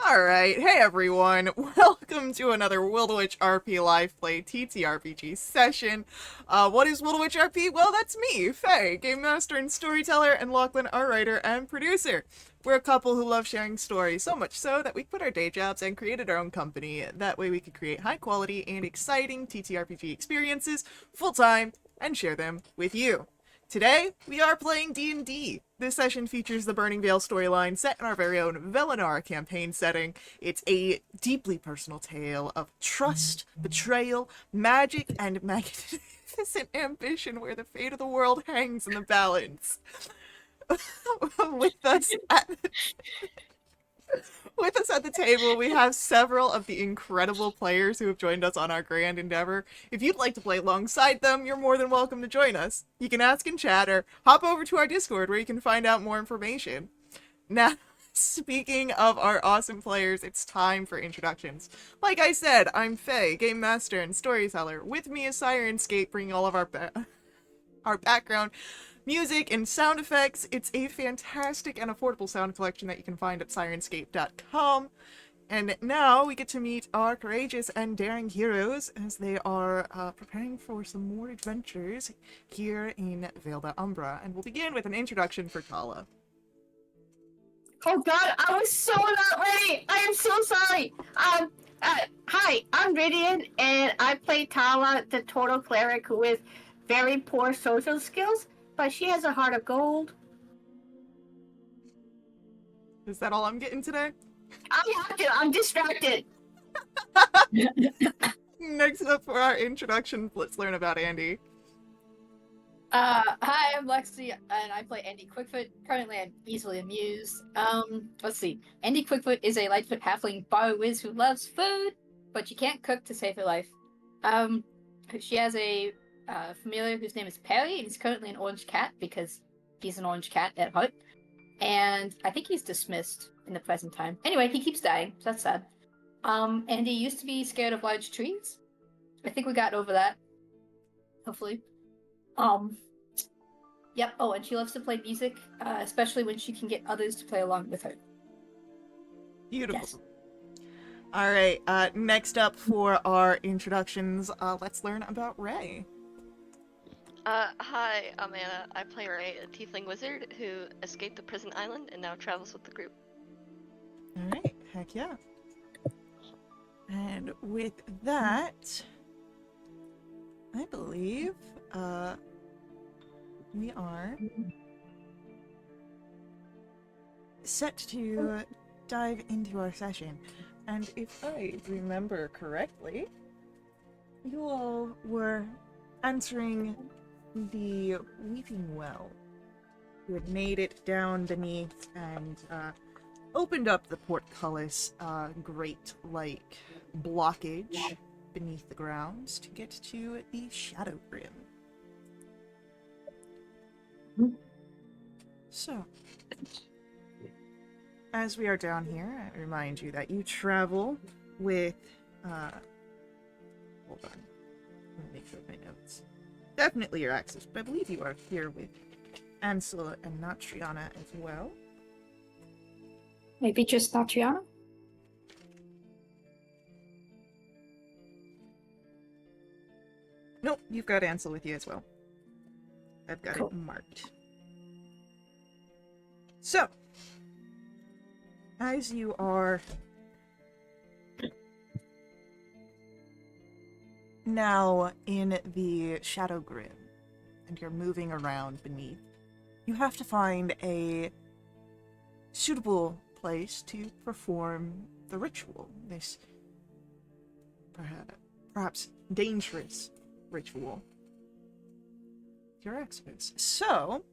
Alright, hey everyone, welcome to another Wildewitch RP Live Play TTRPG session. What is Wildewitch RP? Well, that's me, Faye, Game Master and Storyteller, and Lachlan, our writer and producer. We're a couple who love sharing stories, so much so that we quit our day jobs and created our own company. That way we could create high quality and exciting TTRPG experiences full-time and share them with you. Today, we are playing D&D. This session features the Burning Veil storyline set in our very own Velinara campaign setting. It's a deeply personal tale of trust, betrayal, magic, and magnificent ambition where the fate of the world hangs in the balance. With us at With us at the table, we have several of the incredible players who have joined us on our grand endeavor. If you'd like to play alongside them, you're more than welcome to join us. You can ask in chat or hop over to our Discord where you can find out more information. Now, speaking of our awesome players, it's time for introductions. Like I said, I'm Faye, Game Master and Storyteller. With me is Sirenscape, bringing all of our background music and sound effects. It's a fantastic and affordable sound collection that you can find at Sirenscape.com. And now we get to meet our courageous and daring heroes as they are preparing for some more adventures here in Vale Umbra. And we'll begin with an introduction for Tala. Oh god, I was so not ready! I am so sorry! Hi, I'm Ridian, and I play Tala, the total cleric who has very poor social skills, but she has a heart of gold. Is that all I'm getting today? I have to, I'm distracted. Next up for our introduction, let's learn about Andy. Hi, I'm Lexi, and I play Andy Quickfoot. Currently, I'm easily amused. Let's see. Andy Quickfoot is a Lightfoot halfling bar whiz who loves food, but she can't cook to save her life. She has a familiar whose name is Perry, and he's currently an orange cat because he's an orange cat at heart. And I think he's dismissed in the present time. Anyway, he keeps dying, so that's sad. Andy used to be scared of large trees. I think we got over that. Hopefully. Yep. Oh, and she loves to play music, especially when she can get others to play along with her. Beautiful. Yes. All right, next up for our introductions, let's learn about Ray. Hi, I'm Anna. I play Ray, a tiefling wizard who escaped the prison island and now travels with the group. All right, heck yeah. And with that, I believe, we are set to dive into our session. And if I remember correctly, you all were entering the Weeping Well. You had made it down beneath and opened up the portcullis grate like blockage beneath the grounds to get to the Shadow Grim. So, as we are down here, I remind you that you travel with hold on. Let me make sure of my notes. Definitely your access, but I believe you are here with Ansel and Natriana as well. Maybe just Natriana? Nope, you've got Ansel with you as well. I've got Cool. it marked. So, as you are now in the Shadow Grim, and you're moving around beneath, you have to find a suitable place to perform the ritual, this perhaps dangerous ritual. You're experts. So,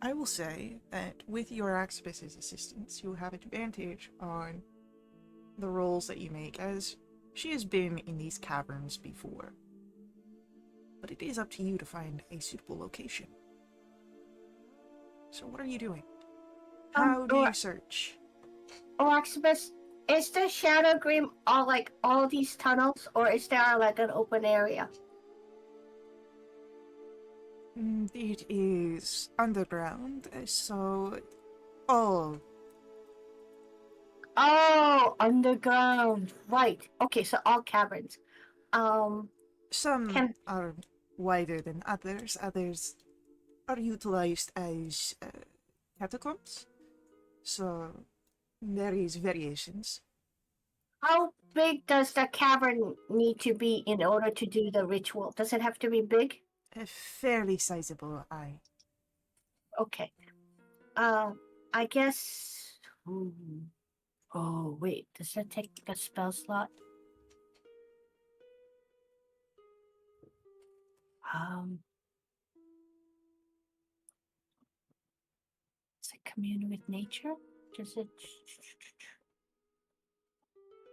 I will say that with your Axibus's assistance, you have advantage on the rolls that you make, as she has been in these caverns before. But it is up to you to find a suitable location. So what are you doing? How do you search? Oxibus, is the Shadow Grim all these tunnels, or is there like an open area? It is underground, so... Oh, Oh, underground. Right. Okay, so all caverns. some Can are wider than others. Others are utilized as catacombs. So there is variations. how big does the cavern need to be in order to do the ritual? Does it have to be big? A fairly sizable eye. Okay. I guess. Oh, wait. Does that take a spell slot? Um. Does it commune with nature? Does it?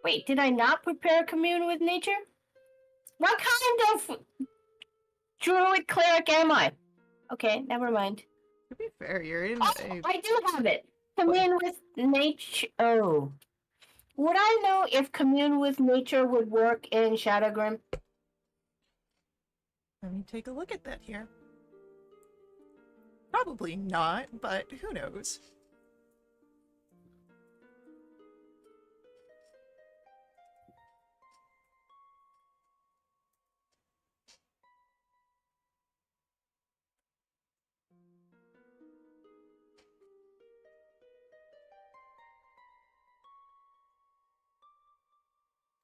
Wait, did I not prepare commune with nature? What kind of druid cleric am I? Okay, never mind. To be fair, you're in Oh, a... I do have it. Commune with nature. Oh. Would I know if commune with nature would work in Shadowgrim? Let me take a look at that here. Probably not, but who knows?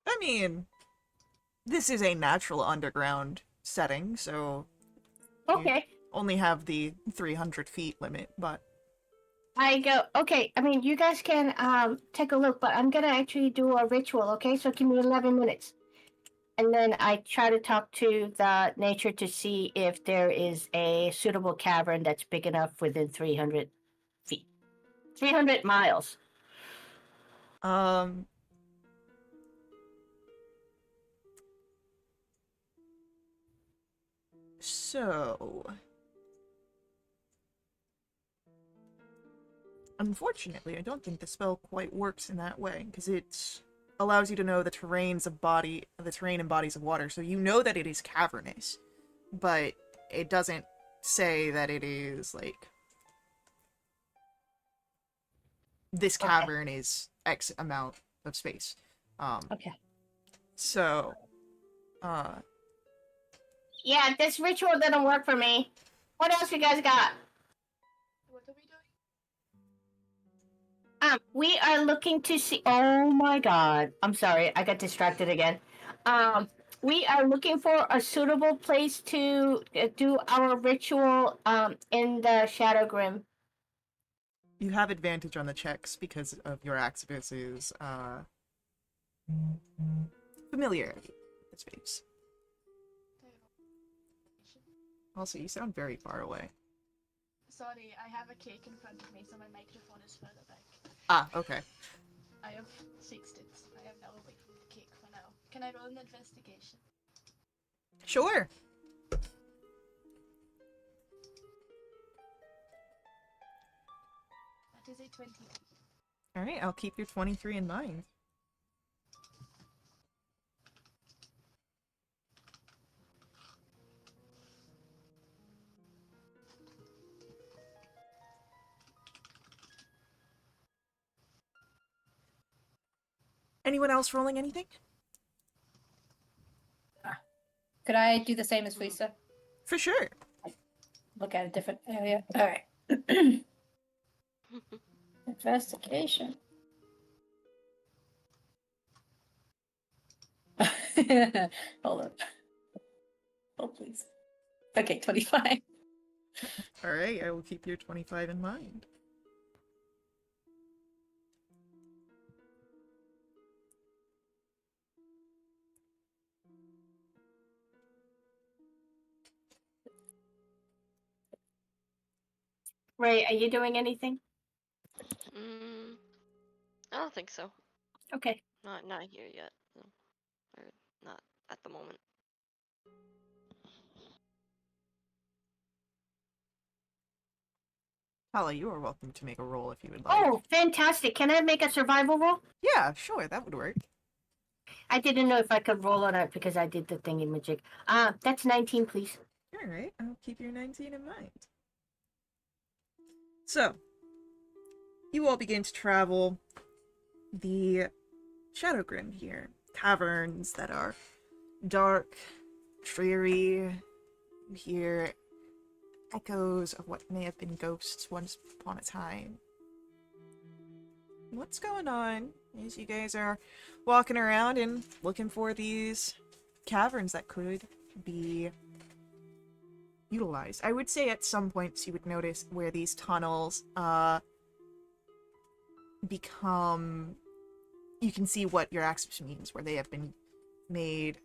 I mean, this is a natural underground setting, so Okay. only have the 300 feet limit, but I go, okay, I mean, you guys can take a look, but I'm gonna actually do a ritual, okay? So give me 11 minutes. And then I try to talk to the nature to see if there is a suitable cavern that's big enough within 300 feet. 300 miles. um so unfortunately, I don't think the spell quite works in that way, because it allows you to know the terrain and bodies of water, so you know that it is cavernous, but it doesn't say that it is like this Okay. cavern is X amount of space. Okay. So, uh, Yeah, this ritual didn't work for me. What else you guys got? What are we doing? We are looking to see. Oh my god! I'm sorry, I got distracted again. We are looking for a suitable place to do our ritual. In the Shadowgrim. you have advantage on the checks because of your Axibus's familiarity with the space. Also, you sound very far away. Sorry, I have a cake in front of me, so my microphone is further back. Ah, okay. I have fixed it. I am now away from the cake for now. Can I roll an investigation? Sure. That is a 20. Alright, I'll keep your 23 in mind. Anyone else rolling anything? Could I do the same as Lisa? For sure. Look at a different area. All right. Investigation. Hold on. Oh, please. Okay, 25. Alright, I will keep your 25 in mind. Ray, are you doing anything? I don't think so. Okay. Not here yet. No. Or not at the moment. Hala, you are welcome to make a roll if you would like. Oh, fantastic! Can I make a survival roll? Yeah, sure, that would work. I didn't know if I could roll on it because I did the thingy magic. That's 19, please. Sure. Alright, I'll keep your 19 in mind. So, you all begin to travel the Shadowgrim here. Caverns that are dark, dreary. You hear echoes of what may have been ghosts once upon a time. What's going on as you guys are walking around and looking for these caverns that could be utilized? I would say at some points you would notice where these tunnels become... You can see what your axis means, where they have been made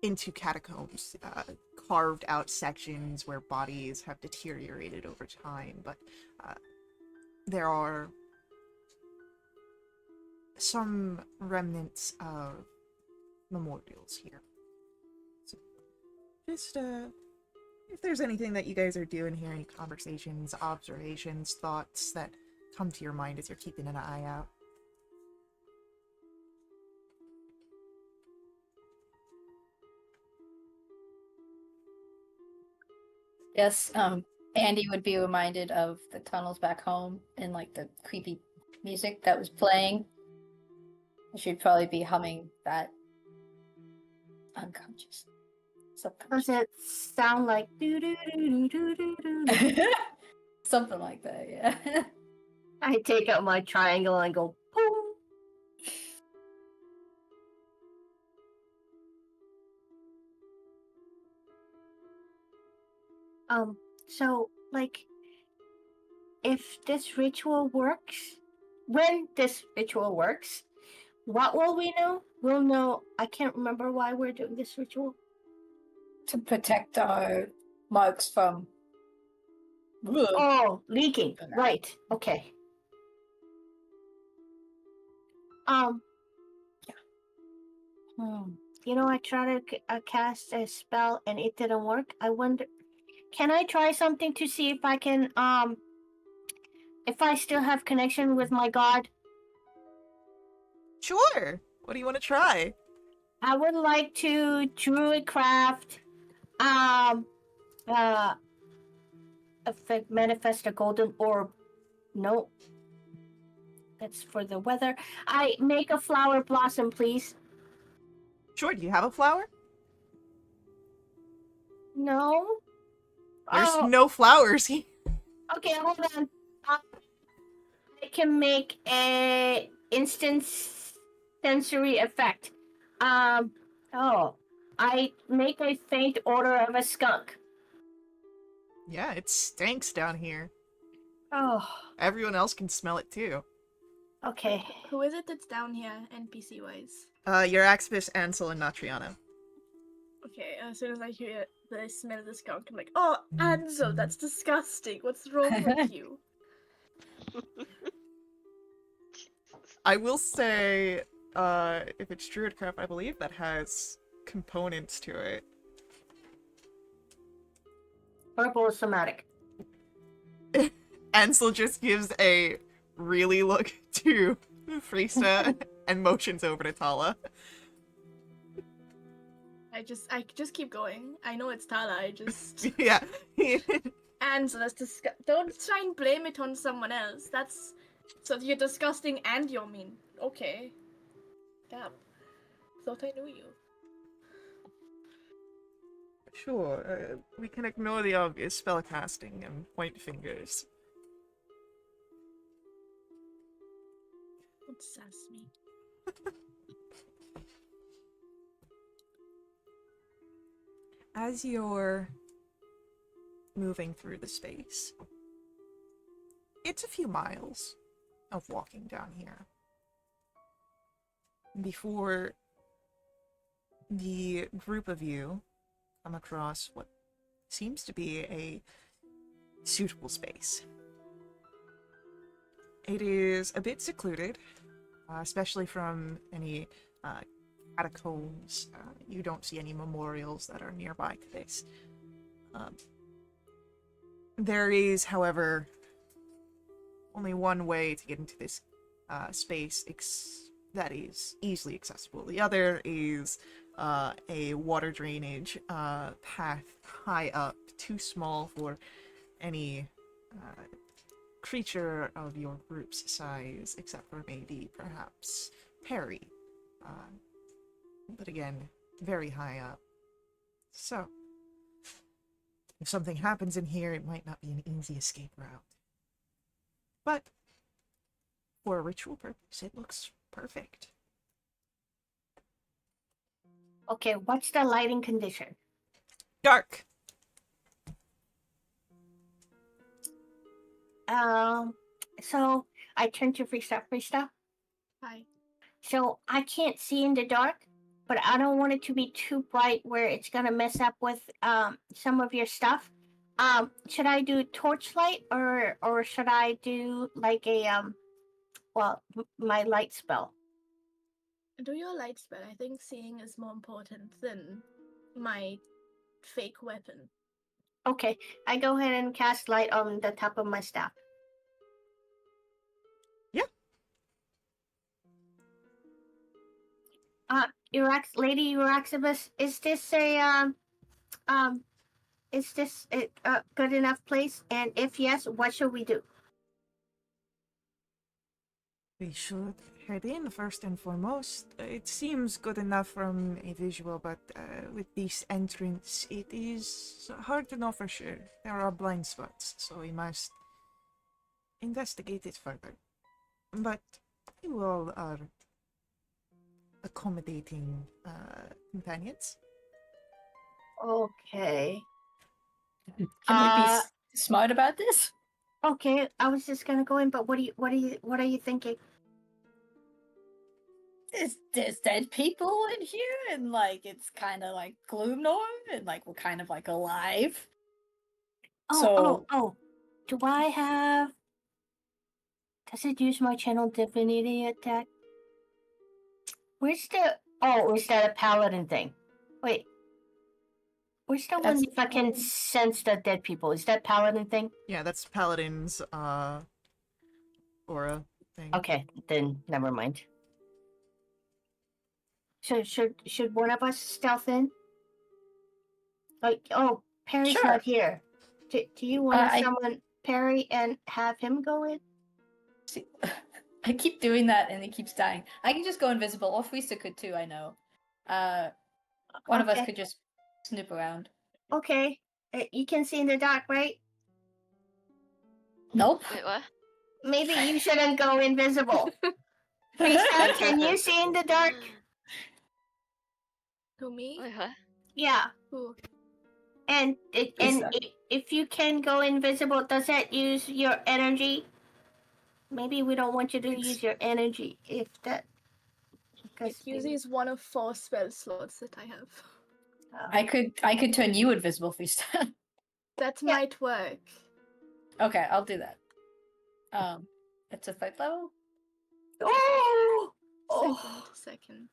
into catacombs, carved out sections where bodies have deteriorated over time, but there are some remnants of memorials here. So just, if there's anything that you guys are doing here, any conversations, observations, thoughts that come to your mind as you're keeping an eye out. Yes, Andy would be reminded of the tunnels back home and like the creepy music that was playing. She'd probably be humming that unconscious. Does Subconscious. it sound like do do do do do do do? Something like that, yeah. I take out my triangle and go boom. So like, if this ritual works, when this ritual works, what will we know? We'll know. I can't remember why we're doing this ritual. To protect our marks from. Oh, leaking. Right. Okay. Yeah. You know, I tried to cast a spell and it didn't work. I wonder, can I try something to see if I can, if I still have connection with my god? Sure! What do you want to try? I would like to druidcraft, manifest a golden orb. No. That's for the weather. I make a flower blossom, please. Sure, do you have a flower? No. There's Oh, no flowers here. okay, hold on. I can make a instant sensory effect. Oh, I make a faint odor of a skunk. Yeah, it stinks down here. Oh, Everyone else can smell it too. okay. Who is it that's down here, NPC wise? Euraxpis, Ansel, and Natriana. Okay, as soon as I hear the smell of the skunk, I'm like, oh, Ansel, that's disgusting. What's wrong with you? I will say, if it's Druidcraft, I believe that has components to it. Purple is somatic. Ansel just gives a really look to Frista and motions over to Tala. I just keep going. I know it's Tala. I just Yeah. Ansel, that's disgusting. Don't try and blame it on someone else. That's so you're disgusting and you're mean. Okay. Damn. Thought I knew you. Sure, we can ignore the obvious spellcasting and point fingers. Don't sass me. As you're moving through the space, it's a few miles of walking down here before the group of you come across what seems to be a suitable space. It is a bit secluded, especially from any catacombs. You don't see any memorials that are nearby to this. There is, however, only one way to get into this space that is easily accessible. The other is a water drainage path high up, too small for any creature of your group's size, except for maybe perhaps Perry. But again, very high up. So, if something happens in here, it might not be an easy escape route. But, for a ritual purpose, it looks perfect. Okay, what's the lighting condition? Dark! So I turn to Freesta. Freesta, Hi. so I can't see in the dark, but I don't want it to be too bright where it's gonna mess up with some of your stuff. Should I do torchlight or should I do like a my light spell? Do your light spell. I think seeing is more important than my fake weapon. Okay, I go ahead and cast light on the top of my staff. Yeah. Lady Uraxibus, is this a good enough place? And if yes, what should we do? We should head in first and foremost. It seems good enough from a visual, but with this entrance, it is hard to know for sure. There are blind spots, so we must investigate it further. But you all are accommodating companions. Okay. Can we be smart about this? Okay, I was just gonna go in, but what are you thinking? There's dead people in here, and like it's kind of like Gloomnorn, and like we're kind of like alive. Oh. Do I have? Does it use my channel divinity attack? Where's the? Oh, is that a paladin thing? Wait. Where's the one if I can sense the dead people? Is that paladin thing? Yeah, that's Paladin's aura thing. Okay, then never mind. So should one of us stealth in? Like, oh, Perry's Sure. not here. Do you want to I- summon Perry and have him go in? See, I keep doing that, and it keeps dying. I can just go invisible, or Friesta could too. I know. One of us Okay. could just snoop around. Okay, you can see in the dark, right? Nope. Wait, what? Maybe you shouldn't go invisible. Lisa, can you see in the dark? Who, me? Wait, what? Yeah. Who? And Lisa. if you can go invisible, does that use your energy? Maybe we don't want you to use your energy if that. It uses one of 4 spell slots that I have. I could turn you invisible, Friesta. That Yeah. might work. Okay, I'll do that. It's a 5th level. Oh! Second.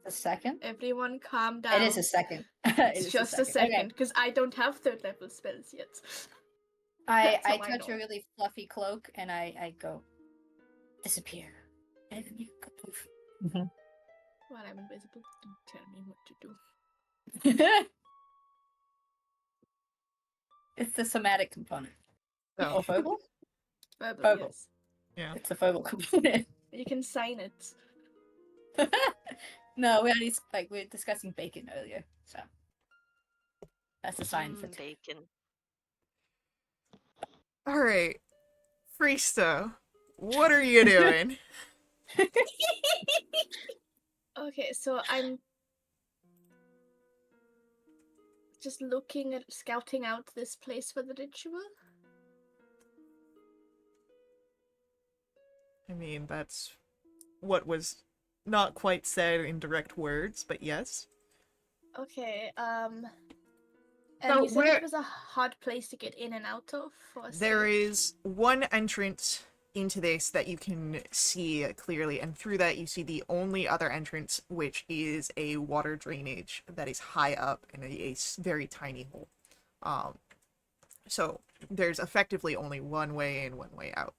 A second. Everyone calm down. It is a second. It's just a second, Okay. because I don't have 3rd level spells yet. I That's how I touch a know. really fluffy cloak, and I go disappear, and then you go poof. While I'm invisible, don't tell me what to do. It's the somatic component. Oh. Or verbal? Verbal, Verbal. yes. Yeah. It's a verbal component. You can sign it. No, we're discussing bacon earlier, so that's a sign for Bacon. Alright. Freesta, what are you doing? Okay, so I'm just scouting out this place for the ritual. I mean, that's what was not quite said in direct words, but yes. Okay, and So you said it was a hard place to get in and out of? Or There is one entrance into this that you can see clearly, and through that you see the only other entrance, which is a water drainage that is high up in a very tiny hole. So there's effectively only one way in, one way out.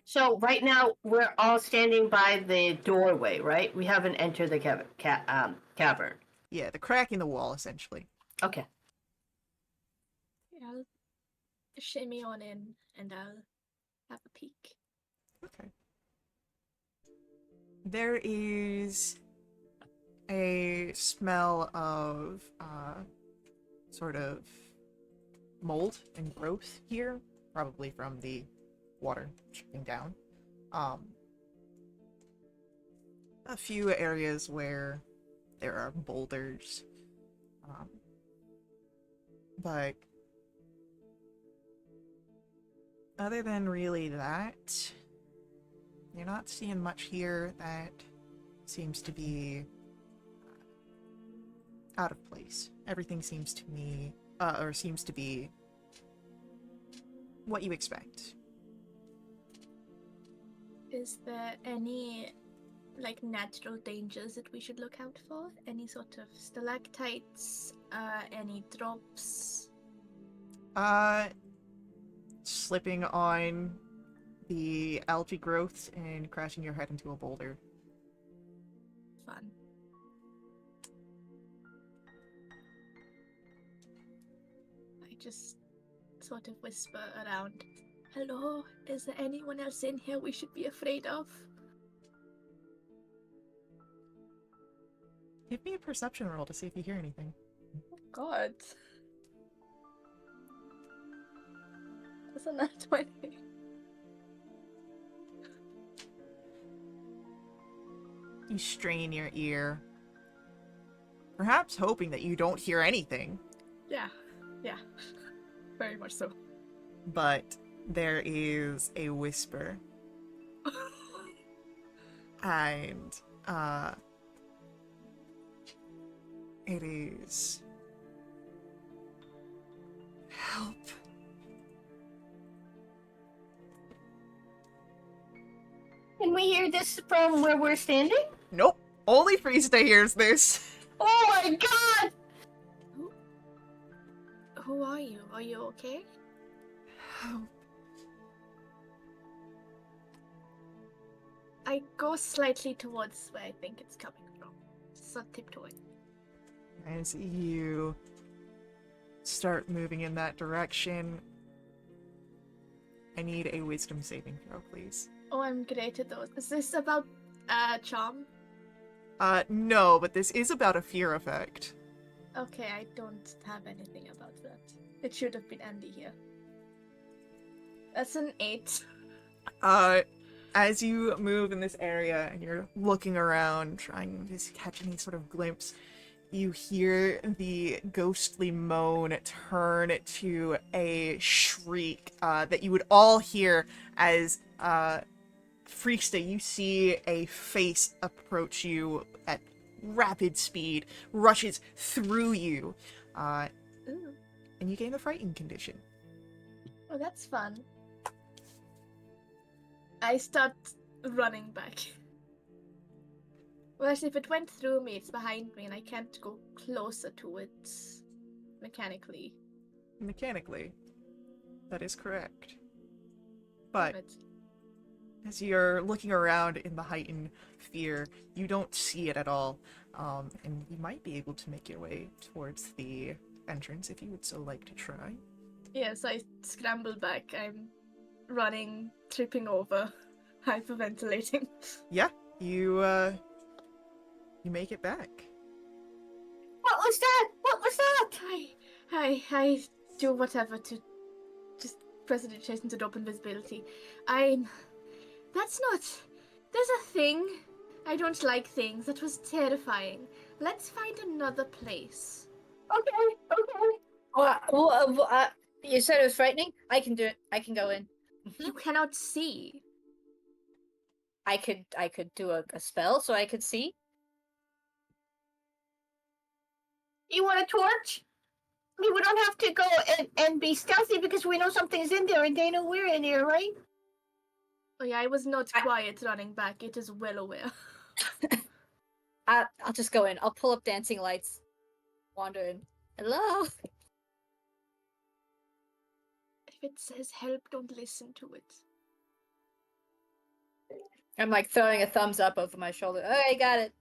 So right now we're all standing by the doorway, right? We haven't entered the cavern. Yeah, the crack in the wall, essentially. Okay. Yeah, I'll shimmy on in and I'll have a peek. Okay. There is a smell of sort of mold and growth here, probably from the water dripping down. A few areas where there are boulders, but other than really that, you're not seeing much here that seems to be out of place. Everything seems to me, seems to be what you expect. Is there any like natural dangers that we should look out for? Any sort of stalactites? Any drops? Slipping on the algae growths and crashing your head into a boulder. Fun. I just sort of whisper around. Hello, is there anyone else in here we should be afraid of? Give me a perception roll to see if you hear anything. God. Isn't that 20? You strain your ear, perhaps hoping that you don't hear anything, Yeah. Very much so. but there is a whisper. And, it is... Help. Can we hear this from where we're standing? Nope. Only Friesta hears this. Oh my god! Who are you? Are you okay? Help. I go slightly towards where I think it's coming from. So tiptoeing. As you start moving in that direction, I need a wisdom saving throw, please. Oh, I'm great at those. Is this about charm? No, but this is about a fear effect. Okay, I don't have anything about that. It should have been Andy here. That's an 8. As you move in this area and you're looking around, trying to catch any sort of glimpse, you hear the ghostly moan turn to a shriek that you would all hear as Friesta, you see a face approach you at rapid speed, rushes through you, Ooh. and you gain the frightened condition. Oh, that's fun. I start running back. Well, actually, if it went through me, it's behind me, and I can't go closer to it mechanically. Mechanically, that is correct. But But as you're looking around in the heightened fear, you don't see it at all, and you might be able to make your way towards the entrance if you would so like to try. yes, I scramble back. I'm running, tripping over, hyperventilating. Yeah, you make it back. What was that? What was that? I do whatever to just prestidigitation to open visibility. That's not. There's a thing. I don't like things. That was terrifying. Let's find another place. Okay. You said it was frightening? I can do it. I can go in. You cannot see. I could do a spell so I could see. You want a torch? I mean, we don't have to go and be stealthy because we know something's in there and they know we're in here, right? Oh yeah, I was not quiet running back. It is well aware. I'll just go in. I'll pull up dancing lights. Wander in. Hello. If it says help, don't listen to it. I'm like throwing a thumbs up over my shoulder. Okay, got it.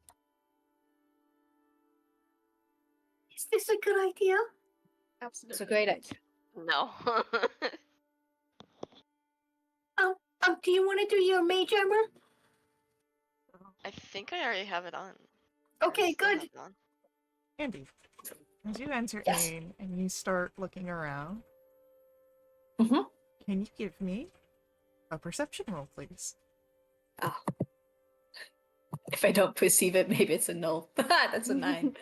Is this a good idea? Absolutely. It's a great idea. No. Do you want to do your mage armor? I think I already have it on. Okay, Still have good. it on. Andy, as you enter Yes. in and you start looking around, Mhm. can you give me a perception roll, please? Oh. If I don't perceive it, maybe it's a null. That's a 9.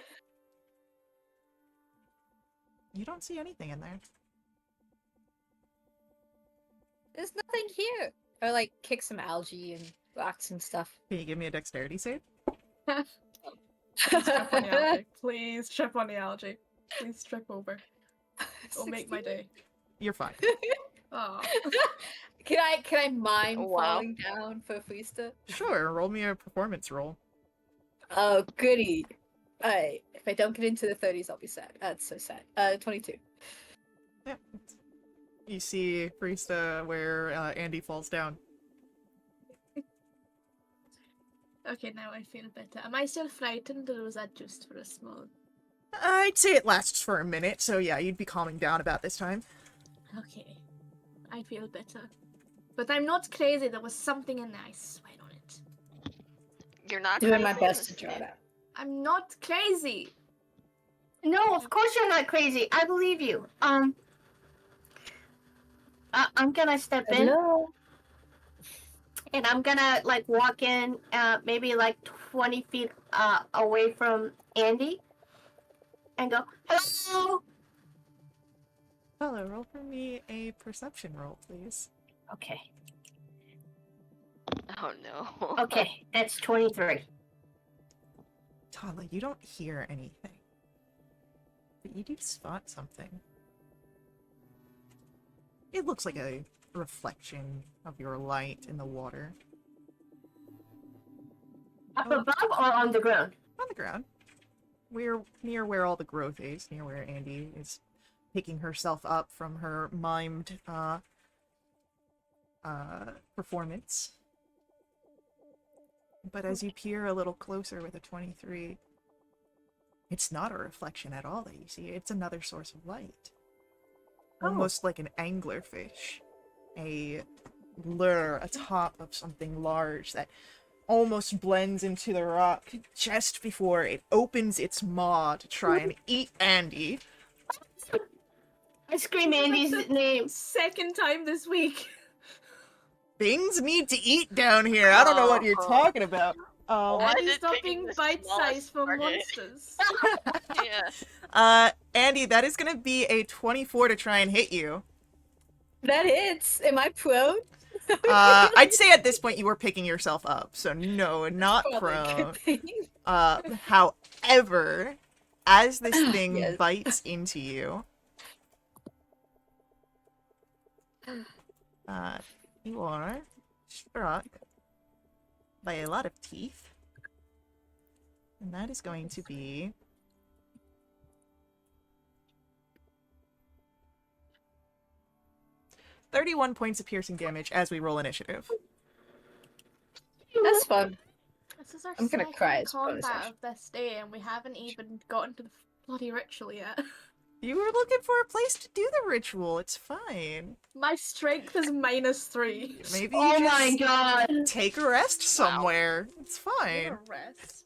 You don't see anything in there. There's nothing here. Or like kick some algae and rocks and stuff. Can you give me a dexterity save? Please trip on the algae. Please trip on the algae. Please trip over. It'll make my 16. day. You're fine. Oh. Can I mime Wow. falling down for Freesta? Sure, roll me a performance roll. Oh, goody. Alright, if I don't get into the 30s, I'll be sad. That's so sad. 22. Yeah. You see Freesta where Andy falls down. Okay, now I feel better. Am I still frightened, or was that just for a small... I'd say it lasts for a minute, so yeah, you'd be calming down about this time. Okay. I feel better. But I'm not crazy. There was something in there. I swear on it. You're not Doing my crazy? best to draw it out. I'm not crazy. No, of course you're not crazy. I believe you. I'm gonna step in Hello? and I'm gonna like walk in, maybe like 20 feet away from Andy, and go, "Hello." Hello, roll for me a perception roll, please. Okay. Oh no. Okay, that's 23. Tala, you don't hear anything. But you do spot something. It looks like a reflection of your light in the water. Up above or on the ground? On the ground. We're near where all the growth is, near where Andy is picking herself up from her mimed performance. But as you peer a little closer with a 23, it's not a reflection at all that you see. It's another source of light. Almost like an anglerfish. A lure atop of something large that almost blends into the rock just before it opens its maw to try and eat Andy. I scream Andy's name. Second time this week. Things need to eat down here. I don't know what you're talking about. Why Andy, did stop picking being the bite-sized smallest for target? monsters. Yeah. Andy, that is gonna be a 24 to try and hit you. That hits. Am I prone? I'd say at this point you were picking yourself up, so no, not Probably a prone. good thing. However, as this thing Yes. bites into you, you are struck by a lot of teeth. And that is going to be 31 points of piercing damage as we roll initiative. That's fun. This is our I'm gonna second cry as bonus combat action. of this day, and we haven't even gotten to the bloody ritual yet. You were looking for a place to do the ritual. It's fine. My strength is -3. Maybe you Oh just my god. take a rest somewhere. It's fine. You're a rest.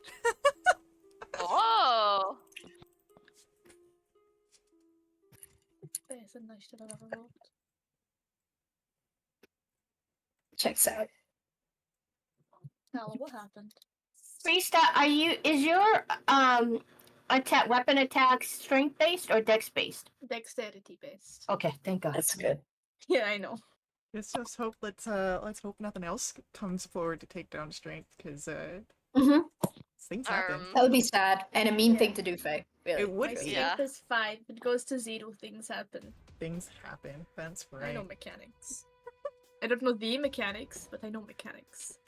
Oh. There's a nice little level rolled. Checks out. Now, what happened? Freesta, is your weapon attack strength based or dex based? Dexterity based. Okay, thank god. That's good. Yeah, I know. Let's just hope let's hope nothing else comes forward to take down strength, because Mm-hmm. things happen. That would be sad and a mean Yeah. thing to do, Faye. Really. It would My be. Yeah. strength is 5. If it goes to 0, things happen. Things happen. That's I right. know mechanics. I don't know the mechanics, but I know mechanics.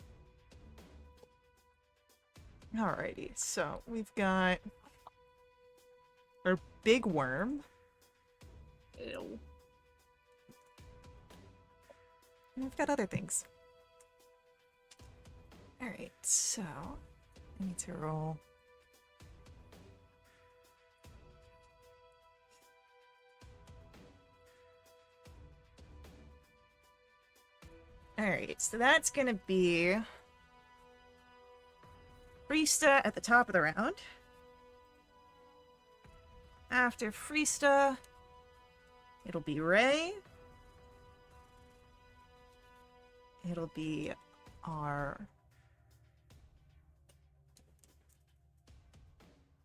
Alrighty, so we've got our big worm. Ew. And we've got other things. Alright, so I need to roll. Alright, so that's gonna be Freesta at the top of the round. After Freesta, it'll be Ray. It'll be our...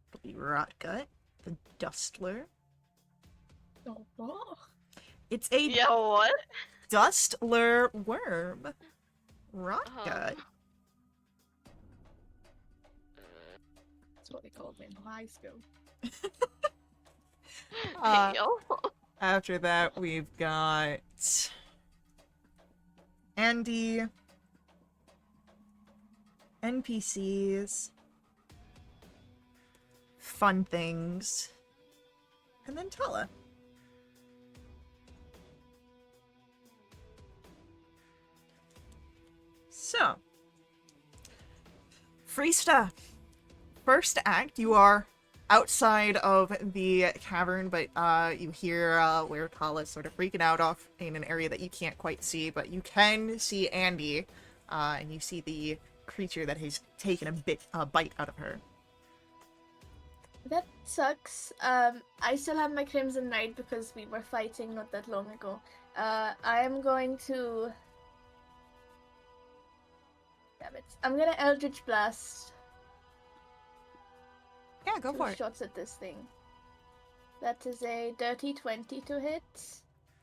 It'll be Rotgut, the Dustler. Oh. It's a Yeah, what? Dustler worm. Rotgut. That's what they called me in high school. Yo. After that, we've got Andy, NPCs, fun things, and then Tala. So, Freesta. First act, you are outside of the cavern, but you hear where Tala's sort of freaking out off in an area that you can't quite see, but you can see Andy, and you see the creature that has taken a bite out of her. That sucks. I still have my Crimson Knight because we were fighting not that long ago. I am going to... Damn it. I'm gonna Eldritch Blast. Yeah, go for 2 it. shots at this thing. That is a dirty 20 to hit,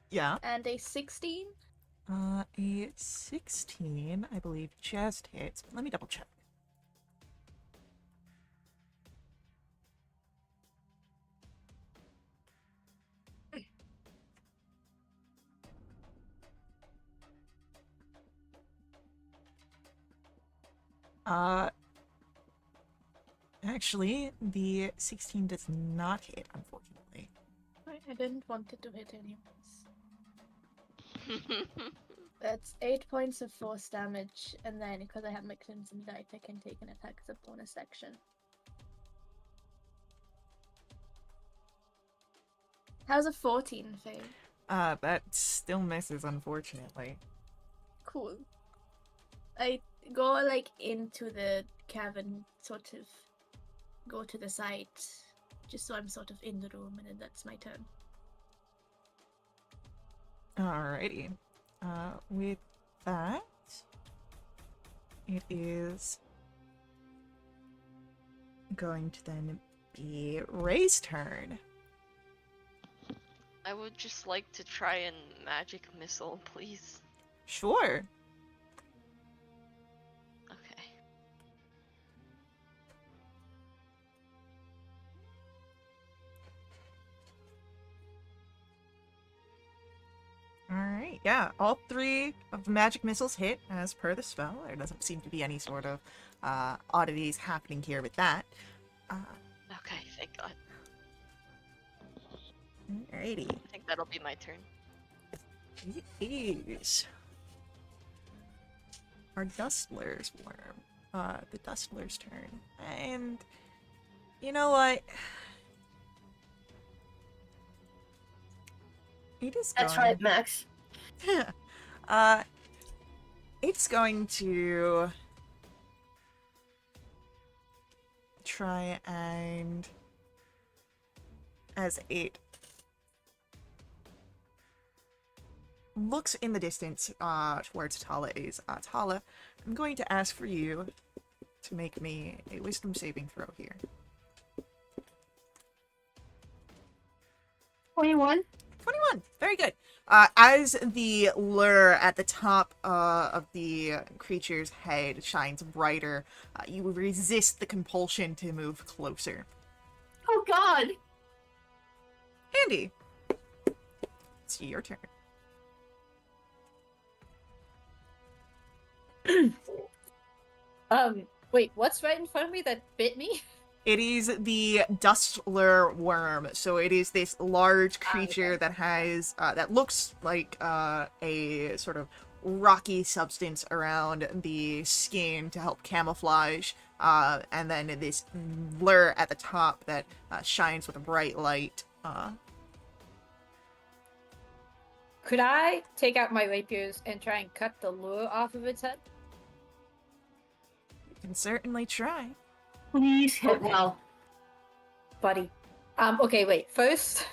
Yeah. and a 16. A 16, I believe, just hits. But let me double check. Actually, the 16 does not hit, unfortunately. I didn't want it to hit anyways. That's 8 points of force damage, and then because I have my Crimson Knight, I can take an attack as a bonus action. How's a 14, Faye? That still misses, unfortunately. Cool. I go like into the cavern, sort of go to the side, just so I'm sort of in the room, and then that's my turn. Alrighty. With that, it is going to then be Ray's turn. I would just like to try and magic missile, please. Sure. Okay. Alright, yeah. All 3 of the magic missiles hit as per the spell. There doesn't seem to be any sort of oddities happening here with that. Okay, thank God. Alrighty. I think that'll be my turn. It is our Dustler's worm. The Dustler's turn. And you know what? It is That's going... right, Max. It's going to try and as it looks in the distance towards Tala is Tala, I'm going to ask for you to make me a wisdom saving throw here. 21. 21. Very good. As the lure at the top of the creature's head shines brighter, you resist the compulsion to move closer. Oh God! Andy, it's your turn. Wait, what's right in front of me that bit me? It is the Dustler worm. So it is this large creature okay. that has that looks like a sort of rocky substance around the skin to help camouflage, and then this lure at the top that shines with a bright light. Could I take out my rapiers and try and cut the lure off of its head? You can certainly try. Please hit well. Buddy. Okay, wait. First,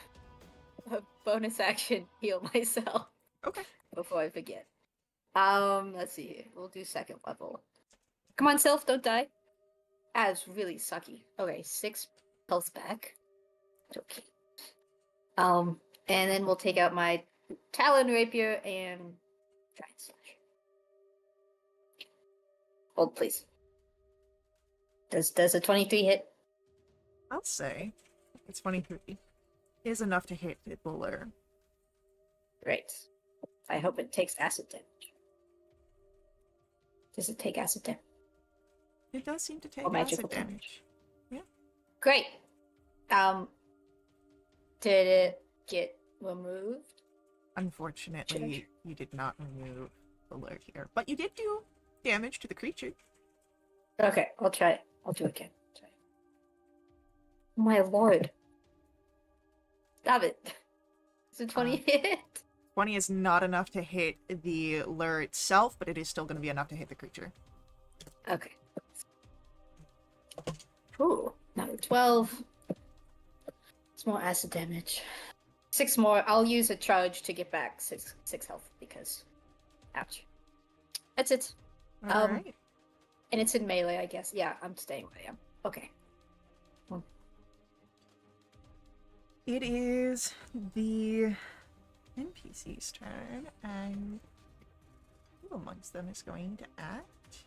a bonus action, heal myself. Okay. Before I forget. Let's see here. We'll do second level. Come on, Sylph, don't die. That's really sucky. Okay, 6 health back. Okay. And then we'll take out my Talon Rapier and try and slash. Hold, please. Does a 23 hit? I'll say it's 23 is enough to hit the lure. Great. I hope it takes acid damage. Does it take acid damage? It does seem to take Or magical acid damage. Great. Did it get removed? Unfortunately, you did not remove the lure here, but you did do damage to the creature. Okay, I'll try it. I'll do it again. Try it. My lord. Stop it. Is it 20 hit? 20 is not enough to hit the lure itself, but it is still going to be enough to hit the creature. Okay. Ooh, now 12. It's more acid damage. 6 more. I'll use a charge to get back 6 health because... Ouch. That's it. Alright. And it's in melee, I guess. Yeah, I'm staying where I am. Okay. It is the NPC's turn, and who amongst them is going to act?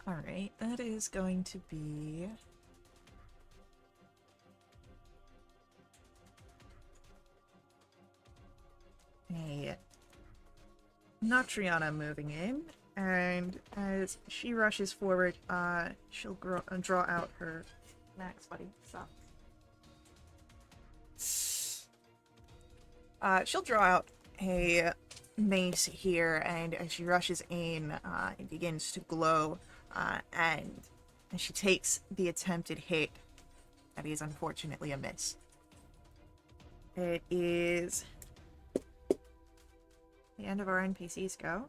Alright, that is going to be... Natriana moving in, and as she rushes forward, she'll draw out her Max, buddy. Stop. She'll draw out a mace here, and as she rushes in, it begins to glow, and as she takes the attempted hit, that is unfortunately a miss. It is the end of our NPCs go.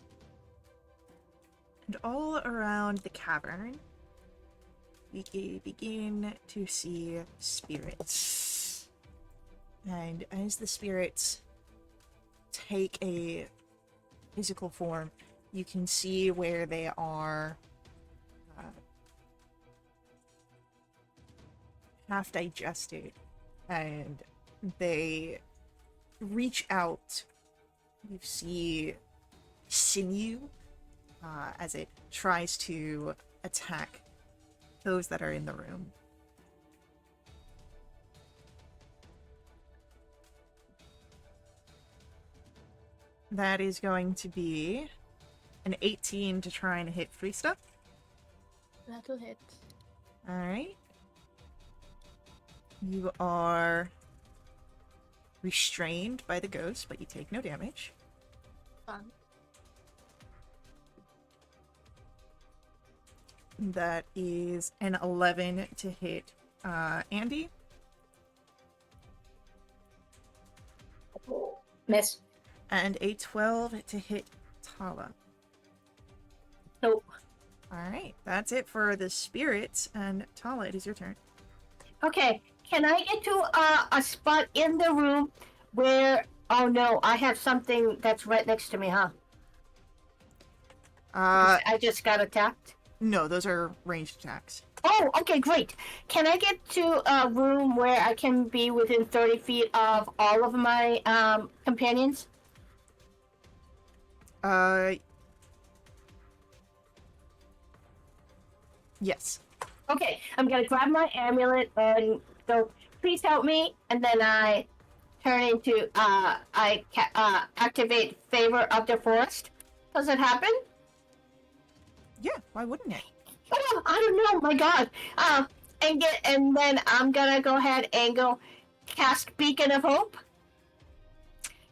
And all around the cavern, we begin to see spirits. And as the spirits take a physical form, you can see where they are half digested, and they reach out. You see sinew as it tries to attack those that are in the room. That is going to be an 18 to try and hit Freesta. That'll hit. Alright. You are restrained by the ghost, but you take no damage. Fun. That is an 11 to hit Andy. Miss. And a 12 to hit Tala. Nope. Alright, that's it for the spirits, and Tala, it is your turn. Okay, can I get to a spot in the room where... Oh no, I have something that's right next to me, huh? I just got attacked. No, those are ranged attacks. Oh, okay, great. Can I get to a room where I can be within 30 feet of all of my companions? Yes. Okay, I'm gonna grab my amulet and go, please help me, and then I turn into, activate Favor of the Forest. Does it happen? Yeah, why wouldn't it? Oh, I don't know. My God. And then I'm gonna go ahead and go cast Beacon of Hope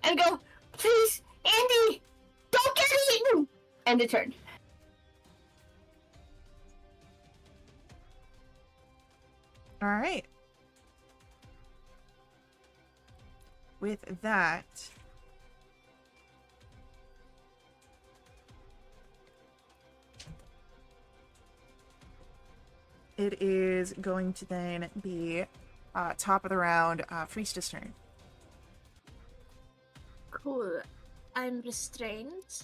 and go, please, Andy, don't get eaten. End of turn. All right. With that, it is going to then be top of the round, Priestess turn. Cool. I'm restrained.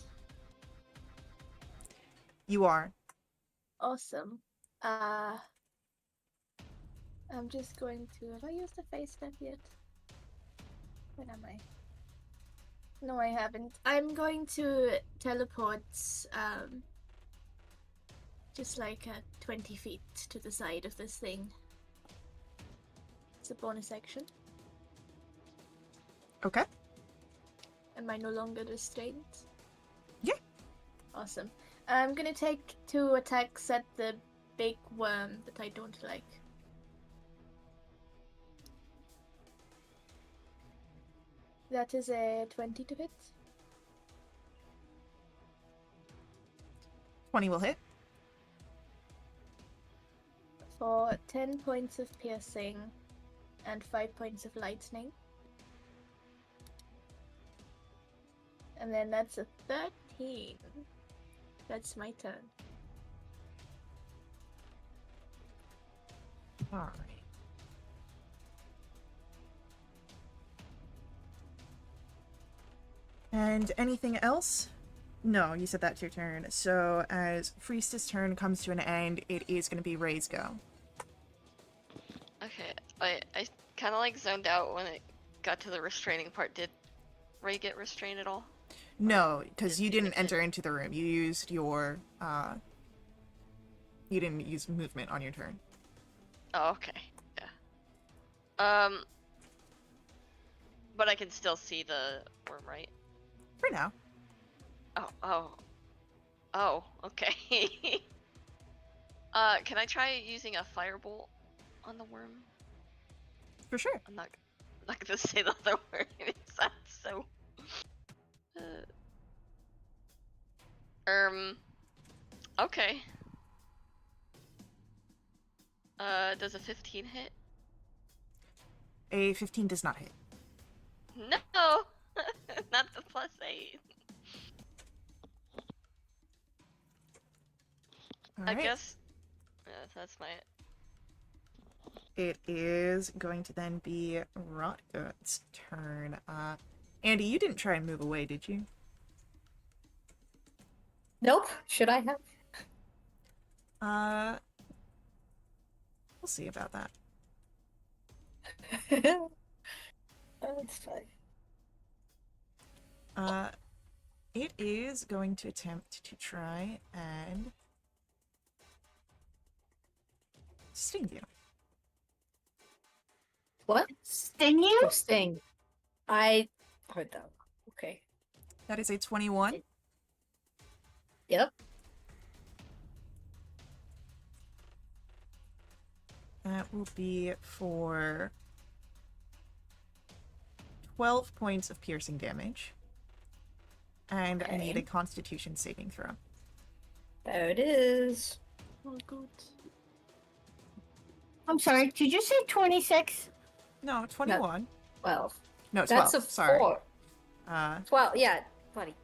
You are. Awesome. I'm just going to. Have I used the face step yet? Where am I? No, I haven't. I'm going to teleport, just like 20 feet to the side of this thing. It's a bonus action. Okay. Am I no longer restrained? Yeah. Awesome. I'm gonna take 2 attacks at the big worm that I don't like. That is a 20 to hit. 20 will hit. For 10 points of piercing and 5 points of lightning. And then that's a 13. That's my turn. All right. And anything else? No, you said that's your turn. So as Priestess' turn comes to an end, it is going to be Ray's go. Okay, I kind of like zoned out when it got to the restraining part. Did Ray get restrained at all? No, because you didn't Is it- enter into the room. You used your, you didn't use movement on your turn. Oh, okay. Yeah. But I can still see the worm, right? For now. Oh, okay. Can I try using a firebolt on the worm? For sure. I'm not gonna say the other word. It sounds so. Okay. Does a 15 hit? A 15 does not hit. No, not the +8. All I right. guess. That's my. It is going to then be Rotgut's turn. Andy, you didn't try and move away, did you? Nope. Should I have? We'll see about that. That's fine. It is going to attempt to try and sting you. What? Sting you? Oh, sting. I heard that. Okay. That is a 21. Yep. That will be for 12 points of piercing damage. And I need a Okay. Constitution saving throw. There it is. Oh, good. I'm sorry, did you say 26? No, 21. 12. No, 12. That's a Sorry. 4. 12. Yeah. 20.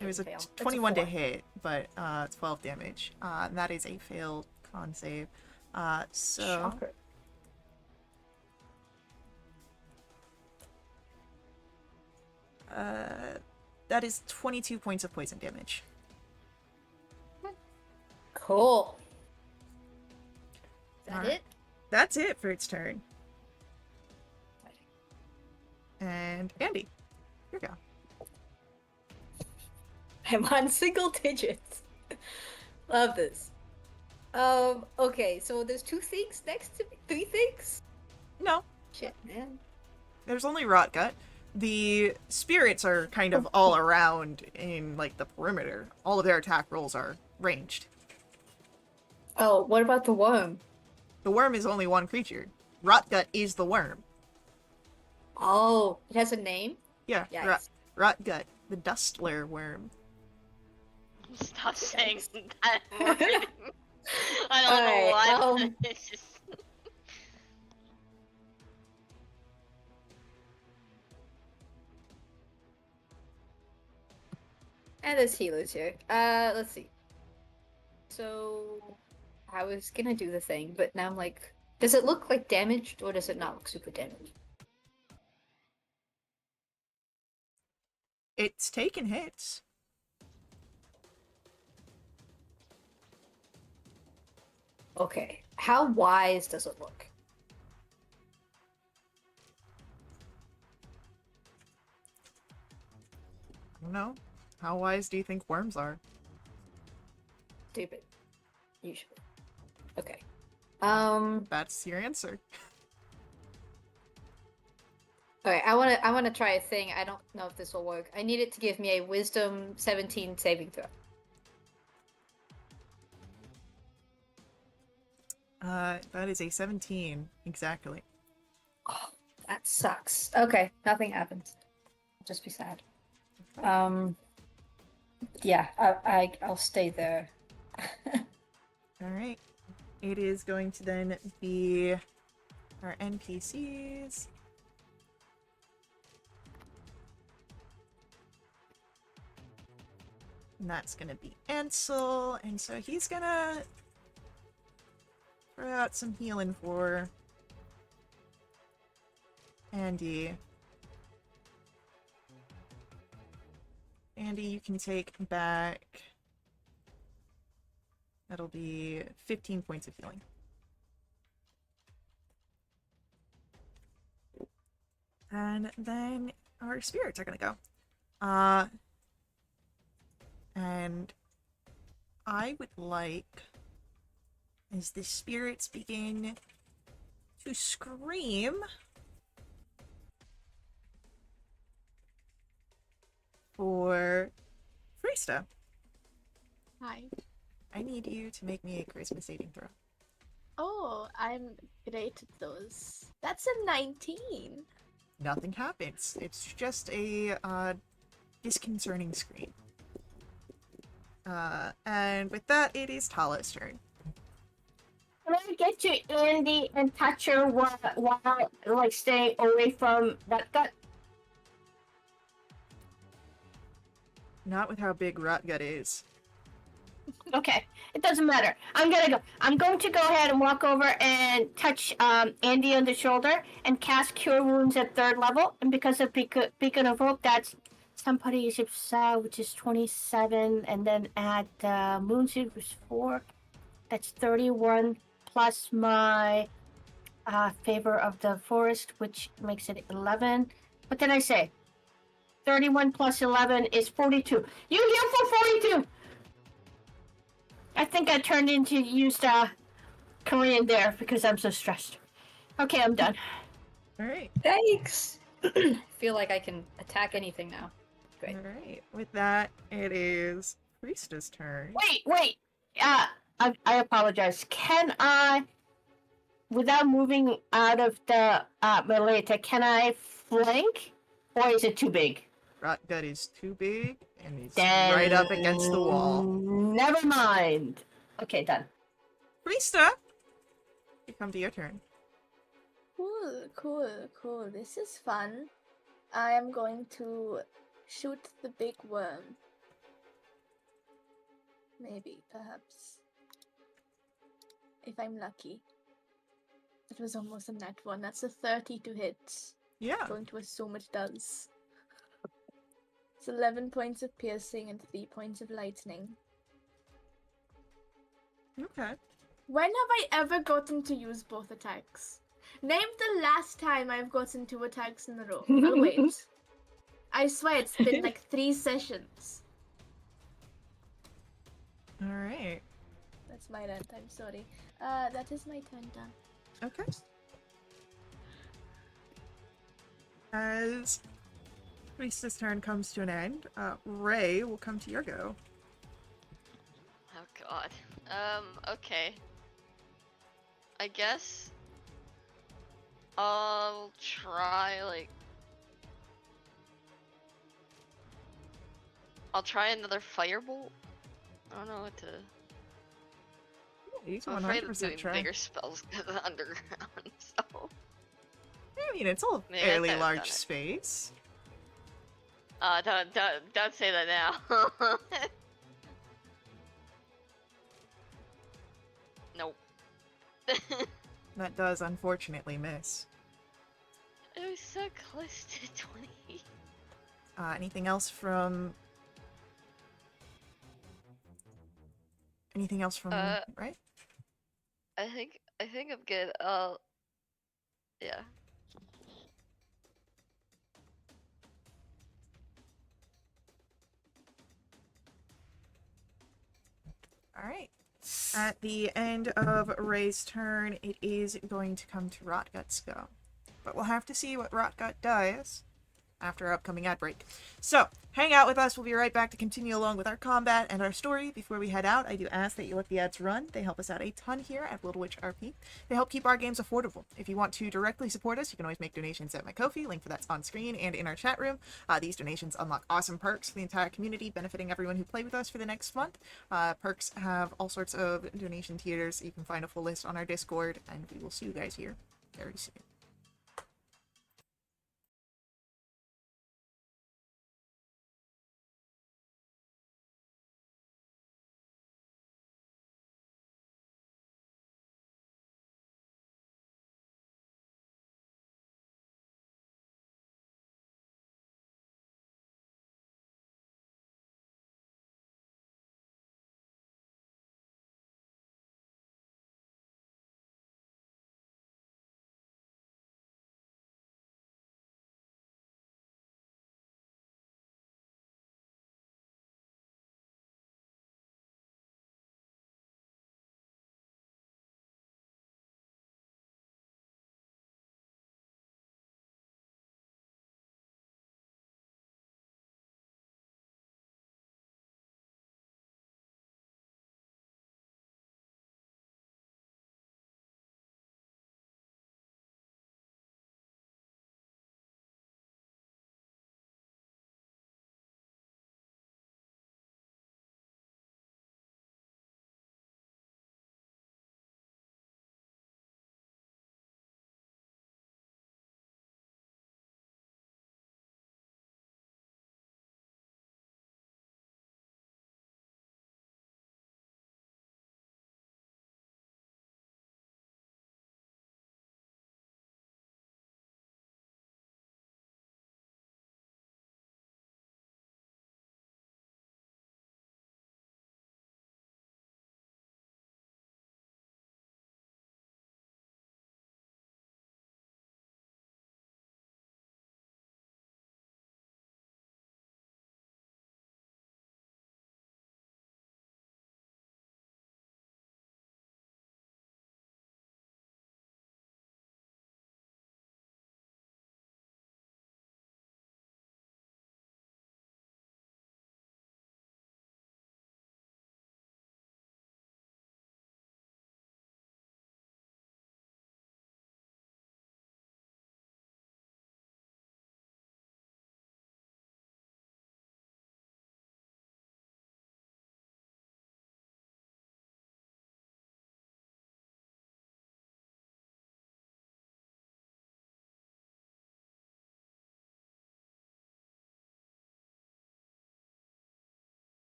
It was a Fail. That's 21 to 4. hit, but 12 damage. And that is a failed con save. So Shocker. that is 22 points of poison damage. Cool. Is that Alright. it? That's it for its turn. And Andy, here you go. I'm on single digits. Love this. Okay, so there's 2 things next to me. 3 things? No, Shit, man. there's only Rotgut. The spirits are kind of all around in like the perimeter. All of their attack rolls are ranged. Oh, what about the worm? The worm is only one creature. Rotgut is the worm. Oh, it has a name? Yeah, Yikes. Rotgut, the dustler worm. Stop saying Yikes. that wording. I don't know Alright, why. But it's just. And there's healers here. Let's see. So, I was gonna do the thing, but now I'm like, does it look like damaged or does it not look super damaged? It's taken hits. Okay. How wise does it look? I don't know. How wise do you think worms are? Stupid. Usually. Okay. That's your answer. Okay, I wanna try a thing. I don't know if this will work. I need it to give me a wisdom 17 saving throw. That is a 17, exactly. Oh, that sucks. Okay, nothing happens. I'll just be sad. Yeah, I'll stay there. Alright. It is going to then be our NPCs. And that's gonna be Ansel, and so he's gonna throw out some healing for Andy. Andy, you can take back... That'll be 15 points of healing. And then our spirits are gonna go. And I would like, as the spirits begin to scream, for Freesta. Hi. I need you to make me a charisma saving throw. Oh, I'm great at those. That's a 19. Nothing happens. It's just a disconcerting scream. And with that, it is Tala's turn. Can I get to Andy and touch her while like stay away from that gut? Not with how big Rotgut is. Okay, it doesn't matter. I'm going to go ahead and walk over and touch Andy on the shoulder and cast Cure Wounds at 3rd level. And because of Beacon of Hope, that's somebody which is 27, and then add Moonseed, which is 4. That's 31 plus my Favor of the Forest, which makes it 11. What did I say? 31 plus 11 is 42. You heal for 42! I think I turned into used Korean there because I'm so stressed. Okay, I'm done. Alright. Thanks! I feel like I can attack anything now. Great. Alright. With that, it is Freesta's turn. Wait. I apologize. Can I, without moving out of the melee attack, can I flank? Or is it too big? Rotgut is too big, and he's Then right up against the wall. Never mind. Okay, done. Freesta! You come to your turn. Cool. This is fun. I am going to shoot the big worm. Maybe, perhaps. If I'm lucky. It was almost a nat 1. That's a 30 to hit. Yeah. I'm going to assume it does. It's 11 points of piercing and 3 points of lightning. Okay. When have I ever gotten to use both attacks? Name the last time I've gotten 2 attacks in a row. I'll wait. I swear it's been like 3 sessions. Alright. That's my rant, I'm sorry. That is my turn done. Okay. As Freesta's turn comes to an end, Ray will come to your go. Oh god. Okay. I guess I'll try, like... I'll try another firebolt. I don't know what to... You can I'm afraid of 100% doing try. bigger spells because of the underground, so... I mean, it's a Maybe I fairly should've large done it. space. Don't say that now. Nope. That does unfortunately miss. It was so close to 20. Anything else from... Anything else from... right? I think I'm good. Yeah. Alright. At the end of Ray's turn, it is going to come to Rotgut's go. But we'll have to see what Rotgut does after our upcoming ad break. So, hang out with us. We'll be right back to continue along with our combat and our story. Before we head out, I do ask that you let the ads run. They help us out a ton here at Wildewitch RP. They help keep our games affordable. If you want to directly support us, you can always make donations at my Ko-fi. Link for that's on screen and in our chat room. These donations unlock awesome perks for the entire community, benefiting everyone who played with us for the next month. Perks have all sorts of donation tiers. You can find a full list on our Discord, and we will see you guys here very soon.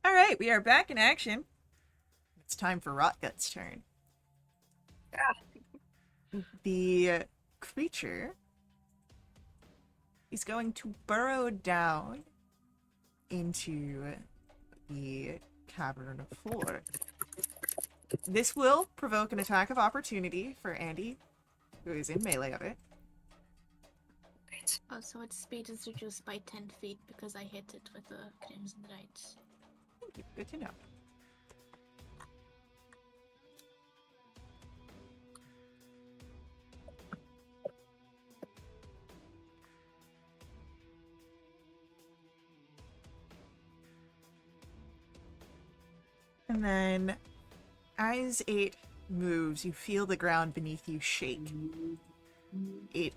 All right, we are back in action. It's time for Rotgut's turn. The creature is going to burrow down into the cavern floor. This will provoke an attack of opportunity for Andy, who is in melee of it. Oh, so its speed is reduced by 10 feet because I hit it with a Crimson Right. Thank you. Good to know. And then, as it moves, you feel the ground beneath you shake. It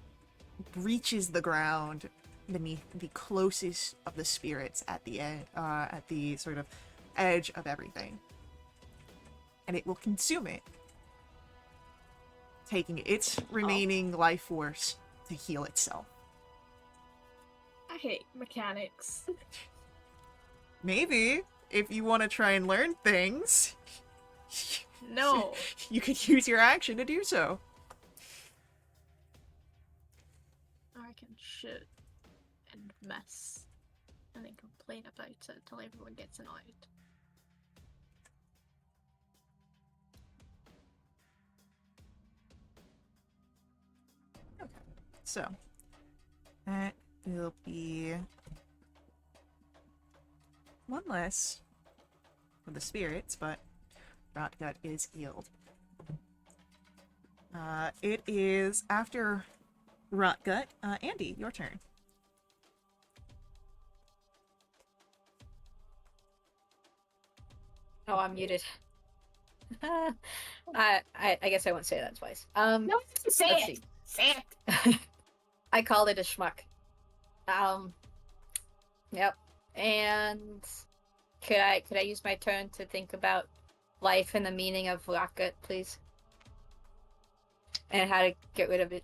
breaches the ground beneath the closest of the spirits at the sort of edge of everything, and it will consume it, taking its remaining life force to heal itself. I hate mechanics. Maybe if you want to try and learn things, No. you could use your action to do so. Or I can shoot and mess and then complain about it until everyone gets annoyed. So that will be one less for the spirits, but Rotgut is healed. It is after Rotgut. Andy, your turn. Oh, I'm muted. I guess I won't say that twice. No, say let's it. see. Say it. I called it a schmuck. Yep. And could I use my turn to think about life and the meaning of rocket, please? And how to get rid of it.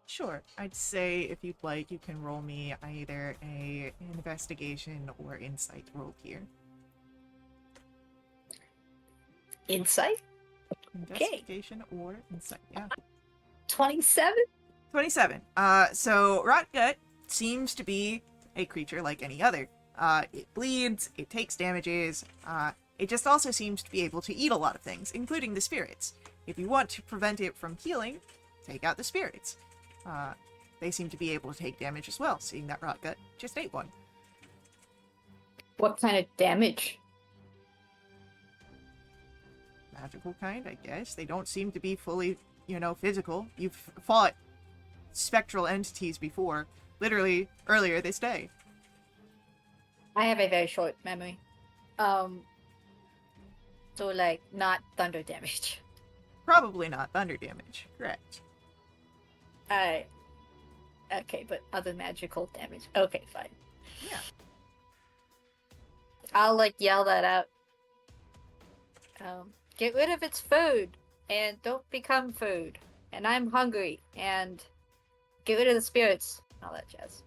Sure. I'd say if you'd like, you can roll me either a investigation or insight roll here. Insight? Investigation or insight, yeah. 27? 27. So Rotgut seems to be a creature like any other. It bleeds, it takes damages, it just also seems to be able to eat a lot of things, including the spirits. If you want to prevent it from healing, take out the spirits. They seem to be able to take damage as well, seeing that Rotgut just ate one. What kind of damage? Magical kind, I guess. They don't seem to be fully, physical. You've fought spectral entities before, literally earlier this day. I have a very short memory. So like not thunder damage. Probably not thunder damage, correct. Okay, but other magical damage. Okay, fine. Yeah. I'll like yell that out. Get rid of its food and don't become food. And I'm hungry and get rid of the spirits. All that jazz.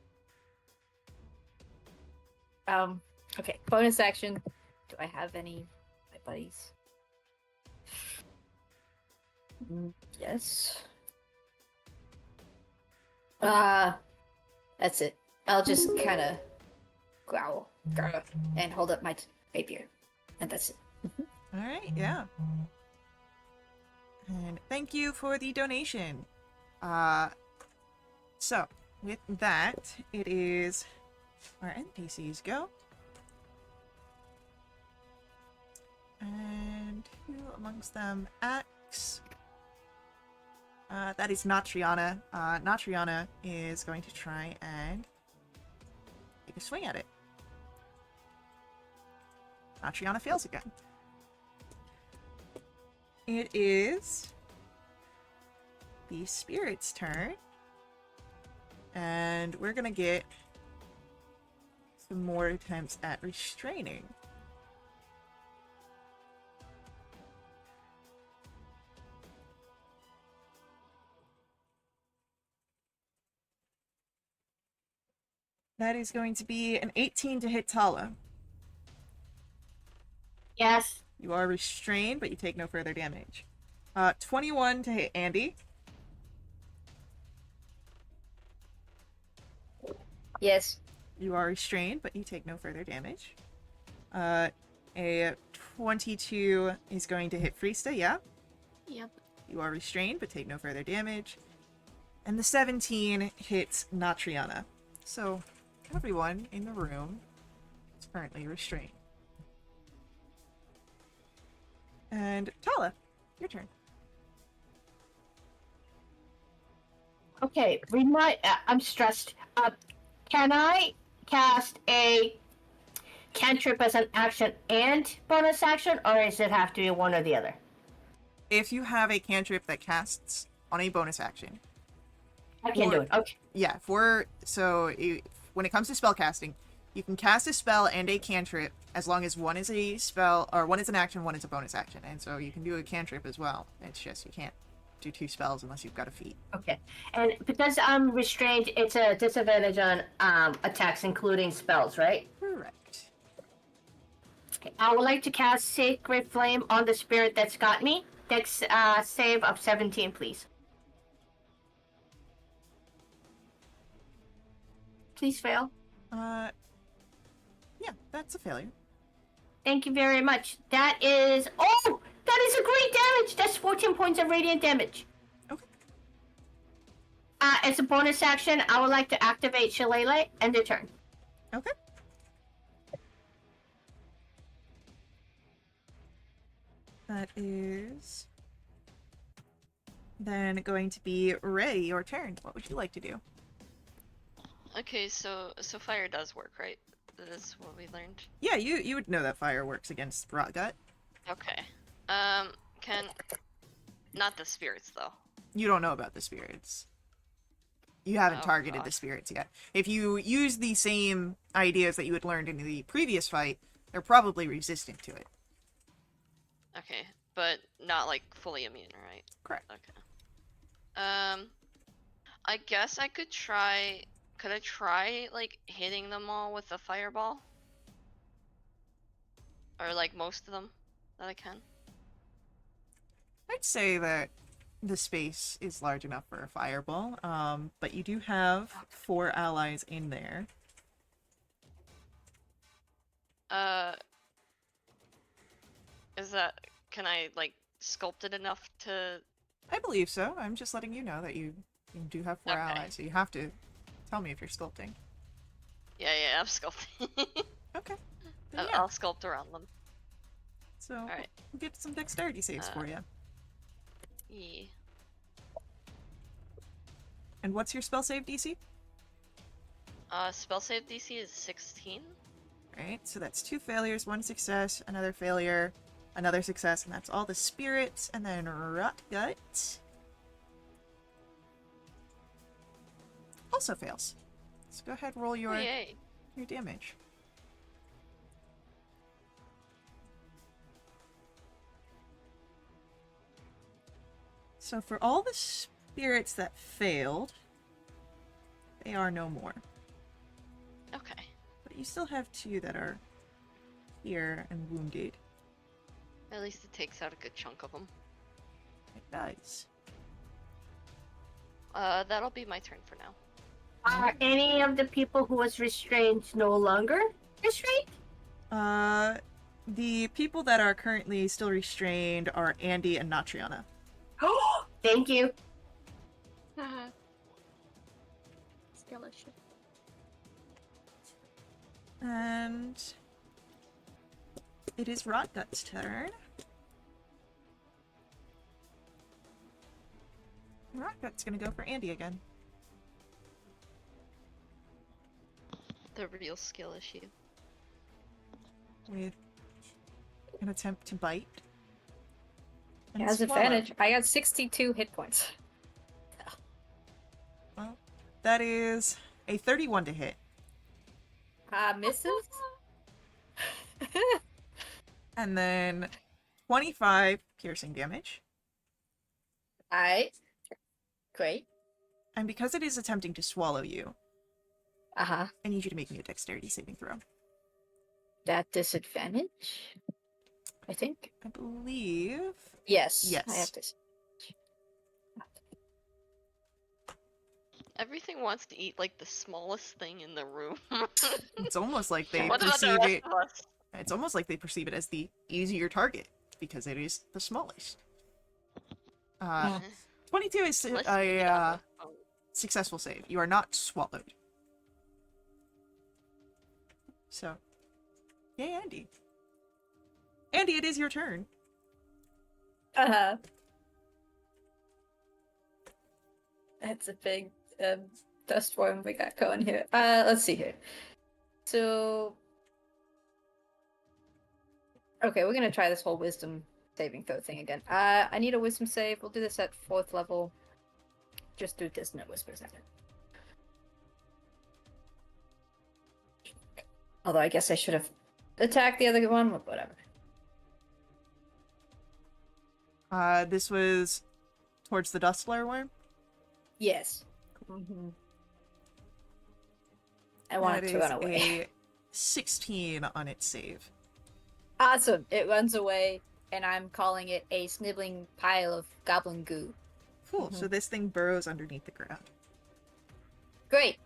Okay, bonus action. Do I have any my buddies? Yes. That's it. I'll just kind of growl, and hold up my rapier, and that's it. All right, yeah. And thank you for the donation. So, with that, it is where NPCs go. And who amongst them acts? That is Natriana. Natriana is going to try and take a swing at it. Natriana fails again. It is the spirit's turn. And we're gonna get some more attempts at restraining. That is going to be an 18 to hit Tala. Yes. You are restrained, but you take no further damage. 21 to hit Andy. Yes. You are restrained, but you take no further damage. A 22 is going to hit Freesta, yeah? Yep. You are restrained, but take no further damage. And the 17 hits Natriana. So, everyone in the room is currently restrained. And Tala, your turn. Okay, I'm stressed. Can I cast a cantrip as an action and bonus action, or does it have to be one or the other? If you have a cantrip that casts on a bonus action, I can do it. Okay. yeah, when it comes to spell casting, you can cast a spell and a cantrip as long as one is a spell, or one is an action, one is a bonus action. And so you can do a cantrip as well. It's just you can't do 2 spells unless you've got a feat. Okay. And because I'm restrained, it's a disadvantage on attacks, including spells, right? Correct. Okay. I would like to cast Sacred Flame on the spirit that's got me. Dex save of 17, please. Please fail. Yeah, that's a failure. Thank you very much. That is... Oh! That is a great damage! That's 14 points of radiant damage. Okay. As a bonus action, I would like to activate Shillelagh and the turn. Okay. That is then going to be Ray, your turn. What would you like to do? Okay, so fire does work, right? That's what we learned. Yeah, you would know that fire works against Rotgut. Okay. Can not the spirits though. You don't know about the spirits. You haven't Oh, targeted God. the spirits yet. If you use the same ideas that you had learned in the previous fight, they're probably resistant to it. Okay, but not like fully immune, right? Correct. Okay. I guess I could try. Could I try like hitting them all with a fireball? Or like most of them that I can? I'd say that the space is large enough for a fireball, but you do have 4 allies in there. Is that, can I like sculpt it enough to? I believe so. I'm just letting you know that you do have 4 Okay. allies, so you have to tell me if you're sculpting. Yeah, I'm sculpting. Okay. Then yeah. I'll sculpt around them. So Alright. we'll get some dexterity saves for you. Yeah. And what's your spell save DC? Spell save DC is 16. Right, so that's 2 failures, 1 success, another failure, another success, and that's all the spirits, and then Rotgut also fails. So go ahead, roll your Yay. damage. So for all the spirits that failed, they are no more. Okay. But you still have 2 that are here and wounded. At least it takes out a good chunk of them. It does. That'll be my turn for now. Are any of the people who was restrained no longer restrained? The people that are currently still restrained are Andy and Natriana. Thank you. Skeleton. And it is Rotgut's turn. Rotgut's gonna go for Andy again. The real skill issue. With an attempt to bite. And Has swallow. advantage. I got 62 hit points. Well, that is a 31 to hit. Misses? And then 25 piercing damage. Alright. Great. And because it is attempting to swallow you, Uh-huh. I need you to make me a dexterity saving throw. That disadvantage? I think. I believe. Yes. Yes. I have this. Everything wants to eat like the smallest thing in the room. It's almost like they What about the perceive rest it. of us? It's almost like they perceive it as the easier target because it is the smallest. Mm. 22 is Unless a you eat on the phone. successful save. You are not swallowed. So, yay, Andy. Andy, it is your turn. Uh-huh. That's a big dust storm we got going here. Let's see here. So, okay, we're gonna try this whole wisdom saving throw thing again. I need a wisdom save. We'll do this at 4th level. Just do dissonant whispers at it. Although I guess I should have attacked the other one, but whatever. This was towards the dust flare worm. Yes. Mm-hmm. I want That it to is run away. a 16 on its save. Awesome. It runs away, and I'm calling it a sniveling pile of goblin goo. Cool. So this thing burrows underneath the ground. Great.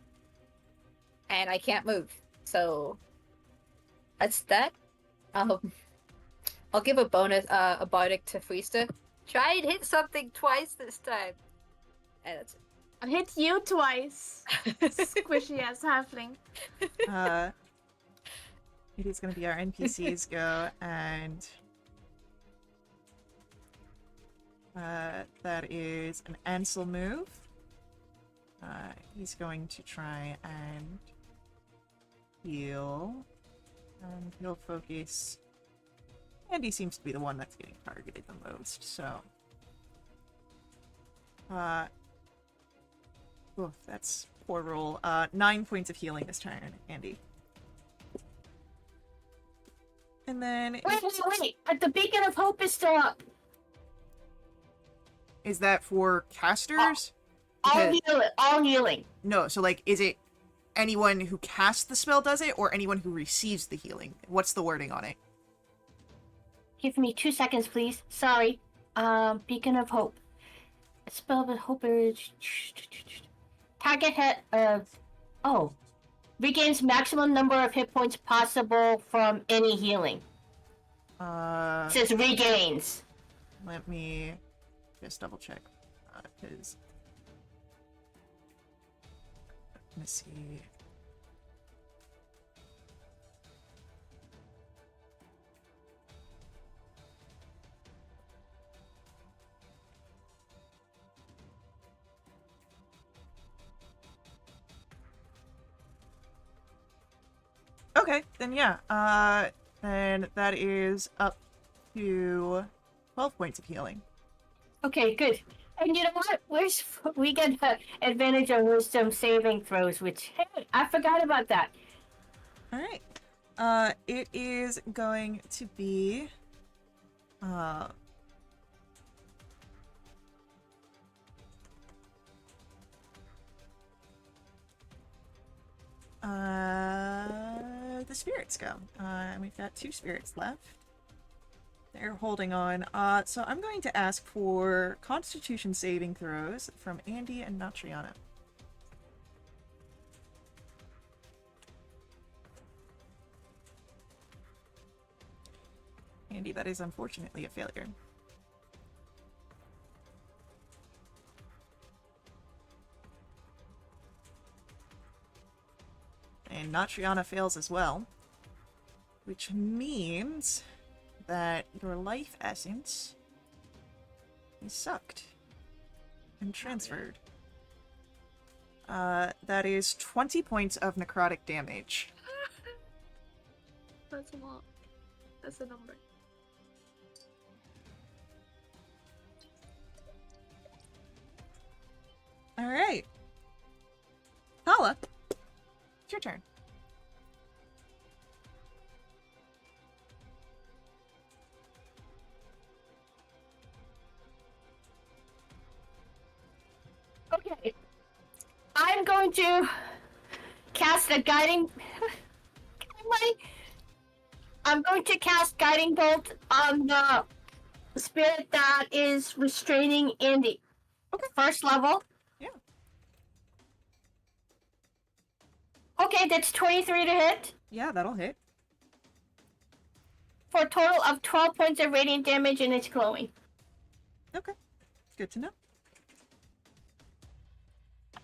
And I can't move. So that's that. I'll give a bonus, a bardic to Freesta. Try and hit something twice this time. And that's it. I hit you twice. Squishy ass halfling. It is going to be our NPCs go, and that is an Ansel move. He's going to try and heal, and he'll focus. Andy seems to be the one that's getting targeted the most, so. Oof, that's poor roll. 9 points of healing this turn, Andy. And then Wait! But the beacon of hope is still up. is that for casters? All healing. No, so like, is it anyone who casts the spell does it, or anyone who receives the healing? What's the wording on it? Give me 2 seconds, please. Sorry. Beacon of hope. Spell of hope is... Target hit regains maximum number of hit points possible from any healing. It says regains. Let me just double check, because let me see. Okay, then yeah. Then that is up to 12 points of healing. Okay, good. And you know what? We get the advantage on wisdom saving throws, which, hey, I forgot about that. Alright. It is going to be the spirits go. And we've got 2 spirits left. They're holding on. So I'm going to ask for Constitution saving throws from Andy and Natriana. Andy, that is unfortunately a failure. And Natriana fails as well, which means that your life essence is sucked and transferred. That is 20 points of necrotic damage. That's a lot. That's a number. Alright. Thala, it's your turn. Okay. I'm going to cast a guiding light. I'm going to cast Guiding Bolt on the spirit that is restraining Andy. Okay. First level. Yeah. Okay, that's 23 to hit. Yeah, that'll hit. For a total of 12 points of radiant damage, and it's glowing. Okay. Good to know.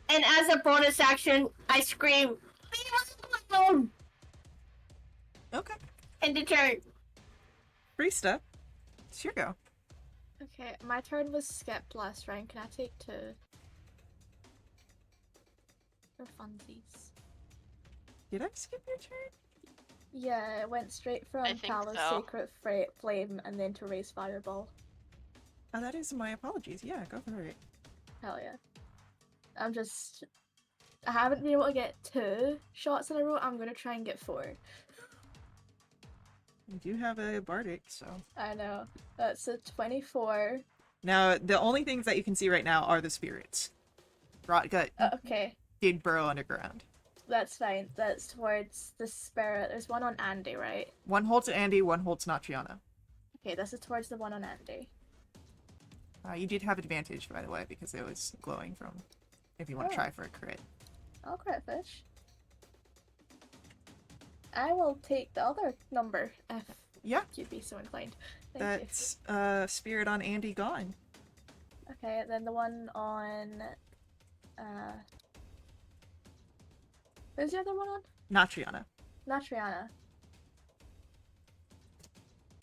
And as a bonus action, I scream, "Leave us alone!" Okay. End of turn. Krista, it's your go. Okay, my turn was skipped last round. Can I take 2? For funsies. Did I skip your turn? Yeah, it went straight from I think Tala's so. Sacred Flame and then to Raise Fireball. Oh, that is my apologies. Yeah, go for it. Hell yeah. I haven't been able to get 2 shots in a row. I'm gonna try and get 4. You do have a bardic, so. I know. That's a 24. Now, the only things that you can see right now are the spirits. Rotgut Okay, did burrow underground. that's fine. That's towards the spirit. There's one on Andy, right? One holds Andy, one holds Natriana. Okay, this is towards the one on Andy. You did have advantage, by the way, because it was glowing from. If you want to Oh. try for a crit. I'll crit fish. I will take the other number if Yeah, you'd be so inclined. Thank that's spirit on Andy gone. you. Okay, then the one on who's the other one on? Natriana. Natriana.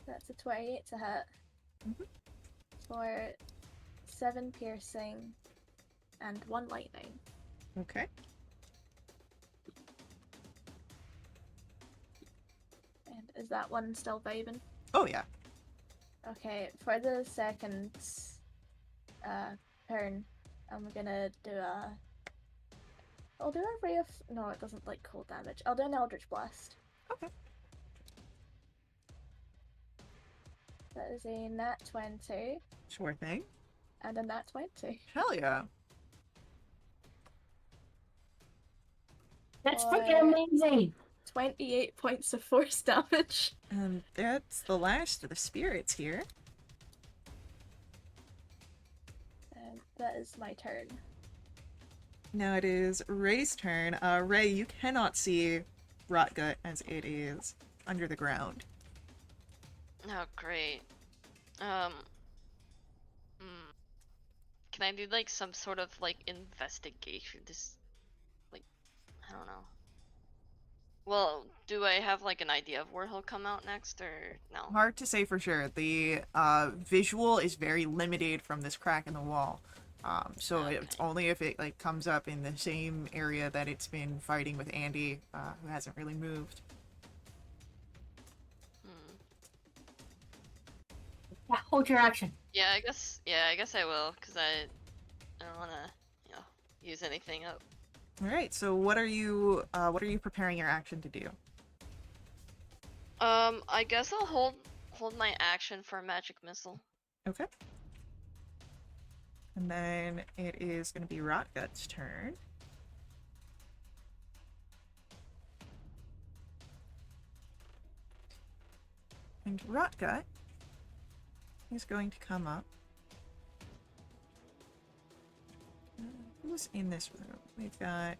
That's a 28 to hit. Mhm. For 7 piercing and 1 lightning. Okay. And is that one still vibing? Oh, yeah. Okay, for the second turn, I'm gonna do a. I'll do a ray of. No, it doesn't like cold damage. I'll do an Eldritch Blast. Okay. That is a nat 20 Sure thing. and a nat 20. Hell yeah. That's Boy. freaking amazing. 28 points of force damage. And that's the last of the spirits here. And that is my turn. Now it is Ray's turn. Ray, you cannot see Rotgut as it is under the ground. Oh, great. Can I do like some sort of like investigation? This, like, I don't know. Well, do I have like an idea of where he'll come out next, or no? Hard to say for sure. The visual is very limited from this crack in the wall. So Okay. it's only if it like comes up in the same area that it's been fighting with Andy, who hasn't really moved. Hmm. Yeah, hold your action. Yeah, I guess I will, cause I don't wanna, use anything up. All right. So what are you preparing your action to do? I guess I'll hold my action for a magic missile. Okay. And then it is going to be Rotgut's turn. And Rotgut is going to come up. Who's in this room? We've got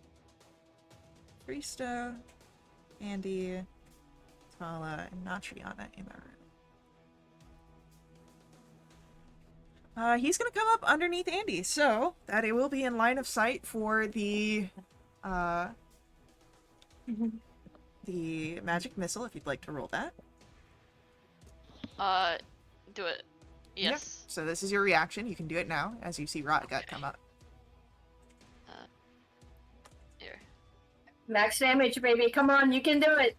Krista, Andy, Tala, and Natriana in the room. He's gonna come up underneath Andy, so that it will be in line of sight for the magic missile. If you'd like to roll that. Do it. Yeah. Yes. So this is your reaction. You can do it now as you see Rotgut come up. Here. Max damage, baby. Come on, you can do it.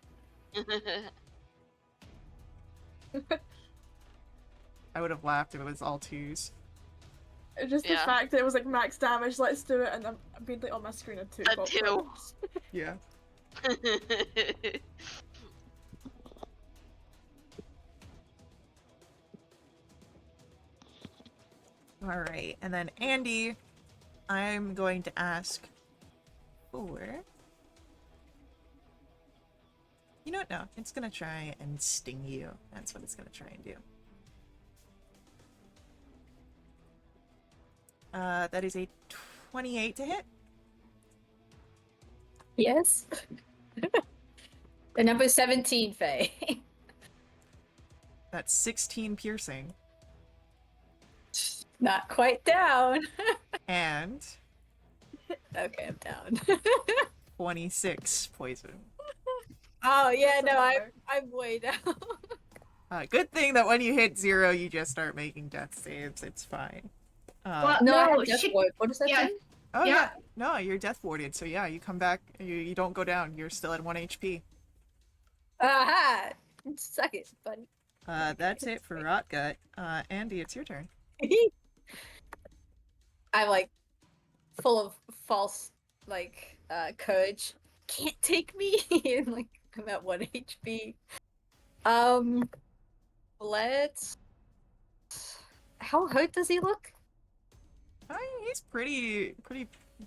I would have laughed if it was all twos. Just the Yeah. fact that it was like max damage, let's do it, and I'm being like on my screen a 2. A 2. Yeah. All right, and then Andy, I'm going to ask for You know what? No, it's gonna try and sting you. That's what it's gonna try and do. That is a 28 to hit. Yes. The number 17, Faye. That's 16 piercing. Not quite down. And Okay, I'm down. 26 poison. Oh yeah, That's a no, number. I'm way down. Good thing that when you hit 0, you just start making death saves. It's fine. Well, No, I no, have death she. ward. What does that yeah. do? Oh yeah. yeah. No, you're death warded. So yeah, you come back. You don't go down. You're still at 1 HP. Aha! Suck it, buddy. That's it for Rotgut. Andy, it's your turn. I'm like full of false courage. Can't take me. And like I'm at 1 HP. Let's. How hurt does he look? He's pretty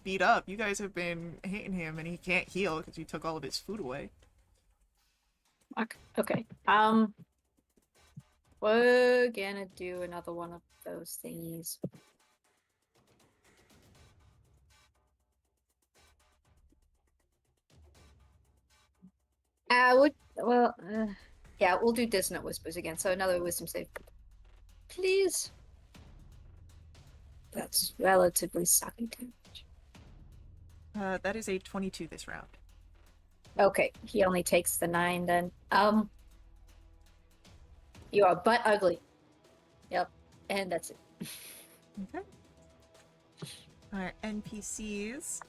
beat up. You guys have been hitting him, and he can't heal because you took all of his food away. Okay. We're gonna do another one of those thingies. Yeah, we'll do Dissonant Whispers again. So another wisdom save, please. That's relatively sucky damage. That is a 22 this round. Okay, he only takes the 9 then. You are butt ugly. Yep, and that's it. Okay. Our NPCs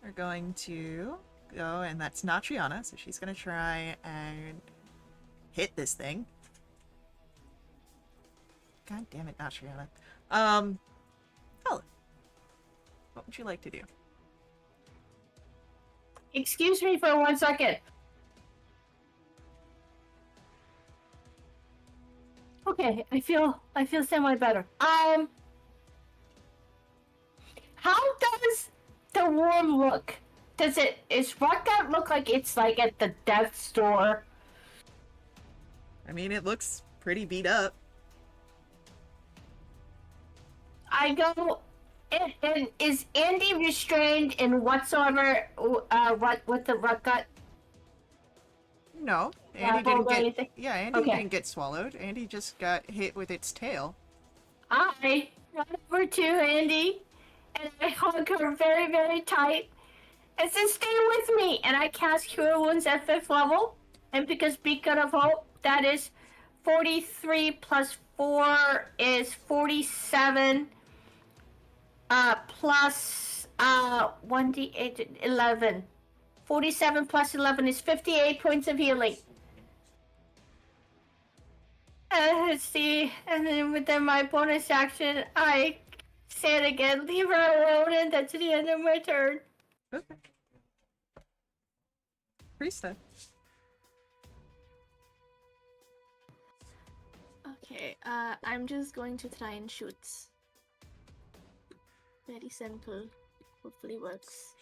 are going to go, and that's Natriana, so she's going to try and hit this thing. God damn it, Natriana. Helen, what would you like to do? Excuse me for 1 second. Okay, I feel semi better. How does the worm look? Is Rotgut look like it's like at the death's door? I mean, it looks pretty beat up. I go, and is Andy restrained in whatsoever? What with the Rotgut? No, Andy Grappled didn't or get. anything? Yeah, Andy Okay. didn't get swallowed. Andy just got hit with its tail. I run over to Andy, and I hug her very, very tight, and says, "Stay with me." And I cast Cure Wounds at 5th level, and because Beacon of Hope, that is 43 plus 4 is 47. Plus 1d8 11. 47 plus 11 is 58 points of healing. Let's see, and then within my bonus action, I say it again, leave her alone, and that's the end of my turn. Okay. Krista. Okay, I'm just going to try and shoot. Very simple. Hopefully works.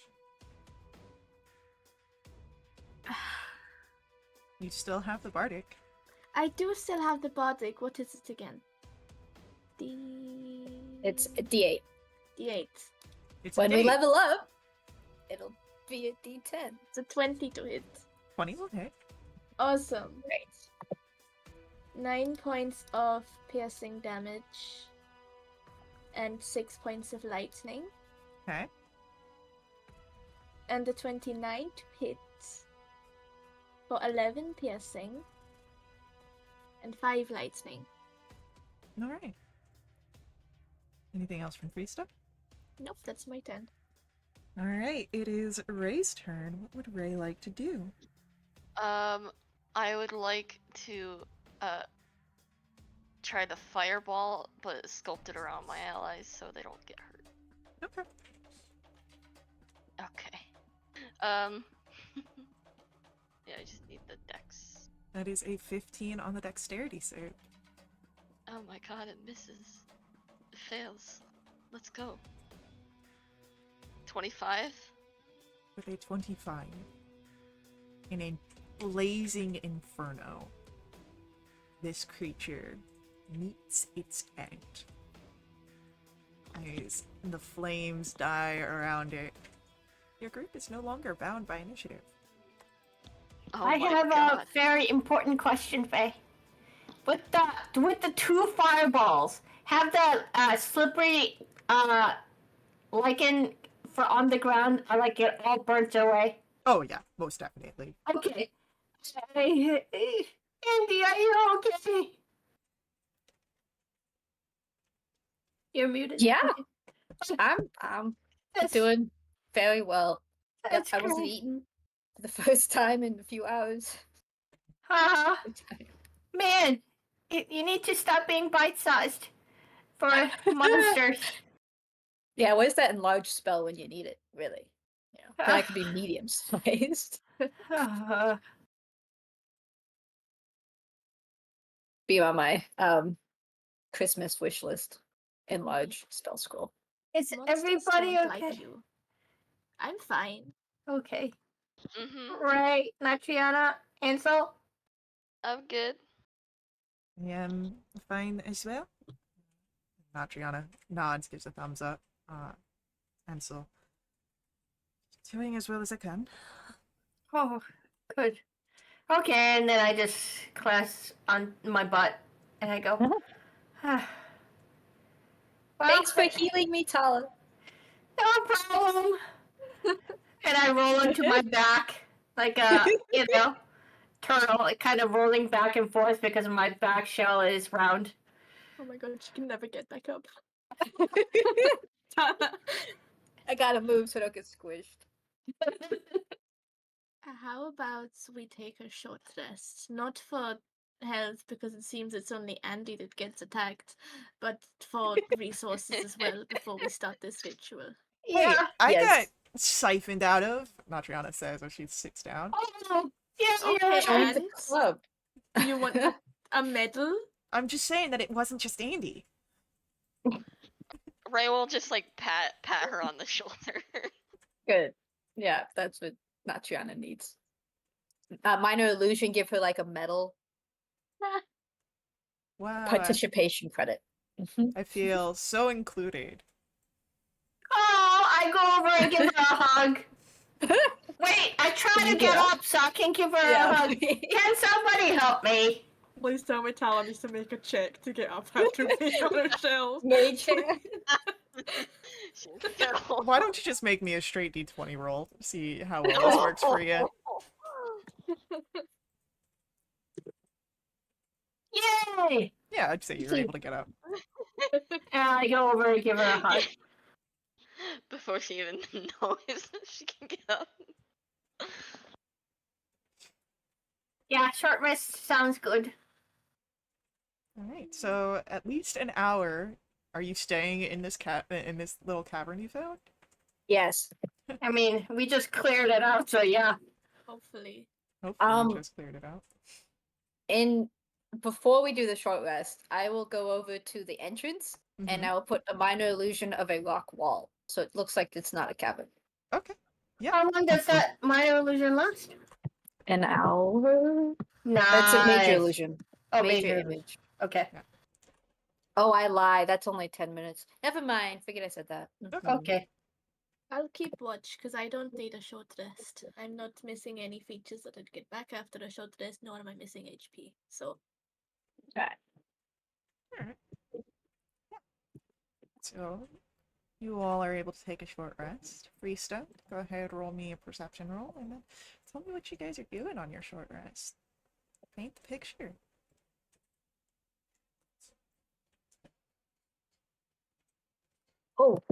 You still have the Bardic. I do still have the Bardic. What is it again? It's a D8. D8. It's When a we D8. level up, it'll be a D10. It's a 20 to hit. 20 will hit. Awesome. Right. 9 points of piercing damage. And 6 points of lightning. Okay. And the 29 to hit. For 11 piercing. And 5 lightning. All right. Anything else from Krista? Nope, that's my turn. All right. It is Ray's turn. What would Ray like to do? I would like to try the fireball, but sculpt it around my allies so they don't get hurt. Okay. Okay. Yeah, I just need the dex. That is a 15 on the dexterity save. Oh my god, it misses. It fails. Let's go. 25? With a 25. In a blazing inferno, this creature meets its end. As the flames die around it, your group is no longer bound by initiative. Oh I my have god. a very important question, Faye. With the 2 fireballs, have the slippery lichen for on the ground, like it all burnt away. Oh yeah, most definitely. Okay. Andy, are you okay? You're muted. Yeah. Okay. I'm That's, doing very well. Yep, that's I wasn't great. eating for the first time in a few hours. Man, you need to stop being bite-sized for monsters. Yeah, where's that enlarged spell when you need it, really? You know, then I could be medium sized. Be on my Christmas wish list. Enlarge spell scroll. Is Monsters everybody don't okay? like you. I'm fine. Okay. Mm-hmm. Right, Natriana, Ansel? I'm good. I am fine as well. Natriana nods, gives a thumbs up. And so, doing as well as I can. Oh, good. Okay, and then I just clasp on my butt and I go, well, Thanks for healing me, Tala. no problem. And I roll onto my back like a, turtle, like kind of rolling back and forth because my back shell is round. Oh my god, she can never get back up. I gotta move so I don't get squished. How about we take a short rest? Not for health, because it seems it's only Andy that gets attacked, but for resources as well before we start this ritual. Hey, Yeah. I Yes. got siphoned out of, Natriana says as she sits down. Oh, yeah, Okay, Join the and club. do you want a medal? I'm just saying that it wasn't just Andy. Ray will just like pat her on the shoulder. Good. Yeah, that's what Natriana needs. Minor illusion, give her like a medal Wow, participation credit. I feel so included. Oh, I go over and give her a hug. Wait, I try You to get get up so I can give her a Yeah. hug. Can somebody help me? Please tell me Tala needs to make a check to get up after being on her shelf. Mage hand. Why don't you just make me a straight d20 roll? See how well this works for you. Yay! Yeah, I'd say you're able to get up. And I go over and give her a hug. Before she even knows that she can get up. Yeah, short rest sounds good. Alright, so at least an hour are you staying in this in this little cavern you found? Yes. I mean, we just cleared it out, so yeah. Hopefully. Hopefully you just cleared it out. In before we do the short rest, I will go over to the entrance and Mhm. I will put a minor illusion of a rock wall, so it looks like it's not a cabin. Okay. How long does that minor illusion last? An hour? Nice. That's a major illusion. Oh, Major image. Okay. Oh, I lied. That's only 10 minutes. Never mind. Figured I said that. Okay. I'll keep watch, because I don't need a short rest. I'm not missing any features that I'd get back after a short rest, nor am I missing HP. So, Alright. So you all are able to take a short rest. Free stuff. Go ahead, roll me a perception roll, and then tell me what you guys are doing on your short rest. Paint the picture.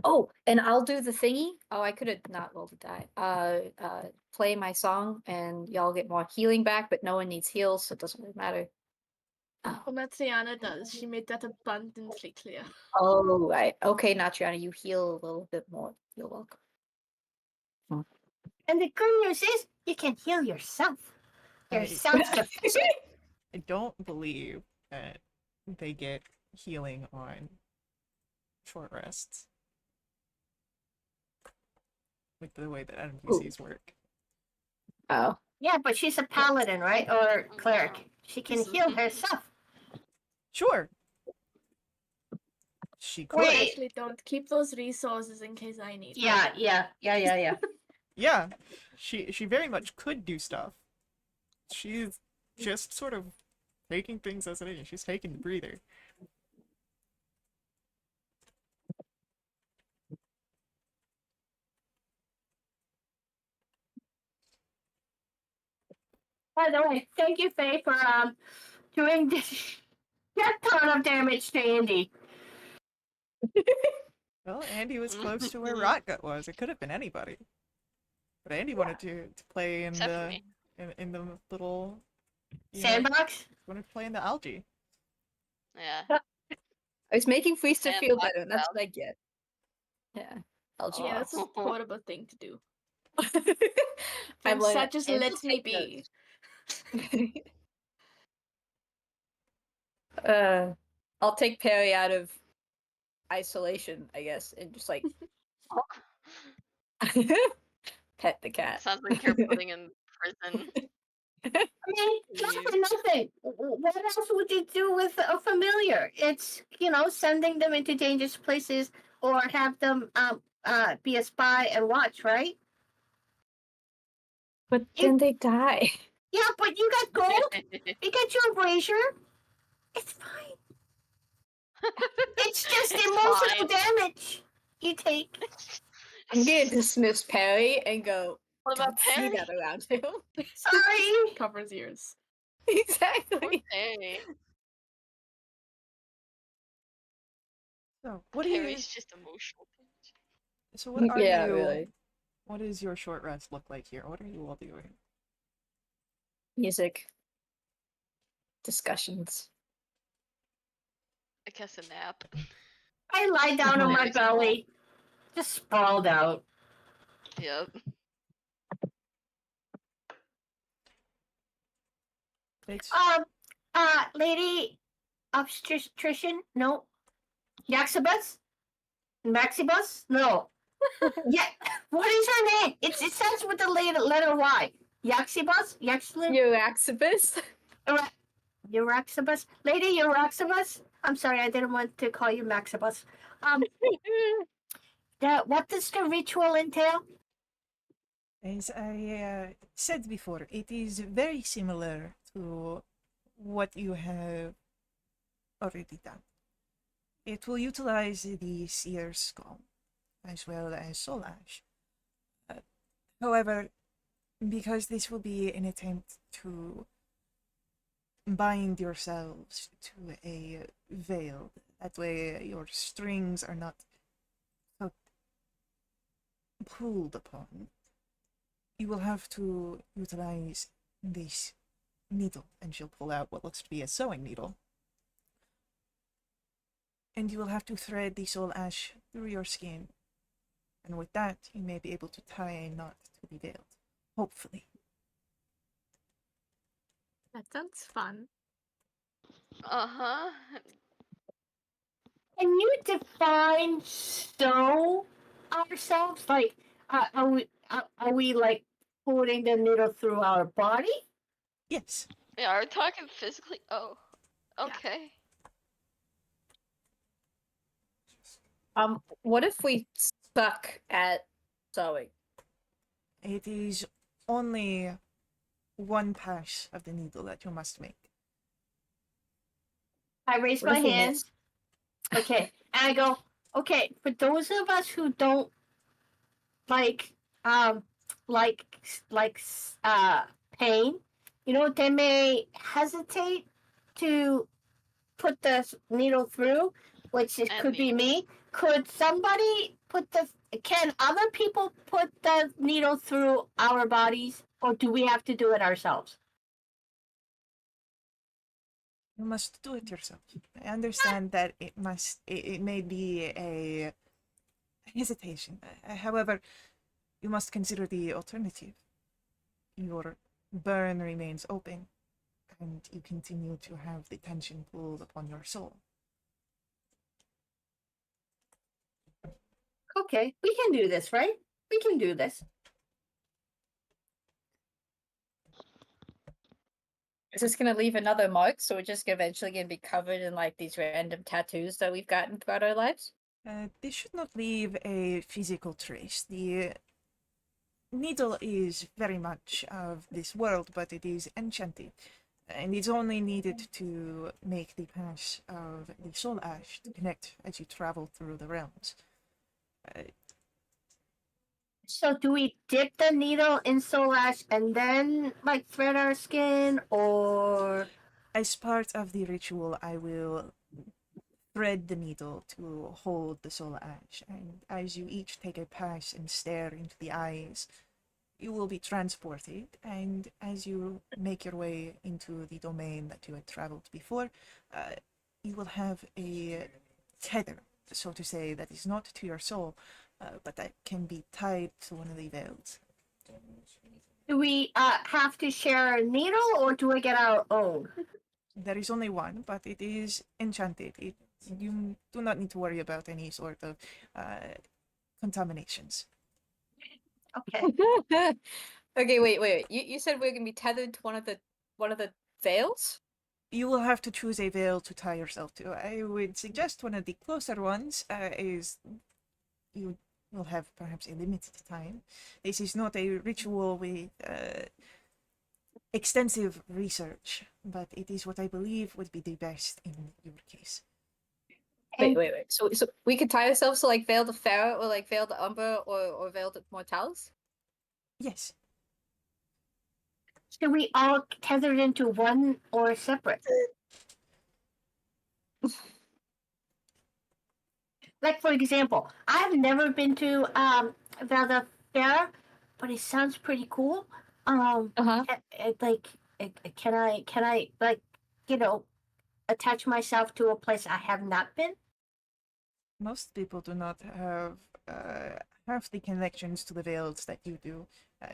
Oh, and I'll do the thingy. Oh, I could have not rolled a die. Play my song, and y'all get more healing back, but no one needs heals, so it doesn't really matter. well, Matriana does. She made that abundantly clear. Oh, right. Okay, Natriana, you heal a little bit more. You're welcome. And the good news is, you can heal yourself. You're Right. self-sufficient. I don't believe that they get healing on short rests. Like the way that NPCs work. Oh, Yeah, but she's a paladin, right? Or cleric. She can heal herself. Sure. She could. Wait. Actually, don't keep those resources in case I need them. Yeah. Yeah. She very much could do stuff. She's just sort of taking things as it is. She's taking the breather. By the way, thank you, Faye, for doing this ton of damage to Andy. Well, Andy was close to where Rotgut was. It could have been anybody. But Andy wanted to play in Except for the me. in the little Sandbox? wanted to play in the algae. Yeah. I was making Feaster And feel Black better, and that's Belt. what I get. Yeah. LG. Yeah, that's a horrible thing to do. I'm like, That just Angel, let me take be. notes. I'll take Perry out of isolation, I guess, and just like pet the cat. Sounds like you're putting in prison. I mean, not for nothing. What else would you do with a familiar? It's, sending them into dangerous places or have them be a spy and watch, right? But then they die. Yeah, but you got gold. You got your brazier. It's fine. It's just It's emotional fine. damage you take. I'm gonna dismiss Perry and go, What about don't see Perry? that around him. Sorry. Covers ears. Poor Exactly. Perry. So what do you? Perry's just emotional. So what are Yeah, you? really. What does your short rest look like here? What are you all doing? Music. Discussions. I guess a nap. I lie down on my Very small. belly, just sprawled out. Yep. It's Lady obstetrician? No. Yaxibus? Maxibus? No. Yeah. What is her name? It starts with the letter Y. Yaxibus? Yaxlib? Euraxibus? Euraxibus? Lady Euraxibus? I'm sorry, I didn't want to call you Maxibus. What does the ritual entail? As I said before, it is very similar to what you have already done. It will utilize the Seer's Skull as well as Soul Ash. However, because this will be an attempt to bind yourselves to a veil, that way your strings are not so pulled upon, you will have to utilize this needle, and she'll pull out what looks to be a sewing needle. And you will have to thread the soul ash through your skin, and with that, you may be able to tie a knot to the veil. Hopefully. That sounds fun. Uh-huh. Can you define sew ourselves? Like, are we like putting the needle through our body? Yes. Yeah, are we talking physically? Oh. Okay. What if we suck at sewing? It is only one pass of the needle that you must make. I raise What my if we hand. miss? Okay, and I go, okay, for those of us who don't like like pain, they may hesitate to put the needle through, which could be me. Could somebody can other people put the needle through our bodies, or do we have to do it ourselves? You must do it yourself. I understand that it may be a hesitation. However, you must consider the alternative. Your burn remains open, and you continue to have the tension pulled upon your soul. Okay, we can do this, right? We can do this. Is this gonna leave another mark? So we're just eventually gonna be covered in like these random tattoos that we've gotten throughout our lives? This should not leave a physical trace. The needle is very much of this world, but it is enchanted, and it's only needed to make the pass of the soul ash to connect as you travel through the realms. So do we dip the needle in soul ash and then like thread our skin, or As part of the ritual, I will thread the needle to hold the soul ash, and as you each take a pass and stare into the eyes, you will be transported, and as you make your way into the domain that you had traveled before, you will have a tether, so to say, that is not to your soul, but that can be tied to one of the veils. do we have to share a needle, or do we get our own? There is only one, but it is enchanted. You do not need to worry about any sort of contaminations. Okay. Okay, wait. You said we're gonna be tethered to one of the veils? You will have to choose a veil to tie yourself to. I would suggest one of the closer ones is you will have perhaps a limited time. This is not a ritual with extensive research, but it is what I believe would be the best in your case. Wait. So we could tie ourselves to like Veil de Farah or like Veil de Umber or Veil de Mortalis? Yes. Should we all tether it into one or separate? Like for example, I've never been to the fair, but it sounds pretty cool. Uh-huh. Can I like attach myself to a place I have not been? Most people do not have half the connections to the veils that you do,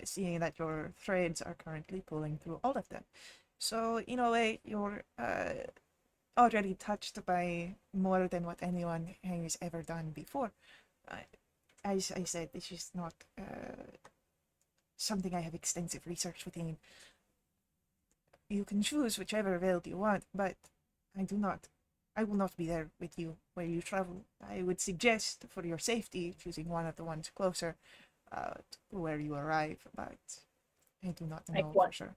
seeing that your threads are currently pulling through all of them. So, in a way, you're already touched by more than what anyone has ever done before. As I said, this is not something I have extensive research within. You can choose whichever veil you want, but I do not. I will not be there with you where you travel. I would suggest, for your safety, choosing one of the ones closer to where you arrive, but I do not Like know what? for sure.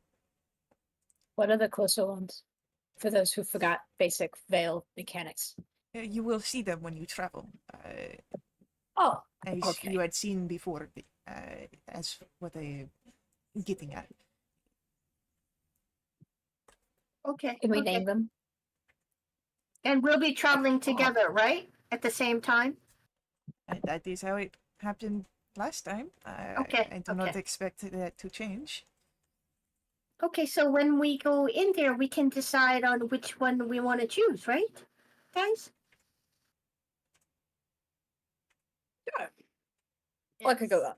What are the closer ones? For those who forgot basic veil mechanics. You will see them when you travel, Oh, as okay. you had seen before, as what I'm getting at. Okay. Can we okay. name them? And we'll be traveling together, right? At the same time. That is how it happened last time. Okay, I do not okay. expect that to change. Okay, so when we go in there, we can decide on which one we want to choose, right, guys? Sure. What could go wrong?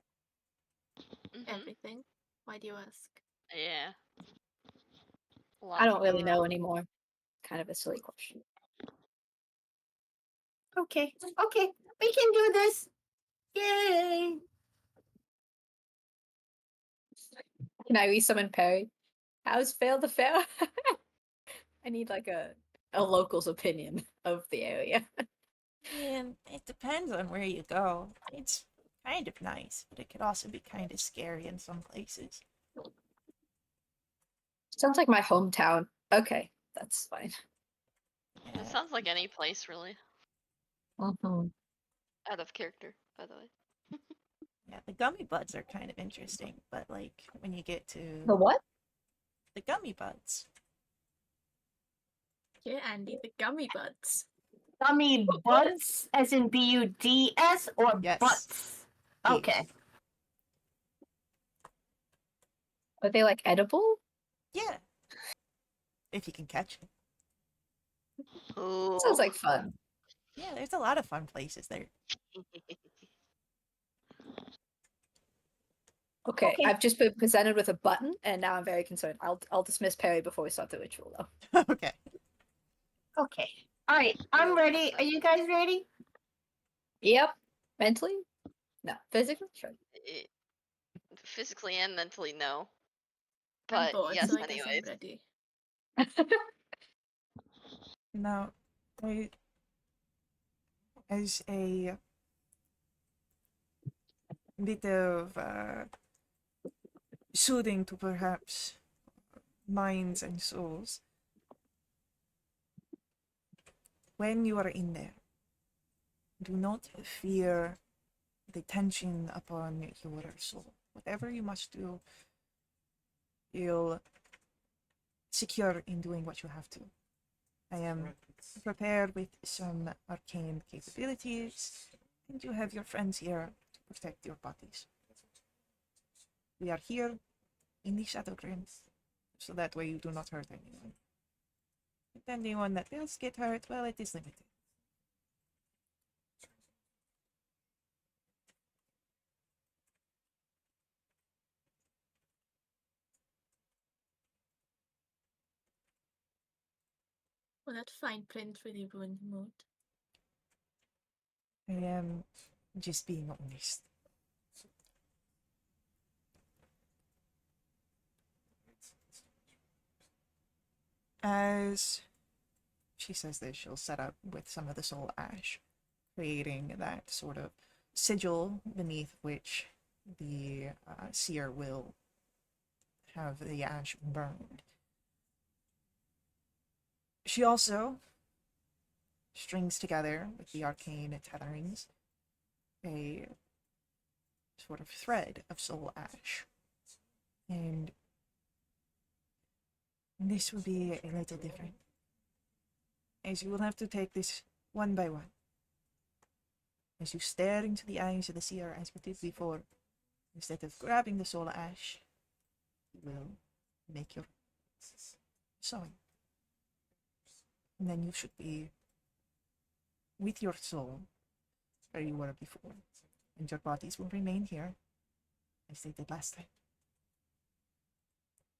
Mhm. Everything. Why do you ask? Yeah. A lot I could don't go really know wrong. anymore. Kind of a silly question. Okay, okay, we can do this. Yay! Can I resummon Perry? How's Fail the Fair? I need like a local's opinion of the area. And it depends on where you go. It's kind of nice, but it could also be kind of scary in some places. Sounds like my hometown. Okay, that's fine. It sounds like any place, really. Mm-hmm. Out of character, by the way. Yeah, the gummy buds are kind of interesting, but like when you get to The what? the gummy buds, Yeah, Andy, the gummy buds. Gummy buds, as in BUDS, or Yes. butts? Okay. Are they like edible? yeah, if you can catch it. Oh. Sounds like fun. Yeah, there's a lot of fun places there. Okay, Okay. I've just been presented with a button, and now I'm very concerned. I'll dismiss Perry before we start the ritual, though. Okay. Okay. All right, I'm ready. Are you guys ready? Yep. Mentally? No. Physically? Sure. Physically and mentally, no. I'm But bored, yes, so I guess I'm anyways. ready. Now, I, as a bit of soothing to perhaps minds and souls, when you are in there, do not fear the tension upon your soul. Whatever you must do, you'll secure in doing what you have to. I am prepared with some arcane capabilities, and you have your friends here to protect your bodies. We are here in the Shadow Grim, so that way you do not hurt anyone. If anyone that does get hurt, well, it is limited. Well, that fine print really ruined the mood. I am just being honest. As she says this, she'll set up with some of the soul ash, creating that sort of sigil beneath which the seer will have the ash burned. She also strings together with the arcane tetherings a sort of thread of soul ash. And this will be a little different, as you will have to take this one by one. As you stare into the eyes of the seer as you did before, instead of grabbing the soul ash, you will make your sewing. And then you should be with your soul where you were before, and your bodies will remain here as they did last time.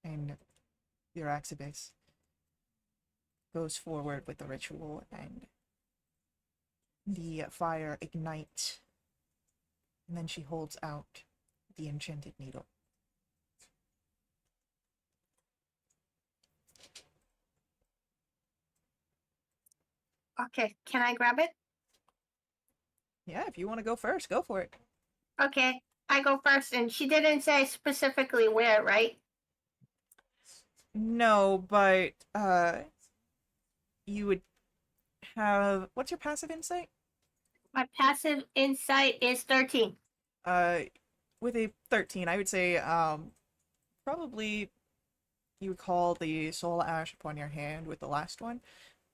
And your Axibis goes forward with the ritual, and the fire ignites, and then she holds out the enchanted needle. Okay, can I grab it? Yeah, if you want to go first, go for it. Okay, I go first, and she didn't say specifically where, right? No, but you would have, what's your passive insight? My passive insight is 13. With a 13, I would say probably you would call the soul ash upon your hand with the last one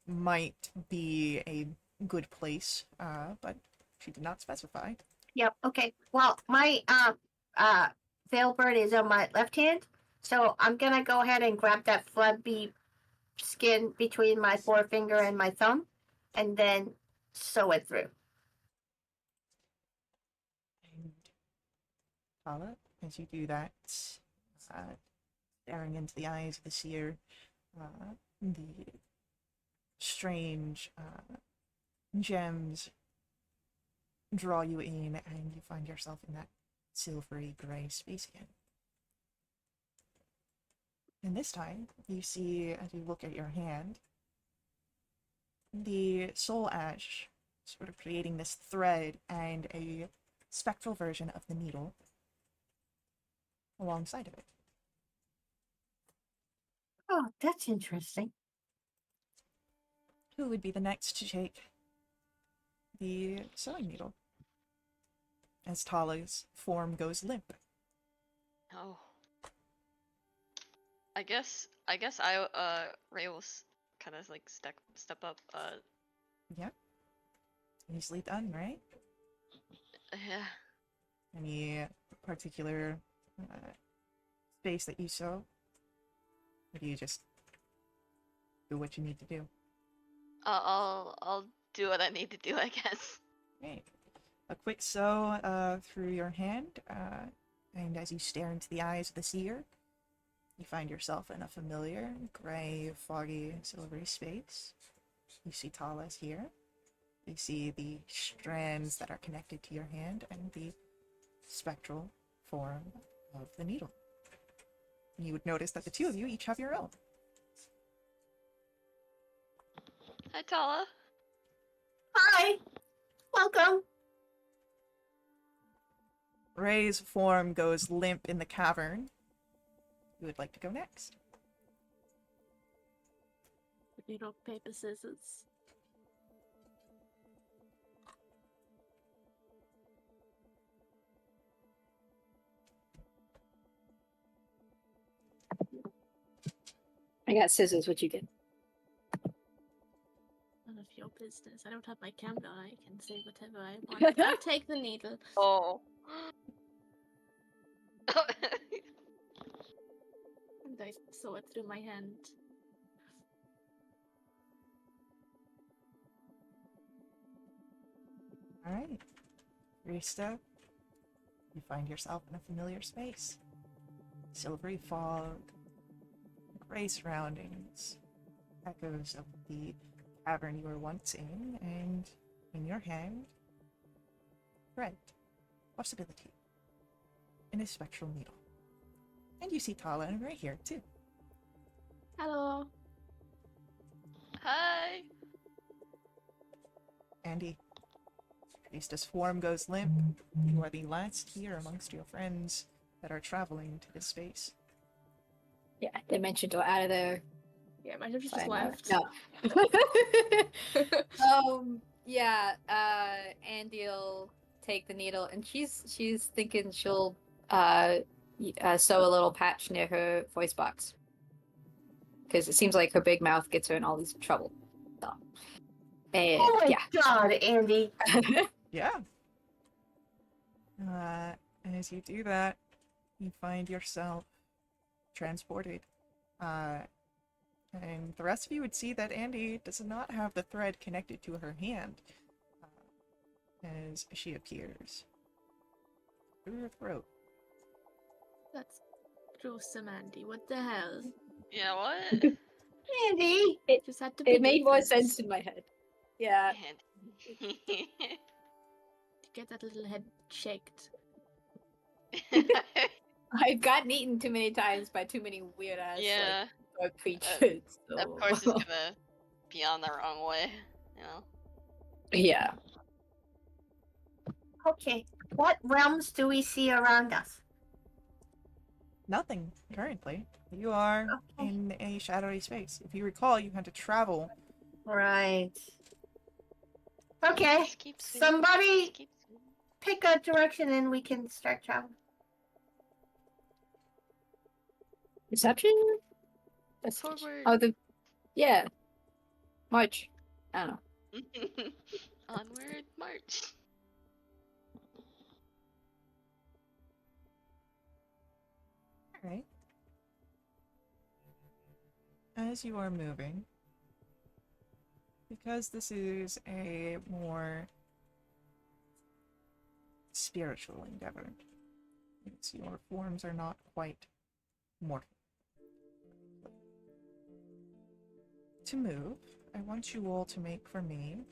might be a good place, but she did not specify. Yep, okay. Well, my veil bird is on my left hand, so I'm gonna go ahead and grab that flabby skin between my forefinger and my thumb, and then sew it through. And Tala, as you do that, staring into the eyes of the seer, the strange gems draw you in, and you find yourself in that silvery gray space again. And this time, you see, as you look at your hand, the soul ash sort of creating this thread and a spectral version of the needle alongside of it. Oh, that's interesting. Who would be the next to take the sewing needle? As Tala's form goes limp. Oh. I guess Ray will kind of like step up. Yep. Easily done, right? Yeah. Any particular space that you sew? Or do you just do what you need to do? I'll do what I need to do, I guess. Right. A quick sew through your hand, and as you stare into the eyes of the seer, you find yourself in a familiar, gray, foggy, silvery space. You see Tala's here. You see the strands that are connected to your hand and the spectral form of the needle. And you would notice that the two of you each have your own. Hi, Tala. Hi. Welcome. Ray's form goes limp in the cavern. Who would like to go next? Rock, paper, scissors. I got scissors. What you get? None of your business. I don't have my camera. I can say whatever I want. I'll take the needle. Oh. And I saw it through my hand. Alright. Rista, you find yourself in a familiar space. Silvery fog, gray surroundings, echoes of the cavern you were once in, and in your hand, thread, possibility, and a spectral needle. And you see Tala and Ray here, too. Hello. Hi. Andy, Rista's form goes limp. You are the last here amongst your friends that are traveling to this space. Yeah, dimension door out of there. Yeah, might have just Fine, left. No. Yeah. Andy'll take the needle, and she's thinking she'll sew a little patch near her voice box because it seems like her big mouth gets her in all these trouble. So, and Oh my yeah. god, Andy. Yeah. As you do that, you find yourself transported. And the rest of you would see that Andy does not have the thread connected to her hand as she appears through her throat. That's gruesome, Andy. What the hell? Yeah, what? Andy. Just had to be It made more different. sense in my head. Yeah. To get that little head shaked. I've gotten eaten too many times by too many weird ass Yeah. like creatures. So. Of course, it's gonna be on the wrong way. You know. Yeah. Okay. What realms do we see around us? Nothing currently. You are Okay. in a shadowy space. If you recall, you had to travel. Right. Okay. Just keep swimming, Somebody just keep swimming. pick a direction and we can start traveling. Reception? That's Forward. Oh, yeah. March. I don't know. Onward, march. Alright. As you are moving, because this is a more spiritual endeavor, your forms are not quite mortal. To move, I want you all to make for me.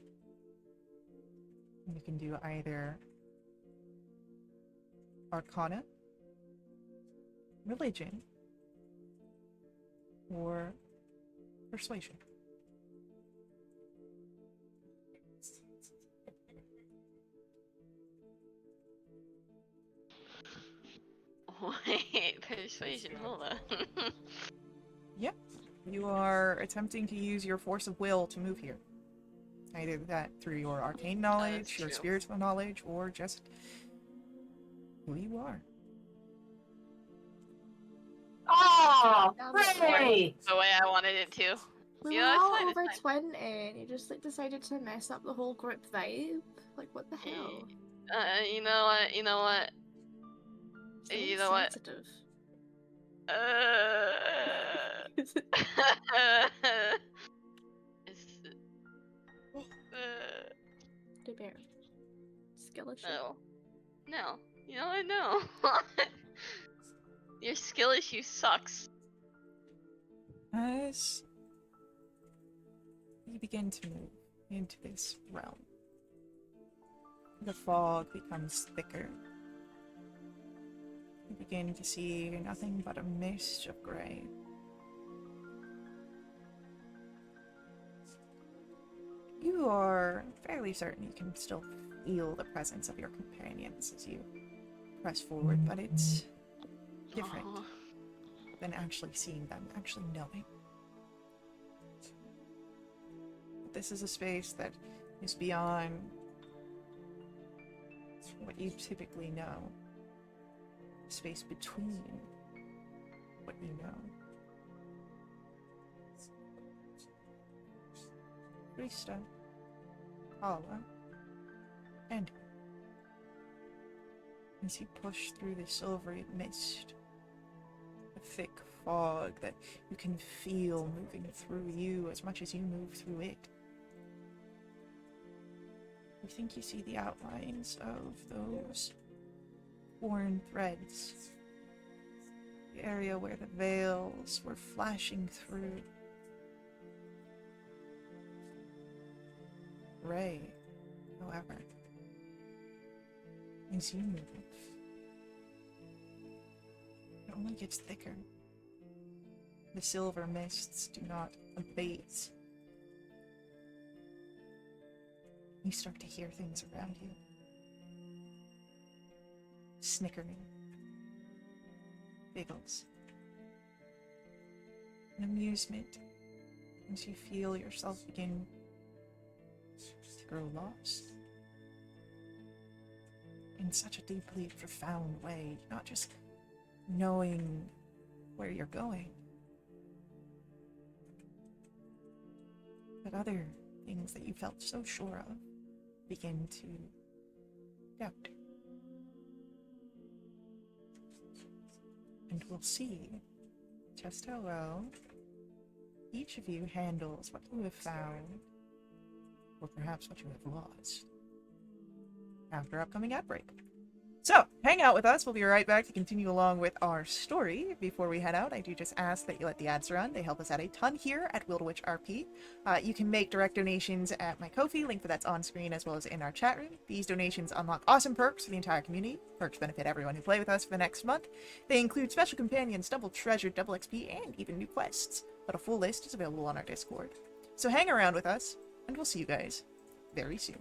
You can do either Arcana, Religion, or Persuasion. Wait, persuasion, hold on. Yep. You are attempting to use your force of will to move here. Either that through your arcane knowledge, your true. spiritual knowledge, or just who you are. Oh, Damn it, Ray! The way I wanted it to. We You were know, it's all fine, over it's fine. 20 and you just like decided to mess up the whole group vibe. Like what the hell? You know what? You know what? So You know what? insensitive. It's, The bear. Skill issue. no. No. You know what? No. Your skill issue sucks. As you begin to move into this realm, the fog becomes thicker. You begin to see nothing but a mist of gray. you are fairly certain you can still feel the presence of your companions as you press forward, but it's different Aw. than actually seeing them, actually knowing. This is a space that is beyond what you typically know. Space between what you know. Krista, Paula, and as you push through the silvery mist, the thick fog that you can feel moving through you as much as you move through it, you think you see the outlines of those worn threads, the area where the veils were flashing through. Ray, however, as you move, it only gets thicker. The silver mists do not abate. You start to hear things around you. Snickering, giggles, and amusement as you feel yourself begin to grow lost in such a deeply profound way, not just knowing where you're going, but other things that you felt so sure of begin to doubt. And we'll see just how well each of you handles what you have found, or perhaps what you have lost, after upcoming ad break. So, hang out with us. We'll be right back to continue along with our story. Before we head out, I do just ask that you let the ads run. They help us out a ton here at Wildewitch RP. You can make direct donations at my Ko-fi, link for that's on screen as well as in our chat room. These donations unlock awesome perks for the entire community. Perks benefit everyone who play with us for the next month. They include special companions, double treasure, double XP, and even new quests. But a full list is available on our Discord. So hang around with us, and we'll see you guys very soon.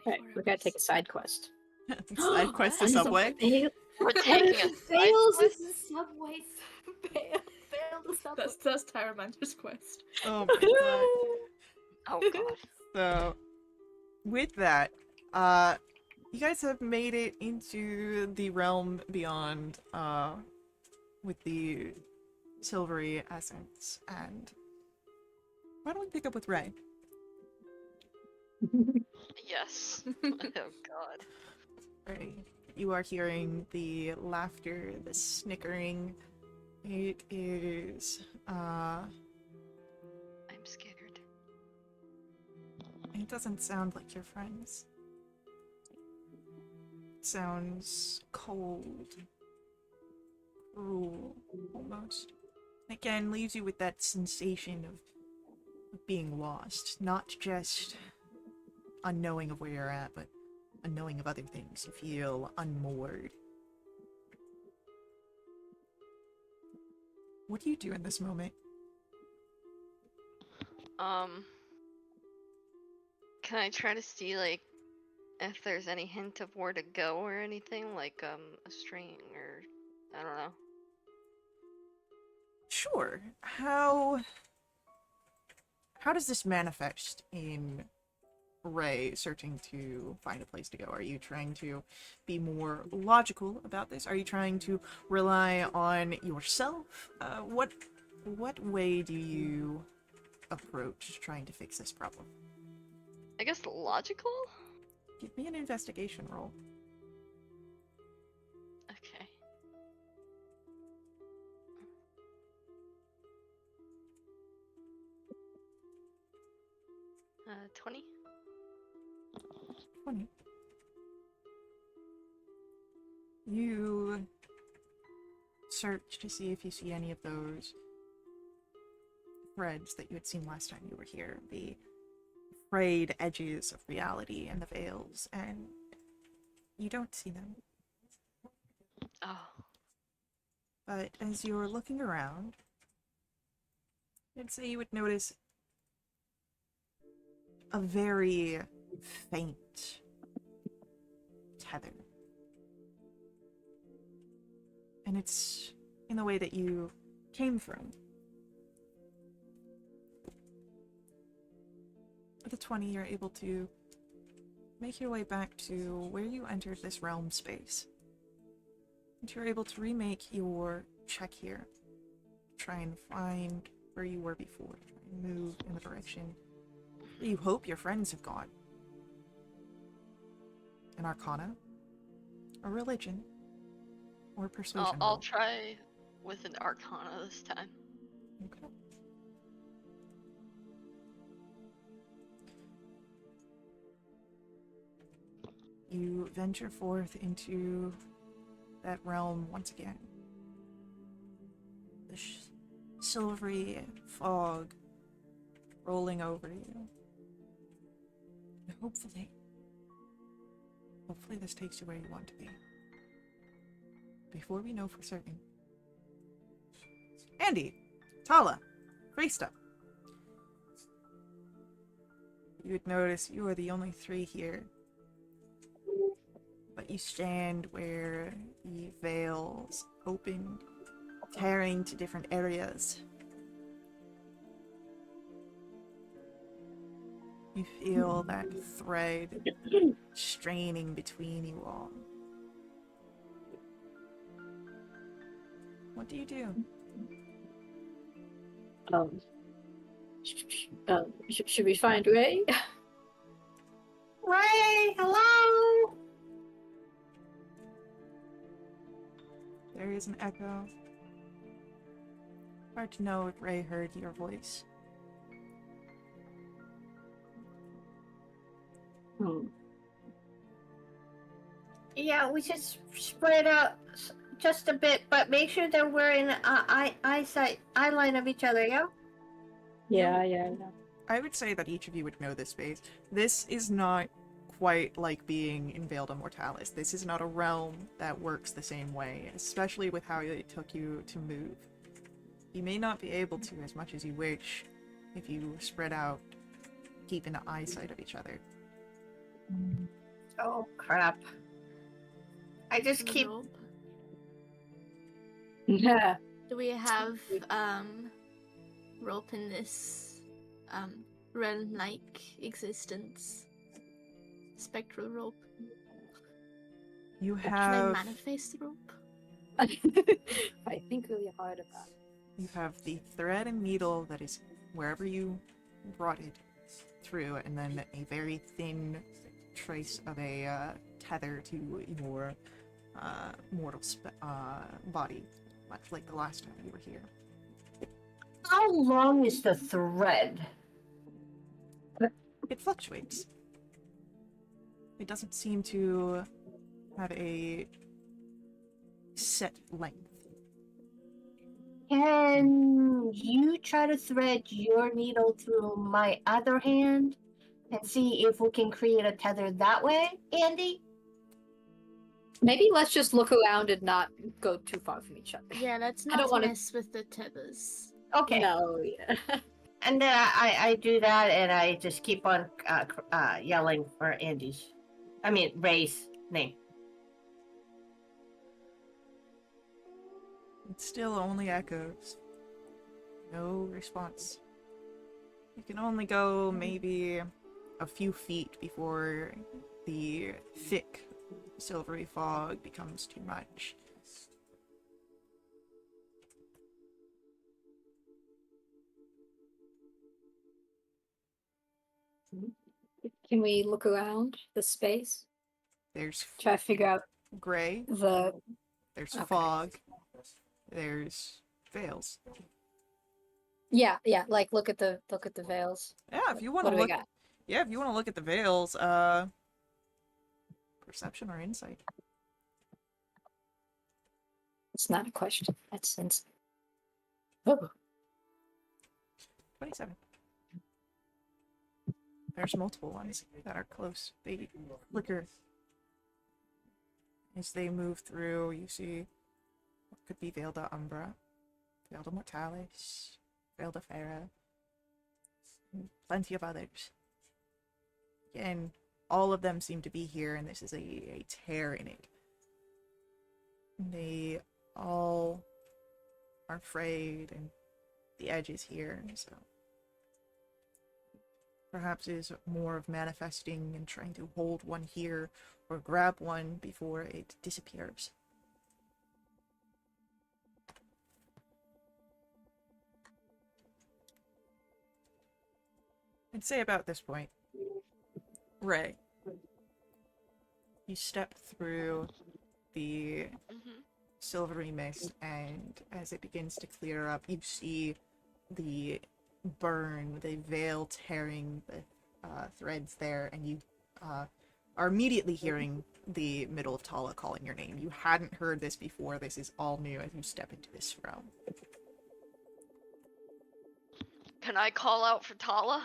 Right, we gotta take a side quest. Side quest to Subway. We're taking a side Fails quest? is the subway. Fail the subway. That's Tyramander's quest. Oh my god. Oh god. So, with that, you guys have made it into the realm beyond, with the silvery essence, and why don't we pick up with Ray? Yes. Oh god. Ray, you are hearing the laughter, the snickering. It is, I'm scared. it doesn't sound like your friends. It sounds cold, cruel, almost. Again, leaves you with that sensation of being lost. Not just unknowing of where you're at, but unknowing of other things. You feel unmoored. What do you do in this moment? Can I try to see, like, if there's any hint of where to go or anything? Like, a string or... I don't know. Sure. How does this manifest in Ray searching to find a place to go? Are you trying to be more logical about this? Are you trying to rely on yourself? What way do you approach trying to fix this problem? I guess logical? Give me an investigation roll. Okay. 20? 20. You search to see if you see any of those threads that you had seen last time you were here, the frayed edges of reality and the veils, and you don't see them. Oh. But as you're looking around, I'd say you would notice a very faint tether. And it's in the way that you came from. With a 20, you're able to make your way back to where you entered this realm space. And you're able to remake your check here. Try and find where you were before. Try and move in the direction that you hope your friends have gone. An arcana, a religion, or persuasion I'll roll. try with an arcana this time. Okay. You venture forth into that realm once again. The silvery fog rolling over you. And hopefully this takes you where you want to be. Before we know for certain. Andy, Tala, Frista. You would notice you are the only three here. But you stand where the veils open, tearing to different areas. You feel that thread straining between you all. What do you do? Should we find Ray? Ray, hello. There is an echo. Hard to know if Ray heard your voice. Yeah, we should spread out just a bit, but make sure that we're in eye line of each other, yeah? Yeah. I would say that each of you would know this space. This is not quite like being in Veiled Immortalis. This is not a realm that works the same way, especially with how it took you to move. You may not be able to as much as you wish if you spread out, keep in eyesight of each other. Oh crap! I just keep. Rope. Yeah. Do we have rope in this realm-like existence? Spectral rope. You Can I have manifest rope? I think really hard about it. you have the thread and needle that is wherever you brought it through, and then a very thin trace of a tether to your mortal body, much like the last time you were here. How long is the thread? It fluctuates. It doesn't seem to have a set length. Can you try to thread your needle through my other hand and see if we can create a tether that way, Andy? Maybe let's just look around and not go too far from each other. Yeah, let's I don't not wanna- mess with the tethers. Okay. No, yeah. And then I do that, and I just keep on yelling for Ray's name. It still only echoes. No response. You can only go maybe a few feet before the thick silvery fog becomes too much. Can we look around the space? There's Try to figure out gray, the. there's Okay. fog, there's veils. Yeah, like look at the veils. Yeah, if you want What to do we look, got? yeah, if you want to look at the veils, perception or insight. It's not a question. That's sense. Oh, 27. There's multiple ones that are close. They flicker. As they move through, you see what could be Veilda Umbra, Veilda Mortalis, Veilda Farah, and plenty of others. Again, all of them seem to be here, and this is a tear in it. They all are frayed, and the edges here, so perhaps it is more of manifesting and trying to hold one here or grab one before it disappears. I'd say about this point, Ray, you step through the silvery mist, and as it begins to clear up, you see the burn, the veil tearing the threads there, and you are immediately hearing the middle of Tala calling your name. You hadn't heard this before. This is all new as you step into this realm. Can I call out for Tala?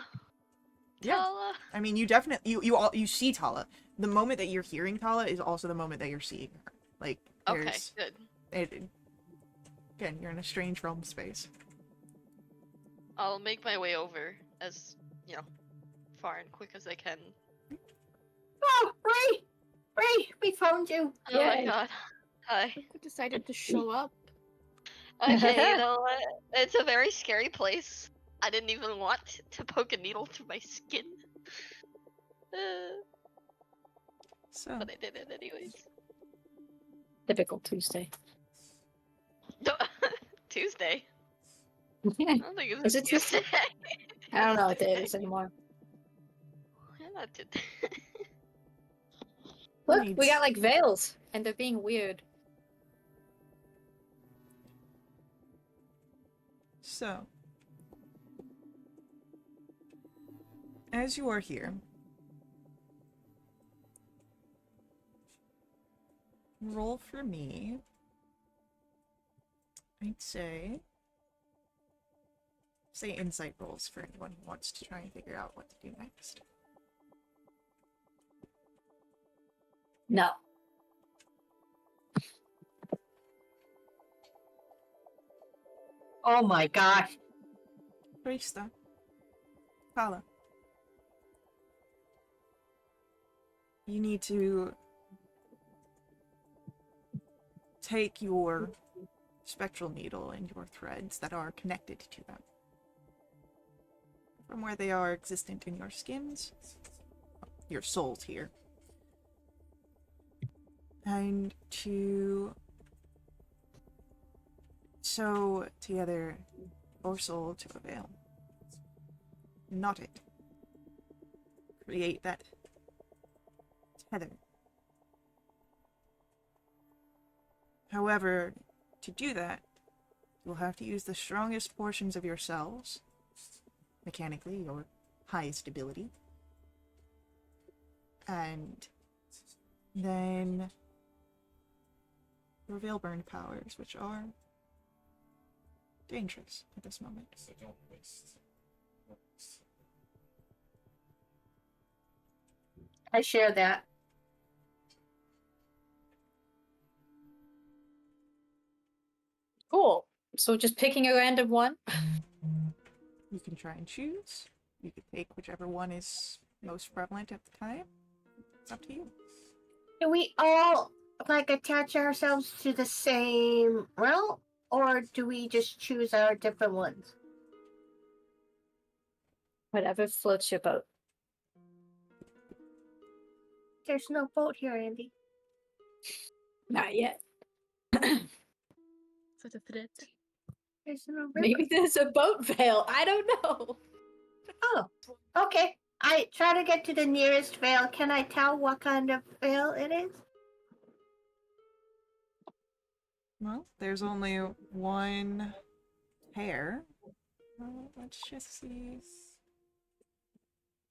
Yeah. Tala? I mean, you definitely you see Tala. The moment that you're hearing Tala is also the moment that you're seeing her. Like, Okay, there's good. again, you're in a strange realm space. I'll make my way over as, far and quick as I can. Oh, Ray, we found you. Oh my Yay. god. Hi. Who decided to show up? Okay, you know what? It's a very scary place. I didn't even want to poke a needle through my skin. So, But I did it anyways. typical Tuesday. Tuesday? Yeah. I don't think Is it's it Tuesday? Tuesday. I don't know what day it is anymore. Why not today? Look, Right. we got like veils, and they're being weird. So, as you are here, roll for me. I'd say insight rolls for anyone who wants to try and figure out what to do next. No. Oh my gosh. Krista. Kala. you need to take your spectral needle and your threads that are connected to them from where they are existent in your skins, your souls here, and to sew together your soul to a veil. Knot it. Create that tether. However, to do that, you'll have to use the strongest portions of yourselves, mechanically, your highest ability, and then your veil-burned powers, which are dangerous at this moment. I share that. Cool. So just picking a random one. You can try and choose. You could take whichever one is most prevalent at the time. It's up to you. Do we all like attach ourselves to the same realm, or do we just choose our different ones? Whatever floats your boat. There's no boat here, Andy. Not yet. Such a threat. There's no river. Maybe there's a boat veil. I don't know. Oh, okay. I try to get to the nearest veil. Can I tell what kind of veil it is? Well, there's only one pair. Let's just see.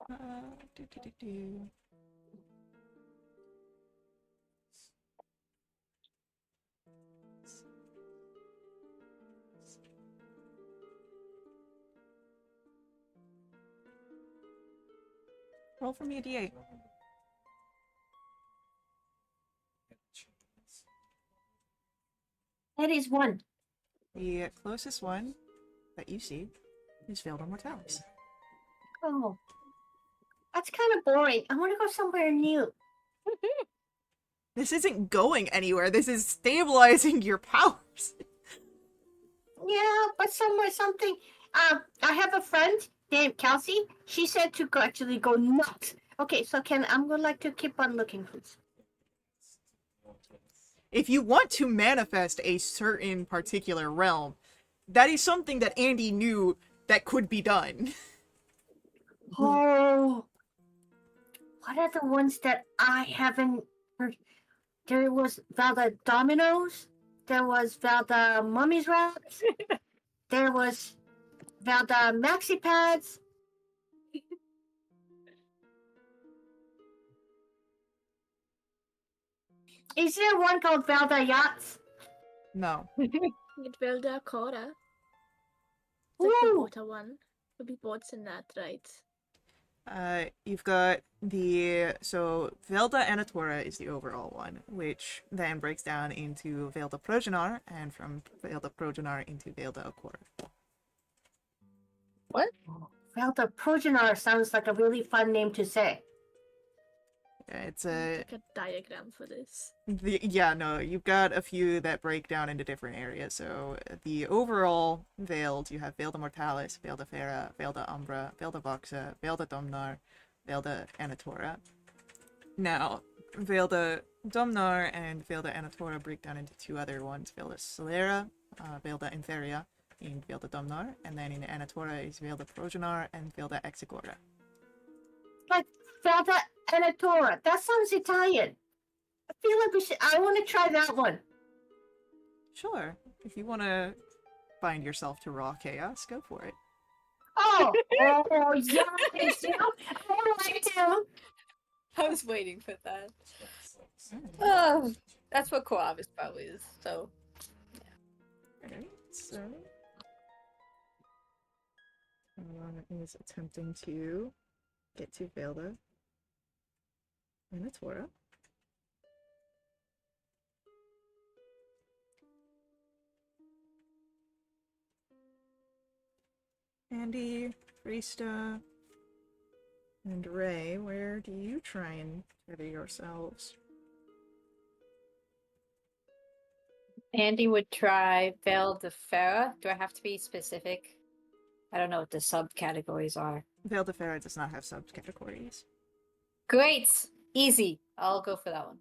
Do, do, do, do. Roll for me a d8. That is one. The closest one that you see is Veiled Immortalis. Oh. That's kind of boring. I want to go somewhere new. This isn't going anywhere. This is stabilizing your powers. Yeah, but somewhere something. I have a friend named Kelsey. She said to actually go nuts. Okay, so I'm gonna like to keep on looking, please. If you want to manifest a certain particular realm, that is something that Andy knew that could be done. Oh, what are the ones that I haven't heard? There was Valda Dominoes. There was Valda Mummy's Wraps. There was Valda Maxi Pads. Is there one called Valda Yachts? No. Get Velda Cora. It's like the Ooh. water one. Would be boats in that, right? You've got so Velda Anatora is the overall one, which then breaks down into Velda Progenar, and from Velda Progenar into Velda Akora. What? Valda Progenar sounds like a really fun name to say. It's Like a diagram for this. yeah, no, you've got a few that break down into different areas. So the overall Veiled, you have Velda Mortalis, Velda Fera, Velda Umbra, Velda Voxa, Velda Domnar, Velda Anatora. Now, Velda Domnar and Velda Anatora break down into two other ones, Velda Solera, Velda Inferia in Velda Domnar, and then in Anatora is Velda Progenar and Velda Exigora. Like Valda Anatora. That sounds Italian. I feel like I want to try that one. Sure, if you want to bind yourself to raw chaos, go for it. Oh, yes, yeah, I would like to. I was waiting for that. Oh, that's what Coavis probably is. So Alright, so someone is attempting to get to Velda Anatora. Andy, Frista, And Ray, where do you try and tether yourselves? Andy would try Veil de Farah. Do I have to be specific? I don't know what the subcategories are. Veil de Farah does not have subcategories. Great! Easy. I'll go for that one.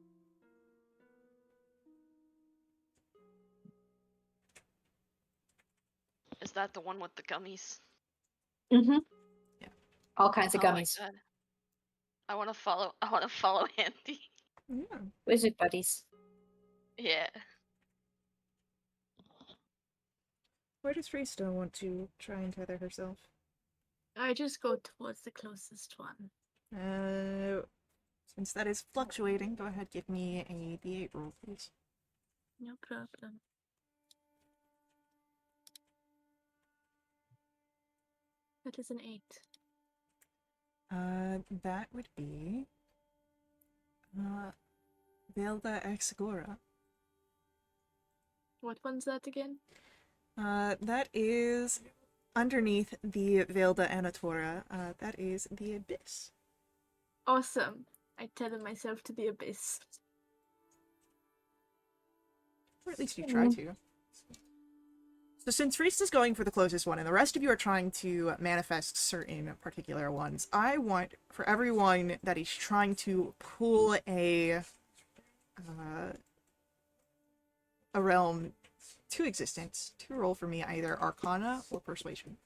Is that the one with the gummies? Mm-hmm. Yeah. All kinds of Oh my gummies. god. I wanna follow Andy. Yeah. Wizard buddies. Yeah. Where does Freestone want to try and tether herself? I just go towards the closest one. Since that is fluctuating, go ahead, give me a D8 roll, please. No problem. That is an 8. That would be Velda Exagora. What one's that again? That is underneath the Velda Anatora. That is the Abyss. Awesome. I tether myself to the abyss. Or at least you try to. So since Reese is going for the closest one, and the rest of you are trying to manifest certain particular ones, I want for everyone that is trying to pull a realm to existence to roll for me either Arcana or Persuasion.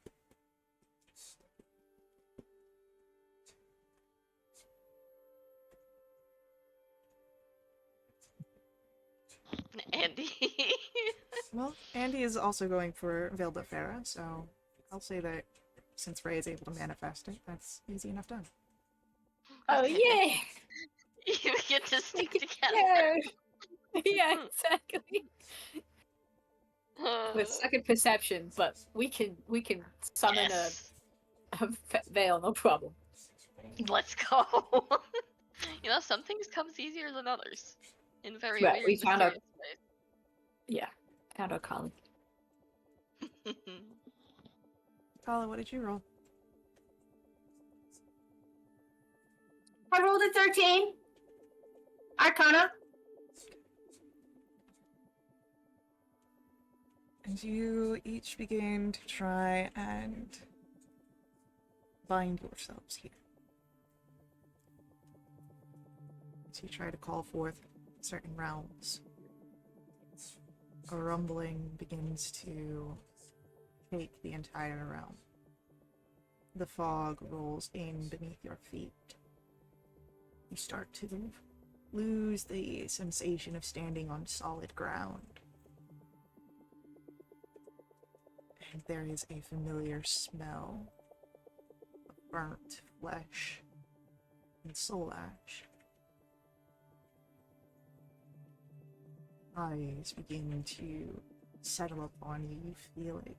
Andy. Well, Andy is also going for Veil de Farah, so I'll say that since Ray is able to manifest it, that's easy enough done. Oh, yeah! You get to stick together. Yeah! Yeah, exactly. With second perception, but we can summon Yes. a veil, no problem. Let's go. You know, some things comes easier than others. In very Right, weird, we found out- mysterious Yeah, found our calling. ways. Tala, what did you roll? I rolled a 13. Arcana. And you each begin to try and bind yourselves here. As you try to call forth certain realms, a rumbling begins to take the entire realm. The fog rolls in beneath your feet. You start to lose the sensation of standing on solid ground. And there is a familiar smell of burnt flesh and soul ash. Eyes begin to settle upon you. You feel it,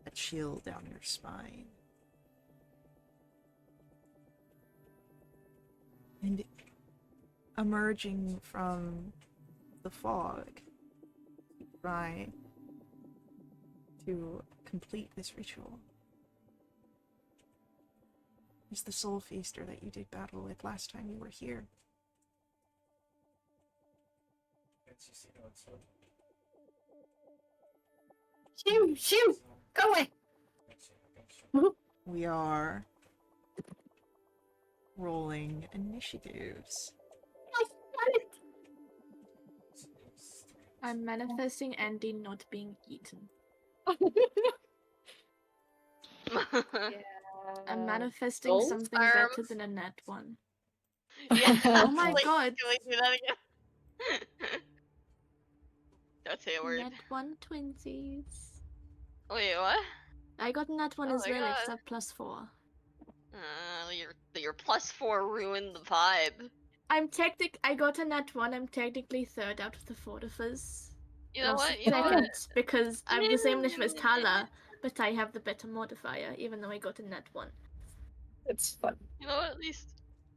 a chill down your spine. And emerging from the fog, you try to complete this ritual. Is the soul feaster that you did battle with last time you were here. Shoo, shoo, go away. We are rolling initiatives. I'm manifesting Andy not being eaten. I'm manifesting gold something arms. better than a nat one. Yeah. Oh my Like, god. can we do that again? Don't say a word. Nat one twinsies. Wait, what? I got nat one Oh as my well, God. except +4. Your +4 ruined the vibe. I got a nat one. I'm technically third out of the 4 of us. You know Also what? You know second, what? because I'm the same initiative as Tala, but I have the better modifier, even though I got a nat one. It's fun. You know what?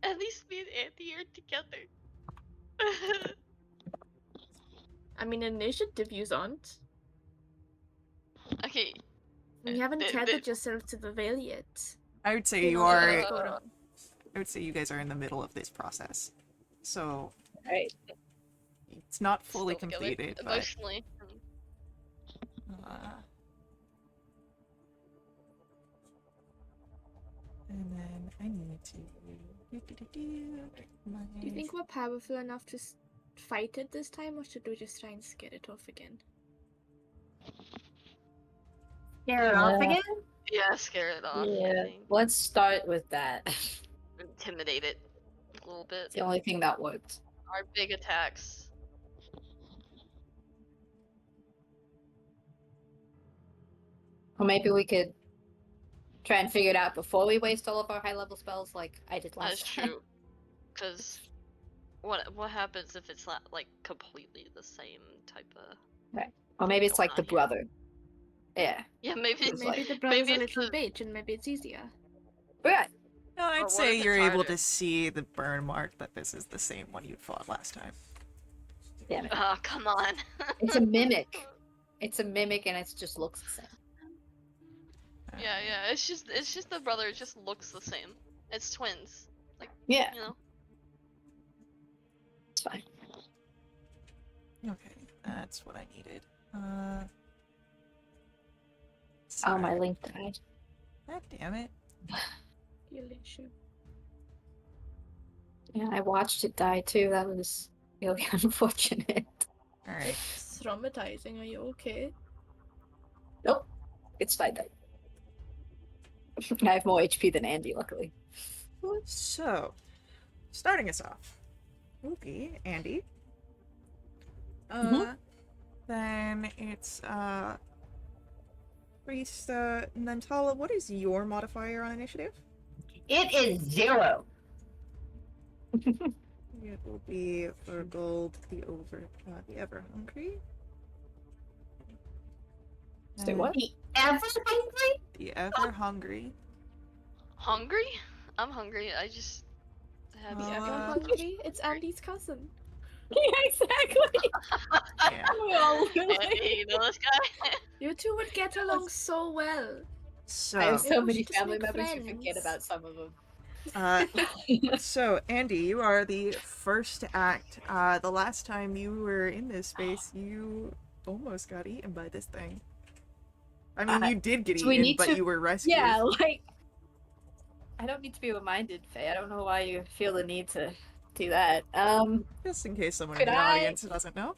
At least me and Andy are together. I mean, initiative views aren't. Okay. You haven't th- tethered yourself to the veil yet. I would say You you know, are that's going on. I would say you guys are in the middle of this process. So Right. it's not fully Still together completed, but emotionally. and then I need to Do you think we're powerful enough to fight it this time, or should we just try and scare it off again? Scare it off Yeah. again? Yeah, scare it off. I Yeah. think. Let's start with that. Intimidate it a little bit. It's the only thing that worked. Our big attacks. Or maybe we could try and figure it out before we waste all of our high level spells, like I did last That's time. true. Because what happens if it's not like completely the same type of? Or maybe it's going like the on here? brother. Yeah. Yeah, maybe it's Maybe like the brother's a maybe it's little the- bitch, and maybe it's easier. But yeah. No, Or I'd what say if you're it's able harder? to see the burn mark that this is the same one you fought last time. Damn it. Oh, come on. It's a mimic. It's a mimic and it just looks the same. Yeah, yeah. It's just the brother. It just looks the same. It's twins. Yeah, You know. it's fine. Okay, that's what I needed. Oh, Sorry. my link died. God damn it. Issue. Yeah, I watched it die too. That was really unfortunate. Alright. It's traumatizing. Are you okay? Nope. It's fine though. I have more HP than Andy, luckily. So, starting us off, will be Andy. Then it's Priest Nantala. What is your modifier on initiative? It is 0. It will be for gold, the ever hungry. Say what? The ever hungry? The ever hungry. Hungry? I'm hungry. I just have The Uh, ever hungry? It's Andy's cousin. Yeah, exactly. Yeah. We all Andy, you know this guy? You two would get along so well. So, I have so Maybe we many should just family make members who forget friends. about some of them. so Andy, you are the first to act. The last time you were in this space, you almost got eaten by this thing. I mean, you did get so we eaten, need but to- you were rescued. Yeah, like I don't need to be reminded, Faye. I don't know why you feel the need to do that. Just in case someone Could in the I- audience doesn't know.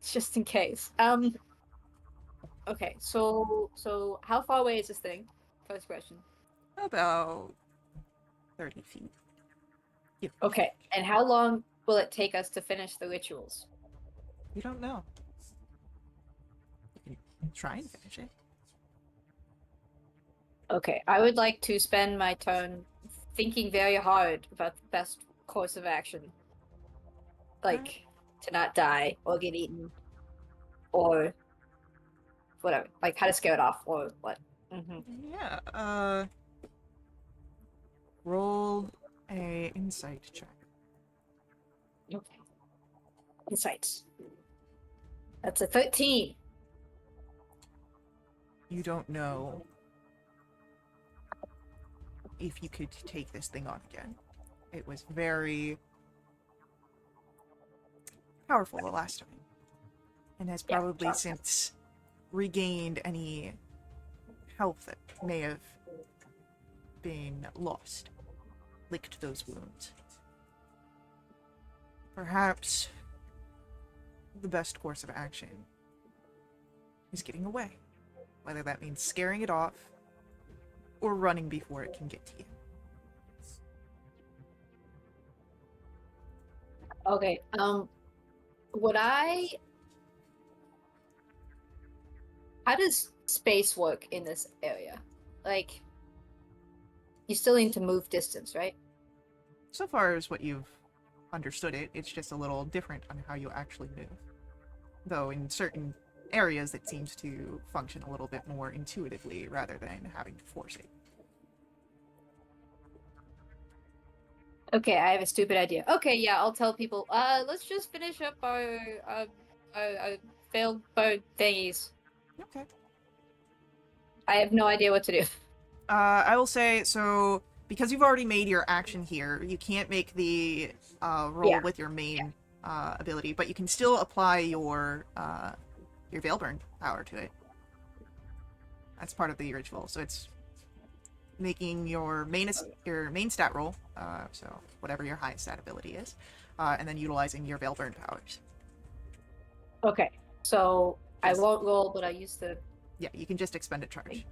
just in case. Okay, so how far away is this thing? First question. About 30 feet. Okay, and how long will it take us to finish the rituals? You don't know. You can try and finish it. Okay, I would like to spend my turn thinking very hard about the best course of action. Like, to not die or get eaten or whatever. Like, how to scare it off or what. Yeah, roll a insight check. Okay. Insights. That's a 13. You don't know if you could take this thing on again. It was very powerful the last time, and has Yeah, probably powerful. since regained any health that may have been lost, licked those wounds. Perhaps the best course of action is getting away, whether that means scaring it off or running before it can get to you. Okay, would I... How does space work in this area? Like, you still need to move distance, right? So far as what you've understood it, it's just a little different on how you actually move. Though in certain areas it seems to function a little bit more intuitively rather than having to force it. Okay, I have a stupid idea. Okay, yeah, I'll tell people, let's just finish up our failed bird thingies. Okay. I have no idea what to do. I will say, so, because you've already made your action here, you can't make the roll Yeah. with your main ability, but you can still apply your Veilburn power to it. That's part of the ritual, so it's making your main stat roll, so whatever your highest stat ability is, and then utilizing your Veilburn powers. Okay, so I Yes. won't roll, but I use the. Yeah, you can just expend a charge.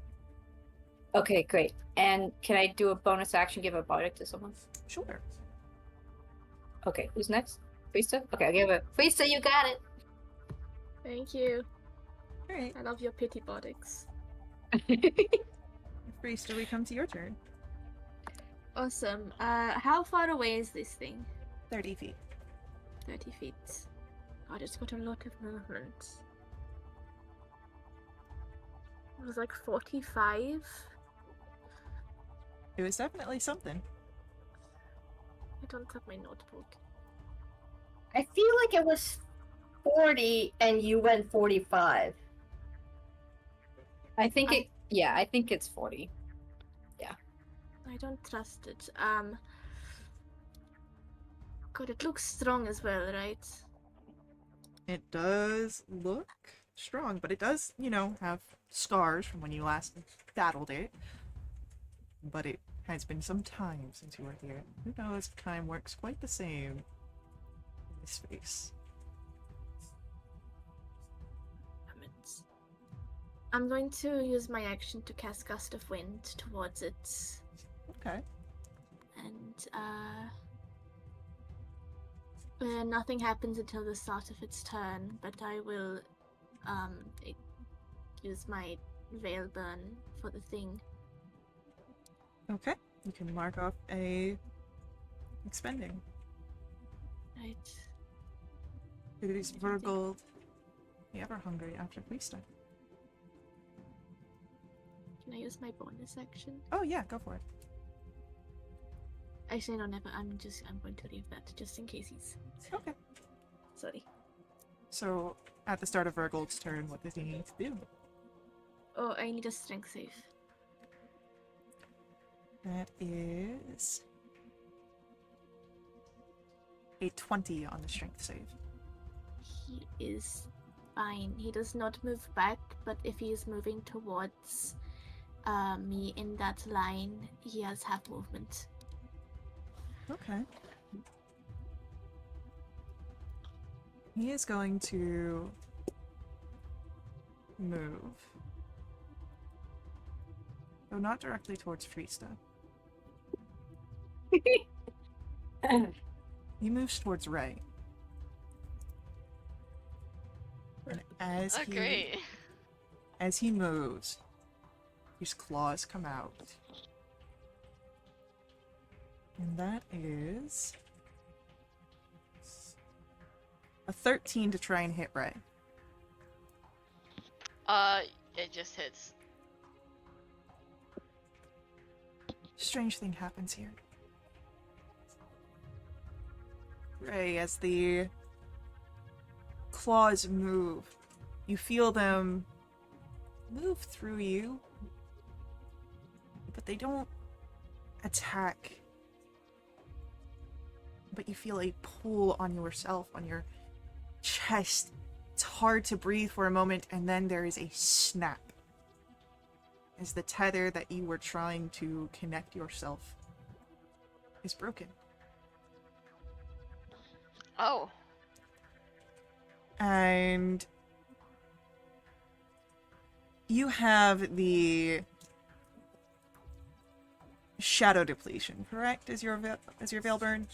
Okay, great. And can I do a bonus action, give a bardic to someone? Sure. Okay, who's next? Friesta? Okay, I'll give it. Friesta, you got it! Thank you. All right, I love your pity bodics. Friesta, we come to your turn. Awesome. How far away is this thing? 30 feet. 30 feet. God, it's got a lot of movement. It was like 45. It was definitely something. I don't have my notebook. I feel like it was 40 and you went 45. I think it. Yeah, I think it's 40. I don't trust it. God, it looks strong as well, right? It does look strong, but it does, have scars from when you last battled it. But it has been some time since you were here. Who knows if time works quite the same in this space. Damn it. I'm going to use my action to cast Gust of Wind towards it. Okay. And, nothing happens until the start of its turn, but I will, use my Veil Burn for the thing. Okay. You can mark off a expending. Right. It is Virgold. The ever hungry after Friesta. Can I use my bonus action? Oh yeah, go for it. Actually, no, never. I'm going to leave that just in case he's. Okay. Sorry. So at the start of Virgold's turn, what does he need to do? Oh, I need a strength save. That is a 20 on the strength save. He is fine. He does not move back, but if he is moving towards me in that line, he has half movement. Okay. He is going to move. Though not directly towards Friesta. He moves towards Ray. And Oh, great. as he moves, his claws come out. And that is a 13 to try and hit Ray. It just hits. Strange thing happens here. Ray, as the claws move, you feel them move through you, but they don't attack. But you feel a pull on yourself, on your chest. It's hard to breathe for a moment, and then there is a snap as the tether that you were trying to connect yourself is broken. Oh. And you have the shadow depletion, correct? As your veil burn,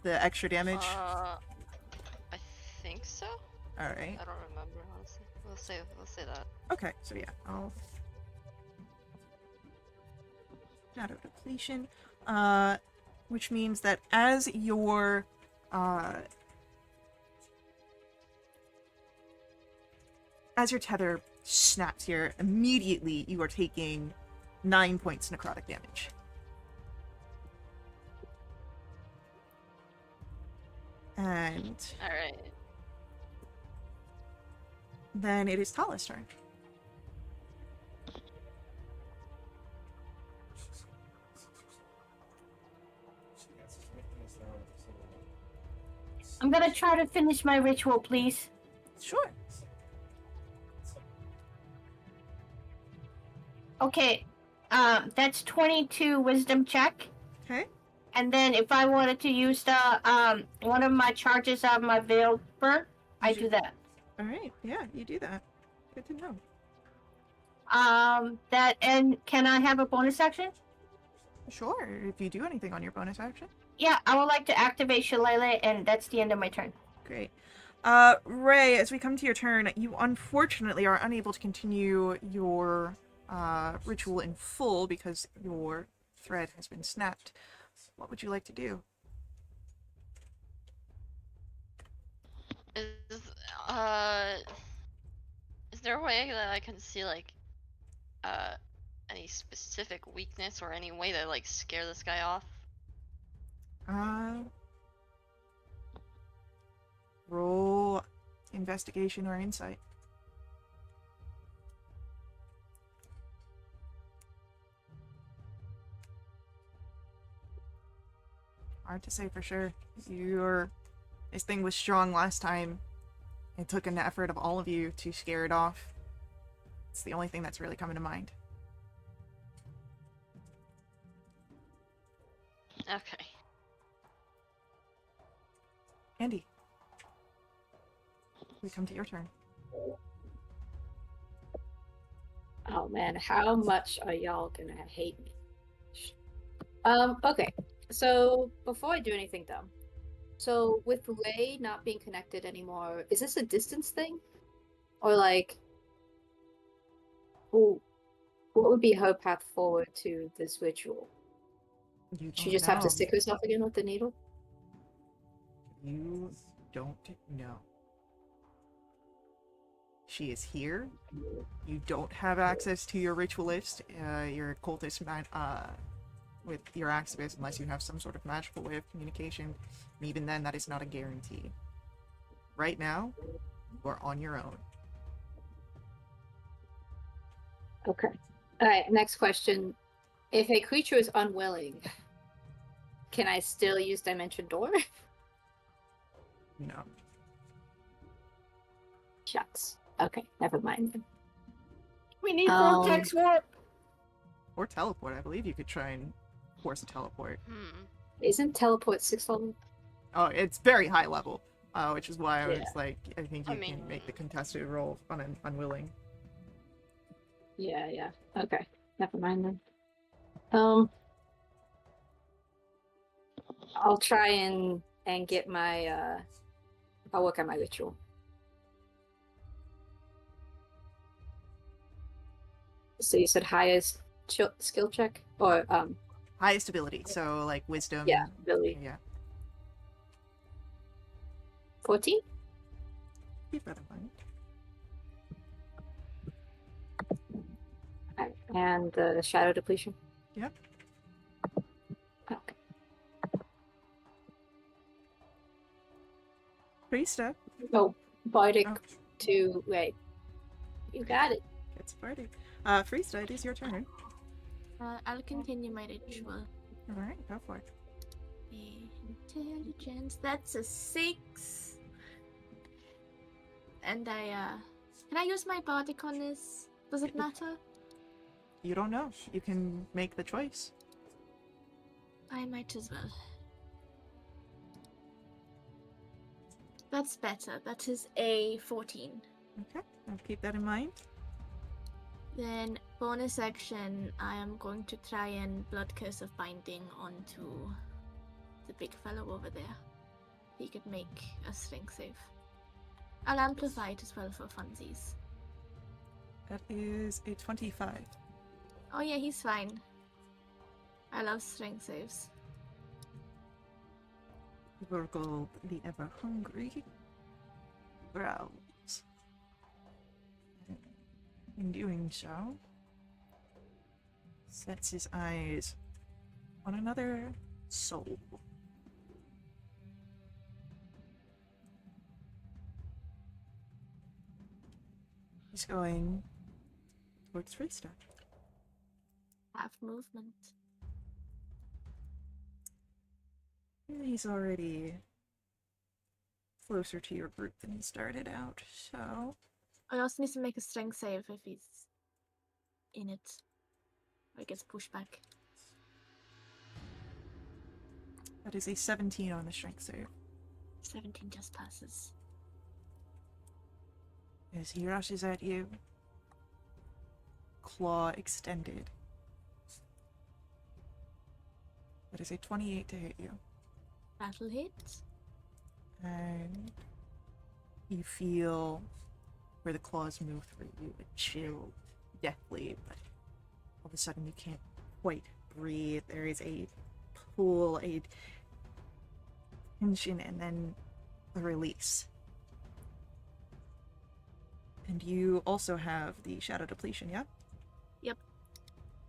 the extra damage. I think so. All right. I don't remember honestly. We'll say that. Okay. So yeah, I'll shadow depletion, which means that as your tether snaps here, immediately you are taking 9 points necrotic damage. And All right. then it is Tala's turn. I'm gonna try to finish my ritual, please. Sure. Okay. That's 22 wisdom check. Okay. And then if I wanted to use the one of my charges of my veil burn, I do that. All right. Yeah, you do that. Good to know. That, and can I have a bonus action? Sure. If you do anything on your bonus action. Yeah, I would like to activate Shillelagh, and that's the end of my turn. Great. Ray, as we come to your turn, you unfortunately are unable to continue your ritual in full because your thread has been snapped. What would you like to do? Is uh is there a way that I can see like any specific weakness or any way to like scare this guy off? Roll investigation or insight. Hard to say for sure. This thing was strong last time. It took an effort of all of you to scare it off. It's the only thing that's really coming to mind. Okay. Andy, we come to your turn. Oh man, how much are y'all gonna hate me? Okay. So before I do anything dumb, so with Ray not being connected anymore, is this a distance thing? Or like what would be her path forward to this ritual? You She don't just have to know. stick herself again with the needle? You don't know. She is here. You don't have access to your ritualist, your cultist man, with your activist unless you have some sort of magical way of communication. And even then, that is not a guarantee. Right now, you are on your own. Okay. Alright, next question. If a creature is unwilling, can I still use Dimension Door? No. Shucks. Okay, never mind then. We need vortex warp. Or teleport. I believe you could try and force a teleport. Isn't teleport 6th level? Oh, it's very high level, which is why I was Yeah. like, I think you can make the contested roll on an unwilling. Yeah. Okay, never mind then. I'll try and get my I'll work on my ritual. So you said highest skill check or Highest ability, so like wisdom. yeah, ability. Yeah. 14? Keep that in mind. Alright, and the shadow depletion. Yep. Okay. Priesta. Oh, Bardic Oh, to wait. You got it. gets Bardic. Priesta, it is your turn. I'll continue my ritual. Alright, go for it. Intelligence. That's a 6. And can I use my bardic on this? Does it matter? You don't know. You can make the choice. I might as well. That's better. That is a 14. Okay, I'll keep that in mind. Then bonus action, I am going to try and blood curse of binding onto the big fellow over there. He could make a strength save. I'll amplify it as well for funsies. That is a 25. Oh yeah, he's fine. I love strength saves. Virgil, the ever hungry, growls. In doing so, sets his eyes on another soul. He's going towards Freesta. Half movement. He's already closer to your group than he started out, so... I also need to make a strength save if he's in it. Or gets pushed back. That is a 17 on the strength save. 17 just passes. As he rushes at you, claw extended. That is a 28 to hit you. That'll hit. And you feel where the claws move through you, a chill, deathly, but all of a sudden you can't quite breathe. There is a pull, a tension, and then a release. And you also have the shadow depletion, yeah? Yep.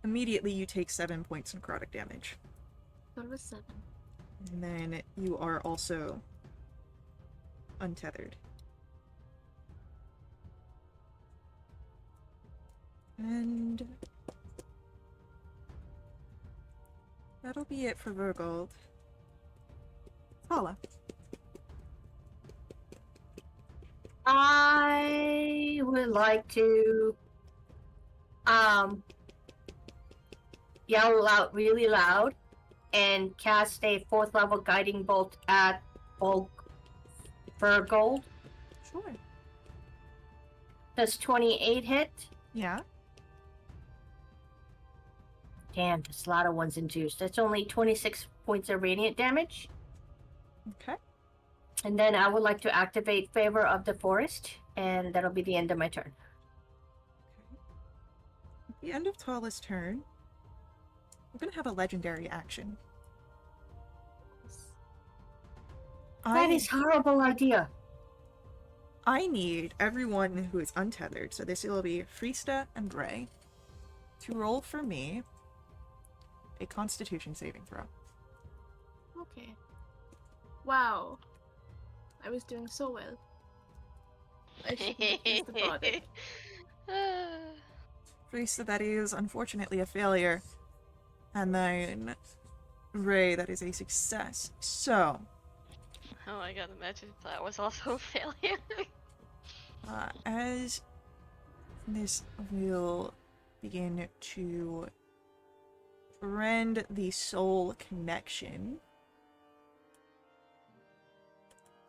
Immediately you take 7 points necrotic damage. That was 7. And then you are also untethered. And that'll be it for Vergold. Paula. I would like to yell out really loud and cast a 4th level guiding bolt at Vergold. Sure. Does 28 hit? Yeah. Damn, there's a lot of ones and twos. That's only 26 points of radiant damage. Okay. And then I would like to activate Favor of the Forest, and that'll be the end of my turn. At the end of Tala's turn, we're gonna have a legendary action. That is horrible idea. I need everyone who is untethered, so this will be Freesta and Ray, to roll for me a Constitution saving throw. Okay. Wow. I was doing so well. I shouldn't have used the body. Freesta, that is unfortunately a failure. And then Ray, that is a success. So, Oh my god, imagine if that was also a failure. as this will begin to rend the soul connection,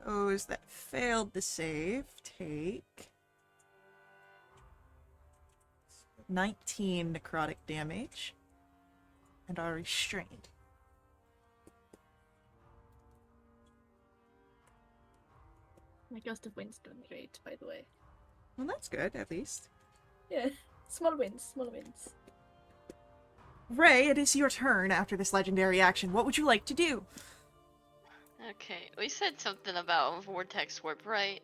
those that failed the save take 19 necrotic damage and are restrained. My Gust of Wind's doing great, by the way. Well, that's good, at least. Yeah. Small wins, small wins. Ray, it is your turn after this legendary action. What would you like to do? Okay, we said something about vortex warp, right?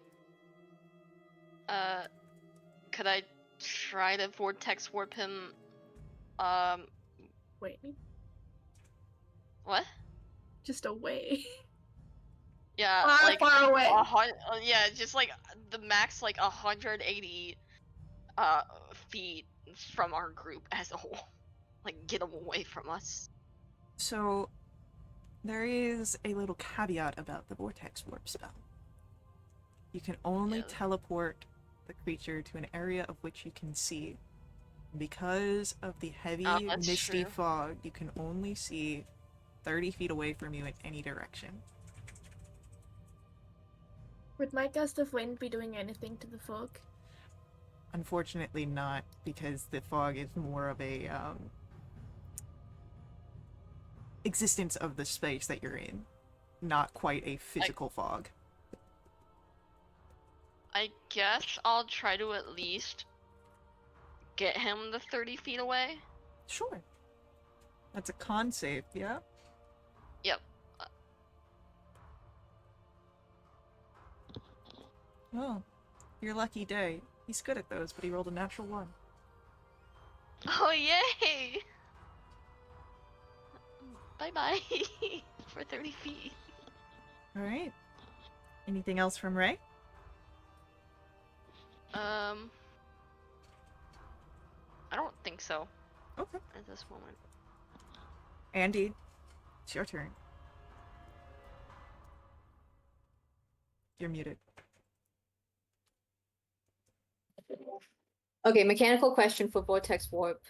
Could I try to vortex warp him? Wait. What? Just away. Yeah, Far, like far away. yeah, just like the max, like 180 feet from our group as a whole. Like, get them away from us. So, there is a little caveat about the vortex warp spell. You can only Yeah. teleport the creature to an area of which you can see. Because of the heavy, Oh, that's misty true. fog, you can only see 30 feet away from you in any direction. Would my Gust of Wind be doing anything to the fog? Unfortunately not, because the fog is more of a, existence of the space that you're in. Not quite a physical fog. I guess I'll try to at least get him the 30 feet away. Sure. That's a con save, yeah? Yep. Oh, your lucky day. He's good at those, but he rolled a natural 1. Oh, yay! Bye-bye for 30 feet. Alright. Anything else from Ray? I don't think so Okay. at this moment. Andy, it's your turn. You're muted. Okay, mechanical question for Vortex Warp.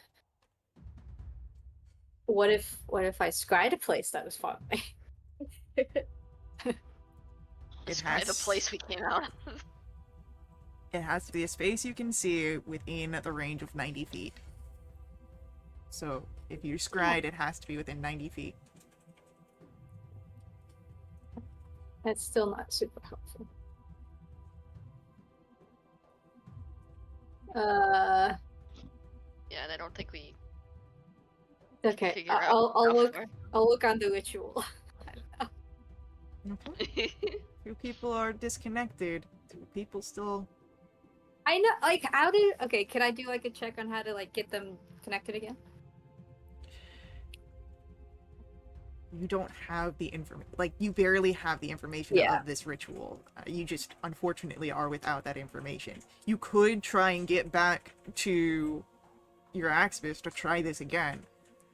What if I scryed a place that was far away? Describe the place we came out of. It has to be a space you can see within the range of 90 feet. So if you scried, it has to be within 90 feet. That's still not super helpful. Yeah, and I don't think we Okay. figure out I'll how look. far. I'll look on the ritual. Two people are disconnected. Two people still. I know. Like, how do? Okay, can I do like a check on how to like get them connected again? You don't have the information. Like, you barely have the information Yeah. of this ritual. You just, unfortunately, are without that information. You could try and get back to your Axis to try this again.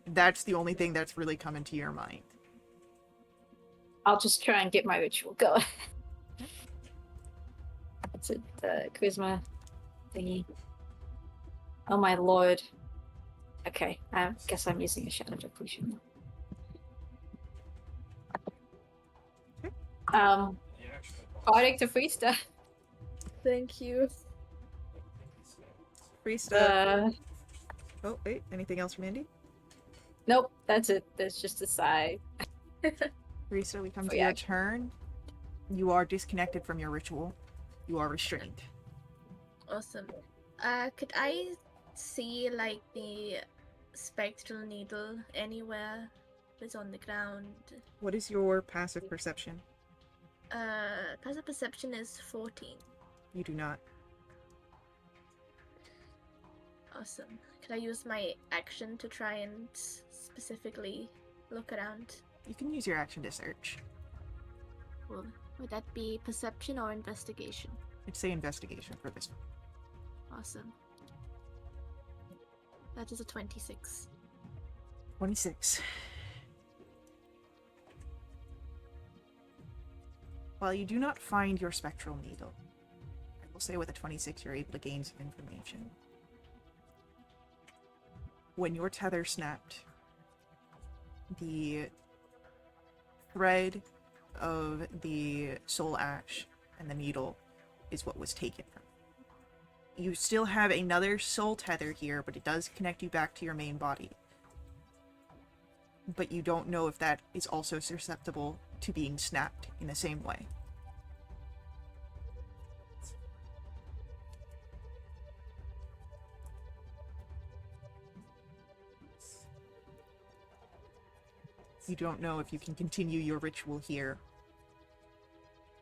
That's the only thing that's really coming to your mind. I'll just try and get my ritual going. That's it. The charisma thingy. Oh my lord. Okay, I guess I'm using a shadow depletion. Bardic to Freesta. Thank you. Priesta. Oh, wait. Anything else from Andy? Nope, that's it. That's just a sigh. Priesta, we come to Free your action. turn. You are disconnected from your ritual. You are restrained. Awesome. Could I see like the spectral needle anywhere? It's on the ground. What is your passive perception? Passive perception is 14. You do not. Awesome. Could I use my action to try and specifically look around? You can use your action to search. Well, would that be perception or investigation? I'd say investigation for this one. Awesome. That is a 26. 26. While you do not find your spectral needle, I will say with a 26 you're able to gain some information. When your tether snapped, the thread of the soul ash and the needle is what was taken from you. You still have another soul tether here, but it does connect you back to your main body. But you don't know if that is also susceptible to being snapped in the same way. You don't know if you can continue your ritual here.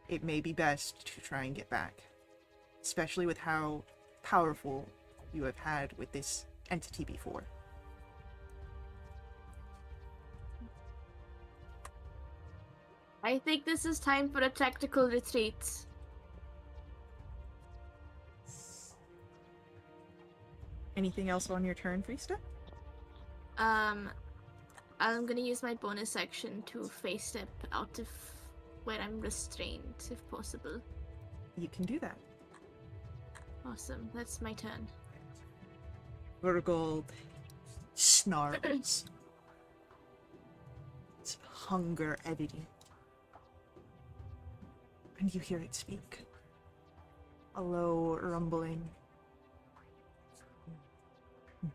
It may be best to try and get back, especially with how powerful you have had with this entity before. I think this is time for a tactical retreat. Anything else on your turn, Freesta? I'm gonna use my bonus action to face step out of where I'm restrained, if possible. You can do that. Awesome, that's my turn. Vergold snarls. Its hunger evident. And you hear it speak. A low rumbling.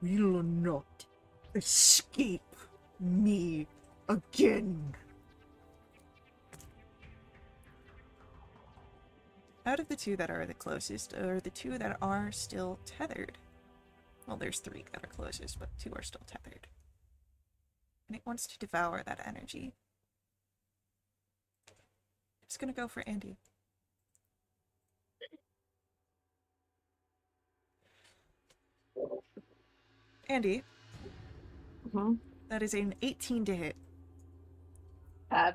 Will not escape me again. Out of the two that are the closest, are the two that are still tethered. Well, there's three that are closest, but two are still tethered. And it wants to devour that energy. It's gonna go for Andy. Andy, Mm-hmm. that is an 18 to hit.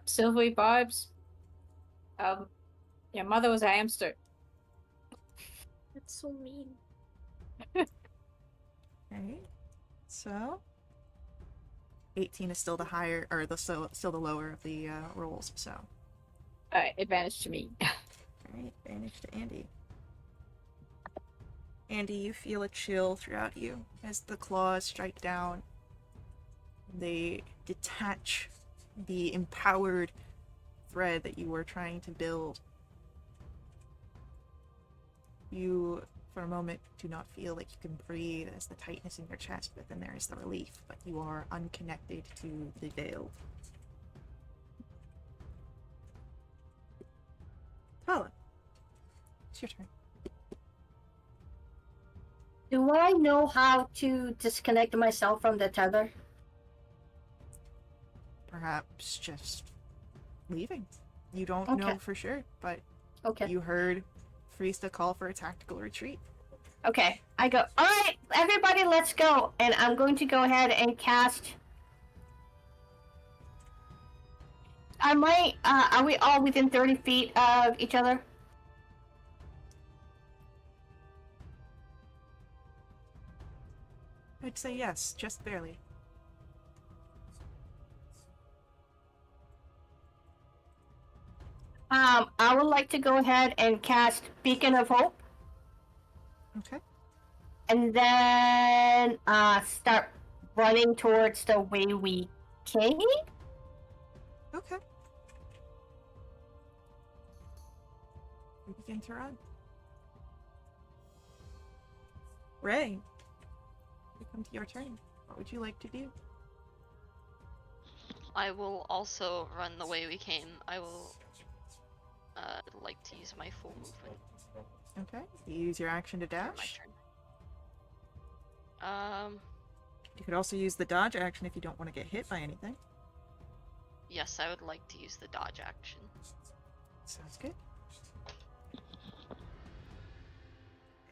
Silvery barbs. Your mother was a hamster. That's so mean. Right. So 18 is still the higher, or still the lower of the rolls. So Alright, advantage to me. Alright, advantage to Andy. Andy, you feel a chill throughout you as the claws strike down. They detach the empowered thread that you were trying to build. You, for a moment, do not feel like you can breathe as the tightness in your chest, but then there is the relief, but you are unconnected to the veil. Tala, it's your turn. Do I know how to disconnect myself from the tether? Perhaps just leaving. You don't Okay. know for sure, but Okay. you heard Friesta call for a tactical retreat. Okay. I go, alright, everybody, let's go. And I'm going to go ahead and cast. Are we all within 30 feet of each other? I'd say yes, just barely. I would like to go ahead and cast Beacon of Hope. Okay. And then, start running towards the way we came? Okay. We begin to run. Ray, we come to your turn. What would you like to do? I will also run the way we came. I will like to use my full movement Okay. You use your action to for my dash. turn. You could also use the dodge action if you don't want to get hit by anything. Yes, I would like to use the dodge action. Sounds good.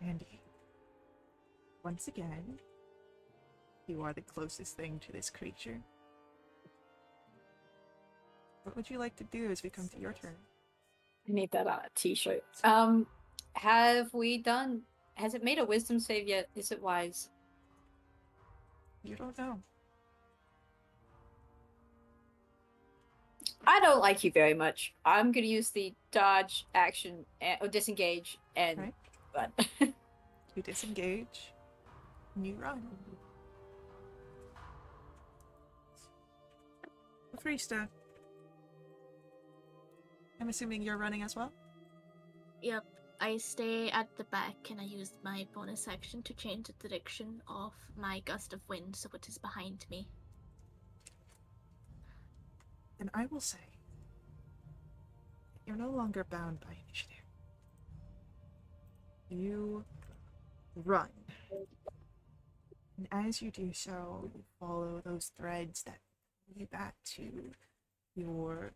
And once again, you are the closest thing to this creature. What would you like to do as we come to your turn? I need that on a t-shirt. Has it made a wisdom save yet? Is it wise? You don't know. I don't like you very much. I'm gonna use the dodge action or disengage and Right. but You disengage, and you run. Friesta, I'm assuming you're running as well? Yep, I stay at the back and I use my bonus action to change the direction of my gust of wind so it is behind me. Then I will say you're no longer bound by initiative. You run. And as you do so, you follow those threads that lead you back to your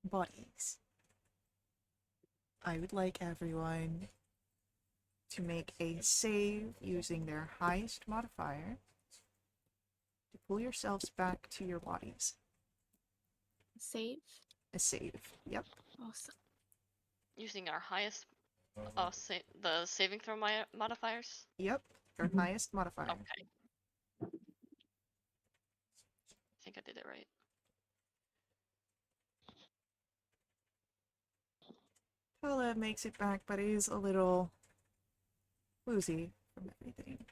bodies. I would like everyone to make a save using their highest modifier to pull yourselves back to your bodies. Save. A save. Yep. Awesome. Using our highest, the saving throw modifiers. Yep. Your highest modifier. Okay. I think I did it right. Paula makes it back, but is a little woozy from everything.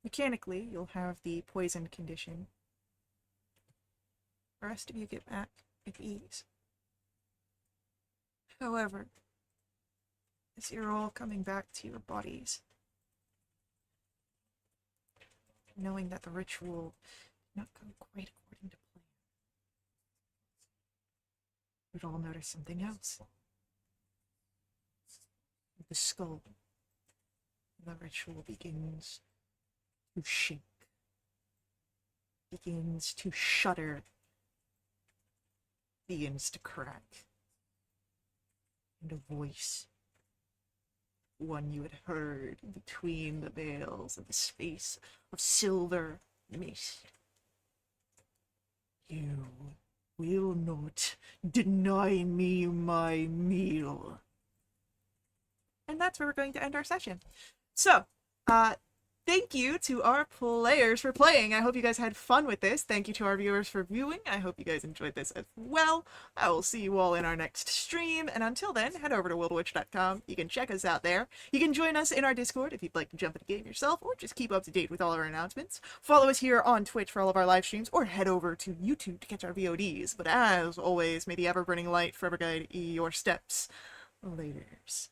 Mechanically, you'll have the poison condition. The rest of you get back with ease. However, as you're all coming back to your bodies, knowing that the ritual did not go quite according to plan, you'd all notice something else. The skull. The ritual begins to shake, begins to shudder, begins to crack. And a voice, one you had heard between the veils of the space of silver mist. You will not deny me my meal. And that's where we're going to end our session. So, thank you to our players for playing. I hope you guys had fun with this. Thank you to our viewers for viewing. I hope you guys enjoyed this as well. I will see you all in our next stream, and until then, head over to wildewitch.com. You can check us out there. You can join us in our Discord if you'd like to jump in the game yourself, or just keep up to date with all our announcements. Follow us here on Twitch for all of our live streams, or head over to YouTube to catch our VODs. But as always, may the ever-burning light forever guide your steps. Laters.